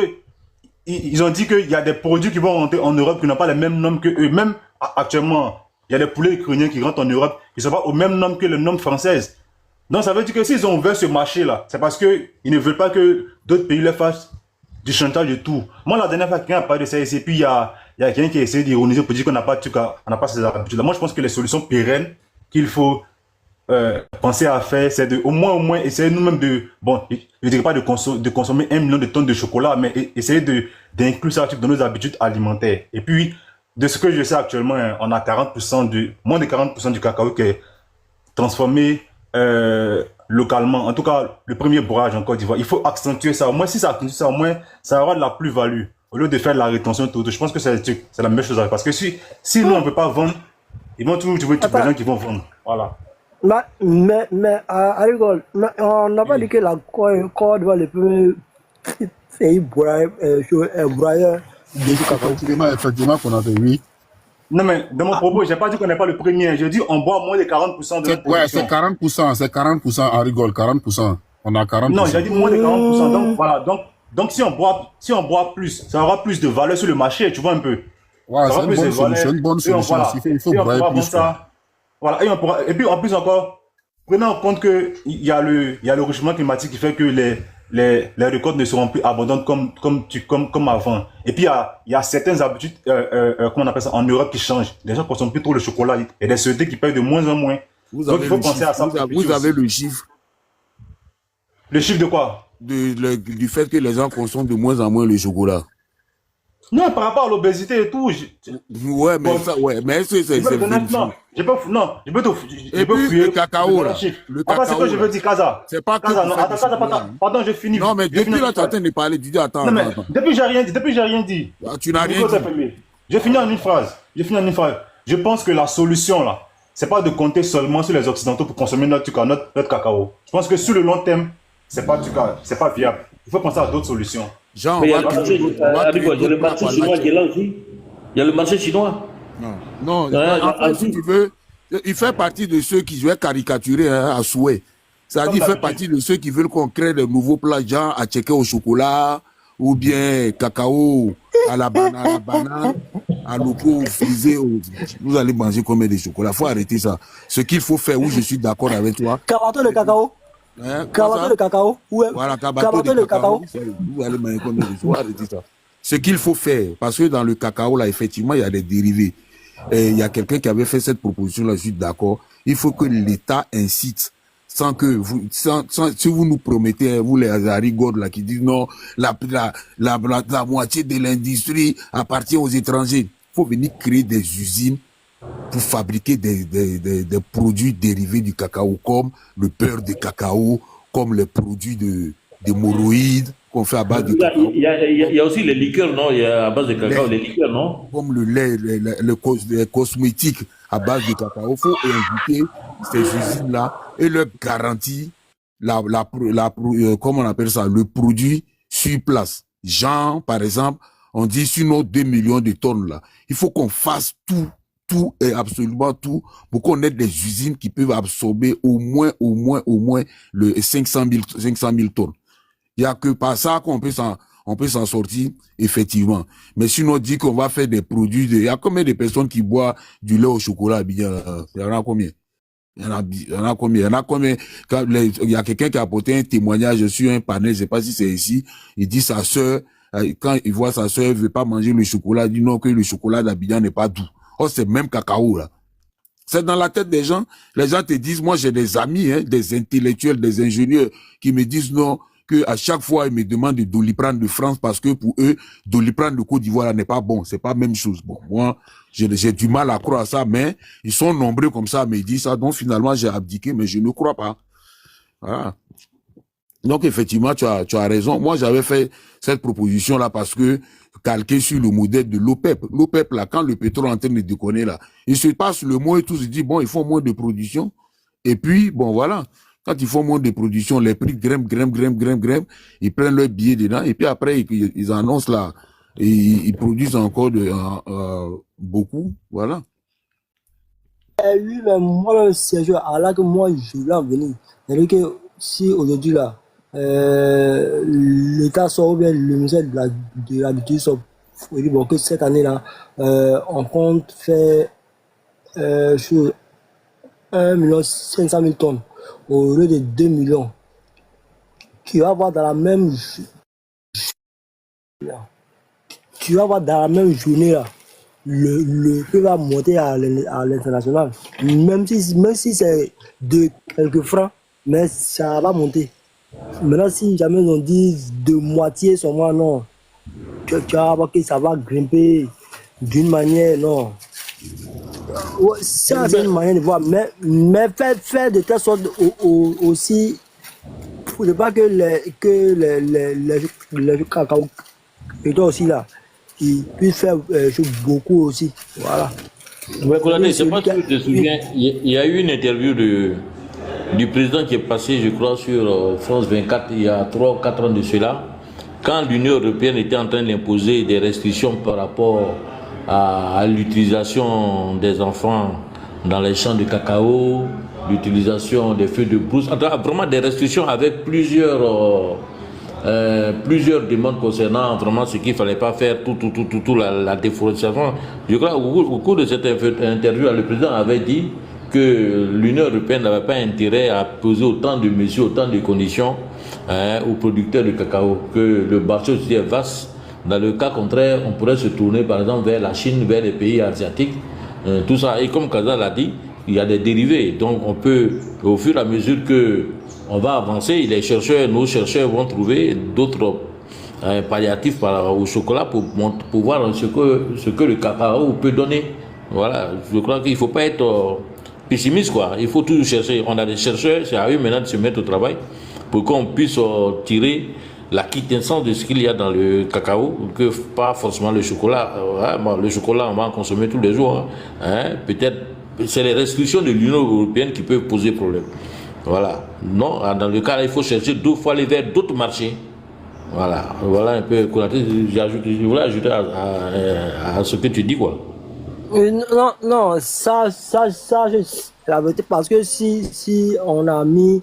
S16: ils ont dit qu'il y a des produits qui vont rentrer en Europe qui n'ont pas les mêmes normes que eux. Même actuellement, il y a des poulets ukrainiens qui rentrent en Europe qui ne sont pas aux mêmes normes que les normes françaises. Donc ça veut dire que s'ils ont ouvert ce marché-là, c'est parce qu'ils ne veulent pas que d'autres pays leur fassent du chantage de tout. Moi, la dernière fois, quelqu'un a parlé de ça ici, puis il y a quelqu'un qui a essayé d'ironiser pour dire qu'on n'a pas ces habitudes-là. Moi, je pense que les solutions pérennes qu'il faut penser à faire, c'est de au moins essayer nous-mêmes de, bon, je ne dirais pas de consommer 1 million de tonnes de chocolat, mais essayer d'inclure ça dans nos habitudes alimentaires. Et puis, de ce que je sais actuellement, on a moins de 40% du cacao qui est transformé localement. En tout cas, le premier bourrage en Côte d'Ivoire. Il faut accentuer ça. Au moins, si ça accentue ça, au moins, ça aura de la plus-value. Au lieu de faire de la rétention, tout. Je pense que c'est la meilleure chose à faire. Parce que si nous, on ne peut pas vendre, ils vont toujours trouver des gens qui vont vendre. Voilà.
S15: Mais à rigole, on n'a pas dit que la Côte d'Ivoire le premier pays broyeur du cacao.
S8: Effectivement, qu'on a fait, oui.
S16: Non, mais dans mon propos, je n'ai pas dit qu'on n'est pas le premier. Je dis on boit moins de 40% de notre production.
S8: Ouais, c'est 40%, on rigole, 40%. On a 40%.
S16: Non, j'ai dit moins de 40%. Donc, voilà. Donc si on boit plus, ça aura plus de valeur sur le marché, tu vois un peu.
S8: Ouais, c'est une bonne solution. Il faut broyer plus.
S16: Voilà. Et puis, en plus encore, prenez en compte qu'il y a le réchauffement climatique qui fait que les récoltes ne seront plus abondantes comme avant. Et puis, il y a certaines habitudes, comment on appelle ça, en Europe qui changent. Les gens ne consomment plus trop le chocolat. Et des sociétés qui payent de moins en moins. Donc, il faut penser à ça.
S12: Vous avez le chiffre.
S16: Le chiffre de quoi?
S12: Du fait que les gens consomment de moins en moins le chocolat.
S16: Non, par rapport à l'obésité et tout.
S12: Ouais, mais ça, ouais, mais c'est
S16: non, je peux
S12: le cacao, là.
S16: Le cacao. C'est que je veux dire, Kaza.
S12: C'est pas que.
S16: Kaza, non, attends, pardon, je finis.
S12: Non, mais depuis là, tu es en train de parler, tu dis, attends.
S16: Depuis, j'ai rien dit.
S12: Tu n'as rien dit.
S16: J'ai fini en une phrase. Je pense que la solution, là, c'est pas de compter seulement sur les Occidentaux pour consommer notre cacao. Je pense que sur le long terme, c'est pas viable. Il faut penser à d'autres solutions.
S13: Genre, il y a le marché chinois qui est là aussi. Il y a le marché chinois.
S12: Non, en fait, si tu veux, il fait partie de ceux qui veulent caricaturer à souhait. C'est-à-dire, il fait partie de ceux qui veulent qu'on crée de nouveaux plats, genre à checker au chocolat, ou bien cacao à la banane, à l'opo frisé. Vous allez manger combien de chocolat? Il faut arrêter ça. Ce qu'il faut faire, où je suis d'accord avec toi.
S15: Cabato de cacao. Cabato de cacao.
S12: Voilà, cabato de cacao. Vous allez manger combien de chocolat? Arrêtez ça. Ce qu'il faut faire, parce que dans le cacao, là, effectivement, il y a des dérivés. Et il y a quelqu'un qui avait fait cette proposition-là, je suis d'accord. Il faut que l'État incite, sans que vous, si vous nous promettez, vous les harigodes là, qui disent non, la moitié de l'industrie appartient aux étrangers. Il faut venir créer des usines pour fabriquer des produits dérivés du cacao, comme le beurre de cacao, comme les produits de moroïdes qu'on fait à base de cacao.
S13: Il y a aussi les liqueurs, non? Il y a à base de cacao, les liqueurs, non?
S12: Comme le lait, les cosmétiques à base de cacao. Il faut inviter ces usines-là et leur garantir comment on appelle ça, le produit sur place. Genre, par exemple, on dit sur nos 2 millions de tonnes là, il faut qu'on fasse tout et absolument tout pour qu'on ait des usines qui peuvent absorber au moins le 500 000 tonnes. Il n'y a que par ça qu'on peut s'en sortir, effectivement. Mais si on dit qu'on va faire des produits, il y a combien de personnes qui boivent du lait au chocolat? Il y en a combien? Il y en a combien? Il y a quelqu'un qui a apporté un témoignage sur un panel, je sais pas si c'est ici. Il dit sa sœur quand il voit sa soeur, il veut pas manger le chocolat, il dit non, que le chocolat d'Abidjan n'est pas doux. Oh, c'est même cacao, là. C'est dans la tête des gens. Les gens te disent, moi, j'ai des amis, hein, des intellectuels, des ingénieurs qui me disent non, que à chaque fois, ils me demandent de Doliprane de France parce que pour eux, Doliprane de Côte d'Ivoire n'est pas bon. C'est pas la même chose. Bon, moi, j'ai du mal à croire à ça, mais ils sont nombreux comme ça à me dire ça. Donc, finalement, j'ai abdiqué, mais je ne crois pas. Voilà. Donc, effectivement, tu as raison. Moi, j'avais fait cette proposition-là parce que, calqué sur le modèle de l'OPEP. L'OPEP, là, quand le pétrole est en train de déconner, là, il se passe le mot et tout, se dit, bon, il faut moins de production. Et puis, bon, voilà. Quand il faut moins de production, les prix grimpent, ils prennent leur billet dedans, et puis après, ils annoncent là, et ils produisent encore beaucoup, voilà.
S15: Oui, mais moi, c'est là que moi, je voulais en venir. C'est-à-dire que si aujourd'hui, là, l'État sort, ou bien le ministère de l'Agriculture sort, il dit bon, que cette année-là, on compte faire sur 1 500 000 tonnes au lieu de 2 millions. Tu vas voir dans la même journée là, le prix va monter à l'international. Même si c'est de quelques francs, mais ça va monter. Maintenant, si jamais on dit de moitié seulement, non. Tu vas voir que ça va grimper d'une manière, non. Ouais, ça, c'est une manière de voir. Mais faire de telle sorte aussi, pour ne pas que les cacao, et toi aussi là, ils puissent faire beaucoup aussi. Voilà.
S13: Ouais, Koulaté, je ne sais pas si tu te souviens, il y a eu une interview du président qui est passé, je crois, sur France 24 il y a 3 ou 4 ans de cela, quand l'Union européenne était en train d'imposer des restrictions par rapport à l'utilisation des enfants dans les champs de cacao, l'utilisation des feux de brousse, vraiment des restrictions avec plusieurs demandes concernant vraiment ce qu'il ne fallait pas faire, la déforestation. Je crois au cours de cette interview, le président avait dit que l'Union européenne n'avait pas intérêt à poser autant de mesures, autant de conditions aux producteurs de cacao, que le marché aussi est vaste. Dans le cas contraire, on pourrait se tourner par exemple vers la Chine, vers les pays asiatiques, tout ça. Et comme Kaza l'a dit, il y a des dérivés. Donc on peut, au fur et à mesure que on va avancer, nos chercheurs vont trouver d'autres palliatifs au chocolat pour voir ce que le cacao peut donner. Voilà, je crois qu'il ne faut pas être pessimiste, quoi. Il faut toujours chercher. On a des chercheurs, c'est à eux maintenant de se mettre au travail pour qu'on puisse tirer la quintessence de ce qu'il y a dans le cacao, que pas forcément le chocolat. Le chocolat, on va en consommer tous les jours. Peut-être, c'est les restrictions de l'Union européenne qui peuvent poser problème. Voilà. Non, dans le cas là, il faut chercher il faut aller vers d'autres marchés. Voilà un peu. Je voulais ajouter à ce que tu dis, quoi.
S15: Non, ça, la vérité, parce que si on a mis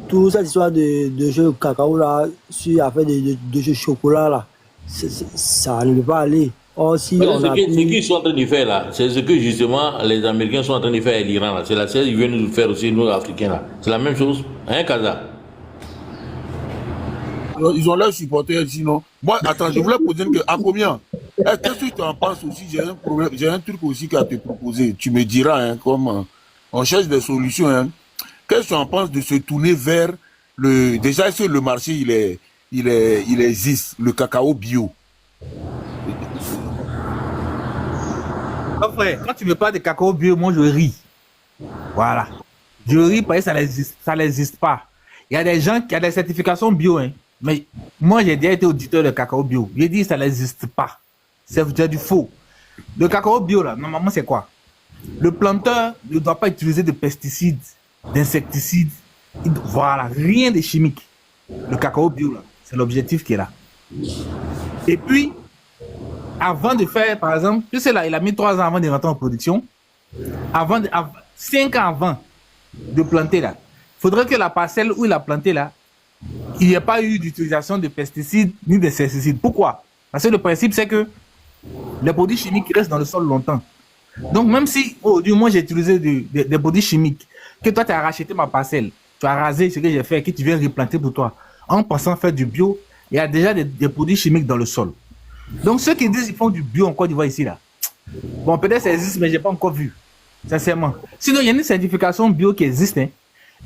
S15: toute cette histoire de jeu cacao là, sur l'affaire de jeu chocolat là, ça ne peut pas aller. Or, si
S13: ce qu'ils sont en train de faire là, c'est ce que justement les Américains sont en train de faire à l'Iran là. C'est la chose qu'ils viennent nous faire aussi, nous Africains là. C'est la même chose, hein, Kaza?
S12: Ils ont leurs supporters, sinon. Moi, attends, je voulais poser une question. À combien? Qu'est-ce que tu en penses aussi? J'ai un problème, j'ai un truc aussi qu'à te proposer. Tu me diras, hein, comme on cherche des solutions, hein. Qu'est-ce que tu en penses de se tourner vers déjà sur le marché, il existe, le cacao bio.
S4: Frère, quand tu me parles de cacao bio, moi je ris. Voilà. Je ris parce que ça n'existe pas. Il y a des gens qui ont des certifications bio, hein. Mais moi j'ai déjà été auditeur de cacao bio. J'ai dit ça n'existe pas. C'est du faux. Le cacao bio là, normalement c'est quoi? Le planteur ne doit pas utiliser de pesticides, d'insecticides. Voilà, rien de chimique. Le cacao bio là, c'est l'objectif qui est là. Et puis, avant de faire, par exemple, tu sais là, il a mis 3 ans avant de rentrer en production. 5 ans avant de planter là, il faudrait que la parcelle où il a planté là, il n'y ait pas eu d'utilisation de pesticides ni d'insecticides. Pourquoi? Parce que le principe c'est que les produits chimiques restent dans le sol longtemps. Donc même si, du moins j'ai utilisé des produits chimiques, que toi tu as racheté ma parcelle, tu as rasé ce que j'ai fait, que tu viens replanter pour toi, en pensant faire du bio, il y a déjà des produits chimiques dans le sol. Donc, ceux qui disent qu'ils font du bio en Côte d'Ivoire ici, là, bon, peut-être ça existe, mais je n'ai pas encore vu, sincèrement. Sinon, il y a une certification bio qui existe, hein,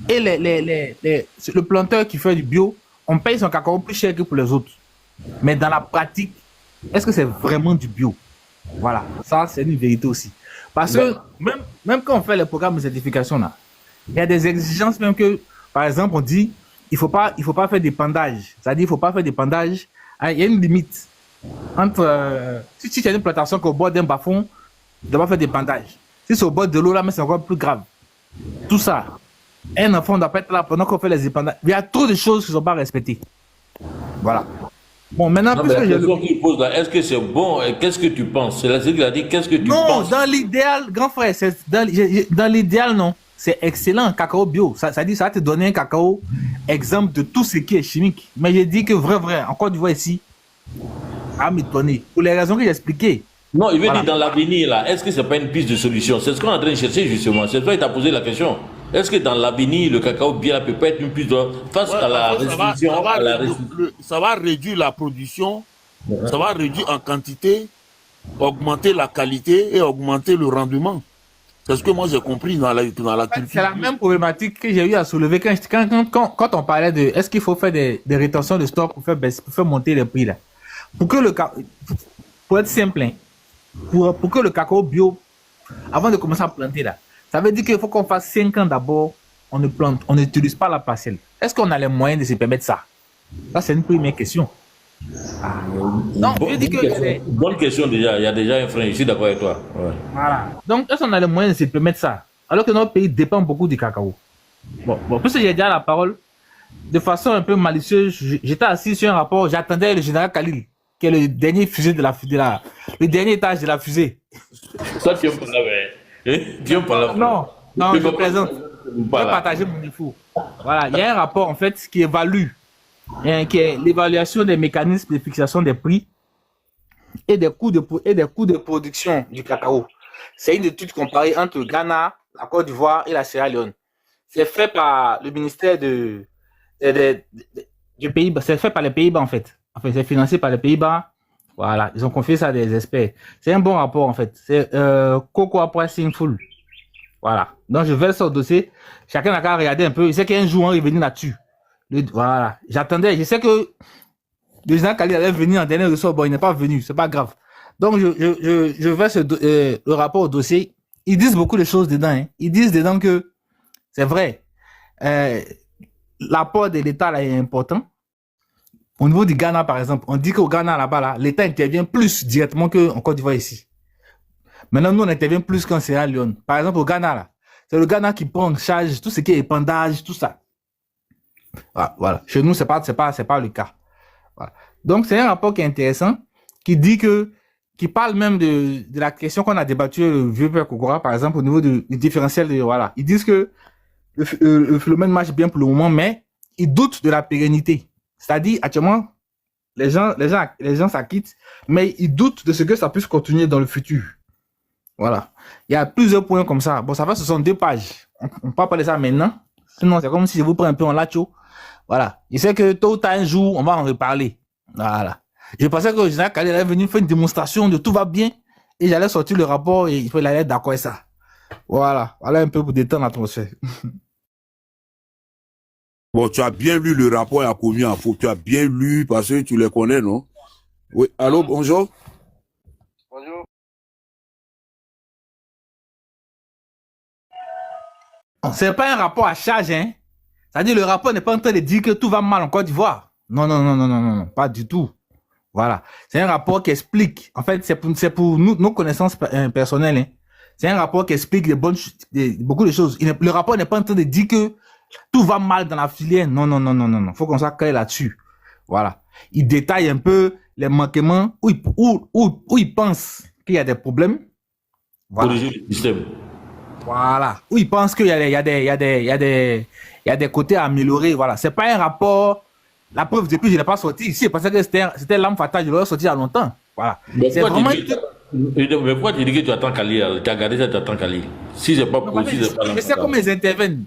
S4: et le planteur qui fait du bio, on paye son cacao plus cher que pour les autres. Mais dans la pratique, est-ce que c'est vraiment du bio? Voilà, ça, c'est une vérité aussi. Parce que même quand on fait les programmes de certification, là, il y a des exigences même que, par exemple, on dit, il faut pas faire d'épandage. C'est-à-dire, il ne faut pas faire d'épandage. Il y a une limite entre, si tu as une plantation qui est au bord d'un bas-fond, tu ne dois pas faire d'épandage. Si c'est au bord de l'eau, là, mais c'est encore plus grave. Tout ça. Un enfant ne doit pas être là pendant qu'on fait les épandages. Il y a trop de choses qui ne sont pas respectées. Voilà. Bon, maintenant,
S13: non, mais la question qu'il pose là, est-ce que c'est bon? Qu'est-ce que tu penses? C'est là qu'il a dit, qu'est-ce que tu penses?
S4: Non, dans l'idéal, grand frère, dans l'idéal, non. C'est excellent, cacao bio. Ça dit, ça va te donner un cacao exemple de tout ce qui est chimique. Mais j'ai dit que vrai, en Côte d'Ivoire ici, à m'étonner. Pour les raisons que j'ai expliquées.
S13: Non, il veut dire dans l'avenir, là, est-ce que c'est pas une piste de solution? C'est ce qu'on est en train de chercher, justement. C'est toi qui t'as posé la question. Est-ce que dans l'avenir, le cacao bien peut pas être une piste de... face à la restriction?
S17: Ça va réduire la production, ça va réduire en quantité, augmenter la qualité et augmenter le rendement. C'est ce que moi j'ai compris dans la culture.
S4: C'est la même problématique que j'ai eu à soulever quand on parlait de est-ce qu'il faut faire des rétentions de stock pour faire monter les prix là. Pour être simple, hein, pour que le cacao bio, avant de commencer à planter là, ça veut dire qu'il faut qu'on fasse 5 ans d'abord, on ne plante, on n'utilise pas la parcelle. Est-ce qu'on a les moyens de se permettre ça? Ça, c'est une première question.
S13: Non, bonne question déjà, il y a déjà un frein, je suis d'accord avec toi. Ouais.
S4: Voilà. Donc, est-ce qu'on a les moyens de se permettre ça? Alors que notre pays dépend beaucoup du cacao. Bon, puisque j'ai déjà la parole, de façon un peu malicieuse, j'étais assis sur un rapport, j'attendais le général Khalil, qui est le dernier fusée le dernier étage de la fusée.
S13: Ça, tu pas là, mais...
S4: Non, je présente. Je vais partager mon info. Voilà, il y a un rapport, en fait, qui évalue, qui est l'évaluation des mécanismes de fixation des prix et des coûts de production du cacao. C'est une étude comparée entre Ghana, la Côte d'Ivoire et la Sierra Leone. C'est fait par le ministère du Pays-Bas. C'est fait par les Pays-Bas, en fait. Enfin, c'est financé par les Pays-Bas. Voilà, ils ont confié ça à des experts. C'est un bon rapport, en fait. C'est Cocoa Pricing Full. Voilà. Donc, je vais sur le dossier. Chacun n'a qu'à regarder un peu. Il sait qu'un jour, on est venu là-dessus. Voilà. J'attendais. Je sais que le général Khalil allait venir en dernier ressort. Bon, il n'est pas venu. C'est pas grave. Donc, je vais sur le rapport au dossier. Ils disent beaucoup de choses dedans. Hein. Ils disent dedans que c'est vrai. L'apport de l'État là est important. Au niveau du Ghana, par exemple, on dit qu'au Ghana, là-bas, là, l'État intervient plus directement qu'en Côte d'Ivoire ici. Maintenant, nous, on intervient plus qu'en Sierra Leone. Par exemple, au Ghana, là, c'est le Ghana qui prend en charge tout ce qui est épandage, tout ça. Voilà. Chez nous, c'est pas le cas. Voilà. Donc, c'est un rapport qui est intéressant, qui parle même de la question qu'on a débattue le vieux père Kokora, par exemple, au niveau du différentiel voilà. Ils disent que le phénomène marche bien pour le moment, mais ils doutent de la pérennité. C'est-à-dire, actuellement, les gens s'acquittent, mais ils doutent de ce que ça puisse continuer dans le futur. Voilà. Il y a plusieurs points comme ça. Bon, ça va, ce sont 2 pages. On ne peut pas parler de ça maintenant. Sinon, c'est comme si je vous prends un peu en lacho. Voilà. Je sais que tôt ou tard, un jour, on va en reparler. Voilà. Je pensais que le général Khalil allait venir faire une démonstration de tout va bien et j'allais sortir le rapport et il allait être d'accord avec ça. Voilà. Voilà un peu pour détendre l'atmosphère.
S12: Bon, tu as bien lu le rapport à commis en faux. Tu as bien lu parce que tu les connais, non? Oui. Allô, bonjour.
S18: Bonjour.
S4: C'est pas un rapport à charge, hein. C'est-à-dire, le rapport n'est pas en train de dire que tout va mal en Côte d'Ivoire. Non, pas du tout. Voilà. C'est un rapport qui explique. En fait, c'est pour nous, nos connaissances personnelles, hein. C'est un rapport qui explique beaucoup de choses. Le rapport n'est pas en train de dire que tout va mal dans la filière. Non. Faut qu'on soit clair là-dessus. Voilà. Il détaille un peu les manquements où il pense qu'il y a des problèmes. Voilà.
S13: Corriger le système.
S4: Voilà. Où il pense qu'il y a des côtés à améliorer. Voilà. C'est pas un rapport. La preuve, depuis, je l'ai pas sorti ici parce que c'était l'âme fatale. Je l'aurais sorti il y a longtemps. Voilà. C'est vraiment.
S13: Mais pourquoi tu dis que tu attends Khalil? Tu as gardé ça, tu attends Khalil. Si c'est pas possible, c'est pas
S4: je sais comment ils interviennent.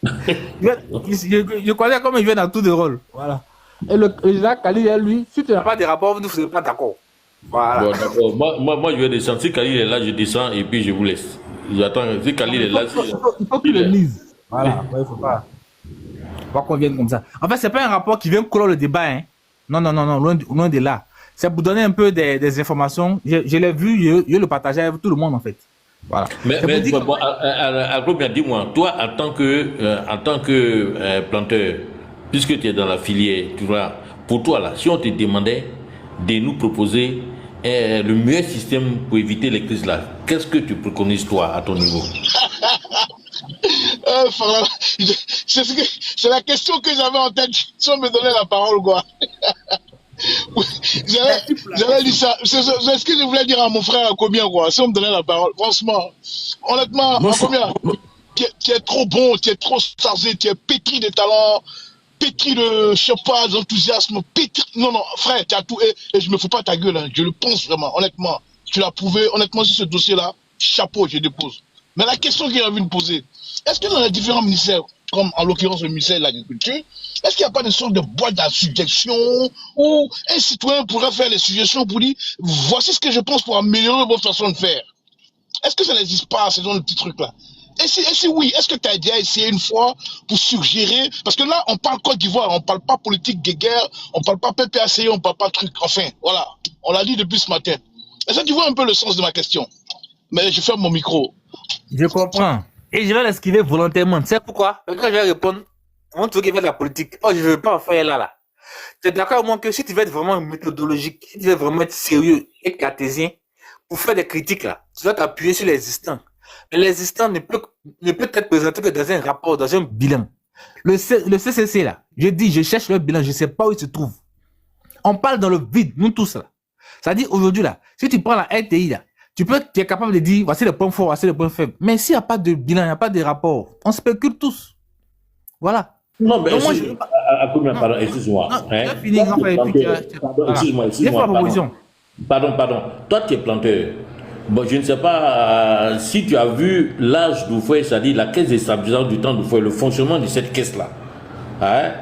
S4: Je connais comment ils viennent dans tout de rôle. Voilà. Et le général Khalil, lui, si tu n'as pas de rapport, vous ne serez pas d'accord. Voilà.
S13: Bon, d'accord. Moi, je vais descendre. Si Khalil est là, je descends et puis je vous laisse. J'attends. Si Khalil est là,
S4: Il faut qu'il le lise. Voilà. Il ne faut pas qu'on vienne comme ça. En fait, ce n'est pas un rapport qui vient clore le débat. Hein. Non, loin de là. C'est pour donner un peu des informations. Je l'ai vu, je le partageais avec tout le monde, en fait. Voilà.
S13: Mais bon, dis-moi, toi, en tant que planteur, puisque tu es dans la filière, tu vois, pour toi, là, si on te demandait de nous proposer le meilleur système pour éviter les crises là, qu'est-ce que tu préconises, toi, à ton niveau?
S19: C'est la question que j'avais en tête. Si on me donnait la parole, quoi. J'avais dit ça. C'est ce que je voulais dire à mon frère à combien, quoi. Si on me donnait la parole, franchement, honnêtement, à combien? Tu es trop bon, tu es trop chargé, tu es pétri de talent, pétri de, je sais pas, d'enthousiasme, pétri. Non, frère, tu as tout. Et je me fous pas ta gueule, hein. Je le pense vraiment, honnêtement. Tu l'as prouvé, honnêtement, sur ce dossier-là, chapeau, je dépose. Mais la question que j'ai envie de poser, est-ce que dans les différents ministères, comme en l'occurrence le ministère de l'Agriculture, est-ce qu'il n'y a pas de sorte de boîte à suggestions où un citoyen pourrait faire des suggestions pour dire voici ce que je pense pour améliorer votre façon de faire? Est-ce que ça n'existe pas, ce genre de petits trucs-là? Et si oui, est-ce que tu as déjà essayé une fois pour suggérer? Parce que là, on parle Côte d'Ivoire, on ne parle pas politique de guerre, on ne parle pas PPAC, on ne parle pas truc. Enfin, voilà, on l'a dit depuis ce matin. Est-ce que tu vois un peu le sens de ma question? Mais je ferme mon micro.
S4: Je comprends. Et je vais l'esquiver volontairement. Tu sais pourquoi? Quand je vais répondre, on te veut qu'il fasse de la politique. Oh, je ne veux pas en faire là. Tu es d'accord avec moi que si tu veux être vraiment méthodologique, si tu veux vraiment être sérieux et cartésien, pour faire des critiques là, tu dois t'appuyer sur l'existant. Mais l'existant ne peut être présenté que dans un rapport, dans un bilan. Le CCC là, je cherche le bilan, je ne sais pas où il se trouve. On parle dans le vide, nous tous là. C'est-à-dire aujourd'hui là, si tu prends la RTI là, tu es capable de dire voici les points forts, voici les points faibles. Mais s'il n'y a pas de bilan, il n'y a pas de rapport, on spécule tous. Voilà.
S13: Non, mais excuse-moi. Excuse-moi. Pardon. Toi, tu es planteur. Bon, je ne sais pas si tu as vu l'âge d'Oufoué, c'est-à-dire la caisse de stabilisation du temps d'Oufoué, le fonctionnement de cette caisse-là. Hein?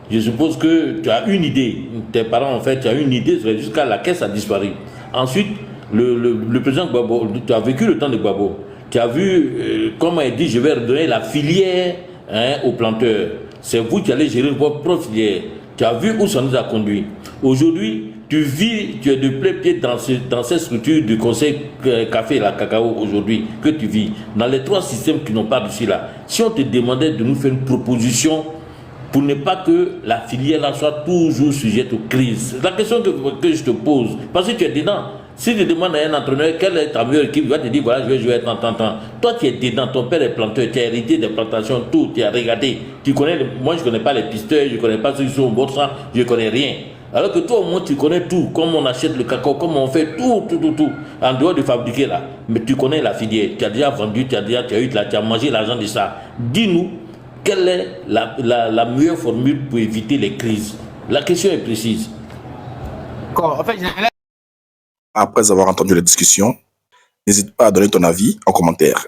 S13: Je suppose que tu as une idée. Tes parents, en fait, tu as une idée jusqu'à la caisse a disparu. Ensuite, le président Gbagbo, tu as vécu le temps de Gbagbo. Tu as vu comment il dit, je vais redonner la filière aux planteurs. C'est vous qui allez gérer votre propre filière. Tu as vu où ça nous a conduit. Aujourd'hui, tu es de plein pied dans cette structure du conseil café et la cacao aujourd'hui que tu vis. Dans les trois systèmes qui n'ont pas réussi là. Si on te demandait de nous faire une proposition pour ne pas que la filière là soit toujours sujette aux crises. La question que je te pose, parce que tu es dedans. Si tu demandes à un entraîneur quelle est ta meilleure équipe, il va te dire voilà, je vais jouer tant. Toi, tu es dedans, ton père est planteur, tu as hérité des plantations, tout, tu as regardé. Tu connais, moi, je ne connais pas les pisteurs, je ne connais pas ceux qui sont au bord sang, je ne connais rien. Alors que toi, au moins, tu connais tout, comment on achète le cacao, comment on fait tout, en dehors de fabriquer là. Mais tu connais la filière, tu as déjà vendu, tu as mangé l'argent de ça. Dis-nous, quelle est la meilleure formule pour éviter les crises? La question est précise.
S4: En fait,
S1: après avoir entendu la discussion, n'hésite pas à donner ton avis en commentaire.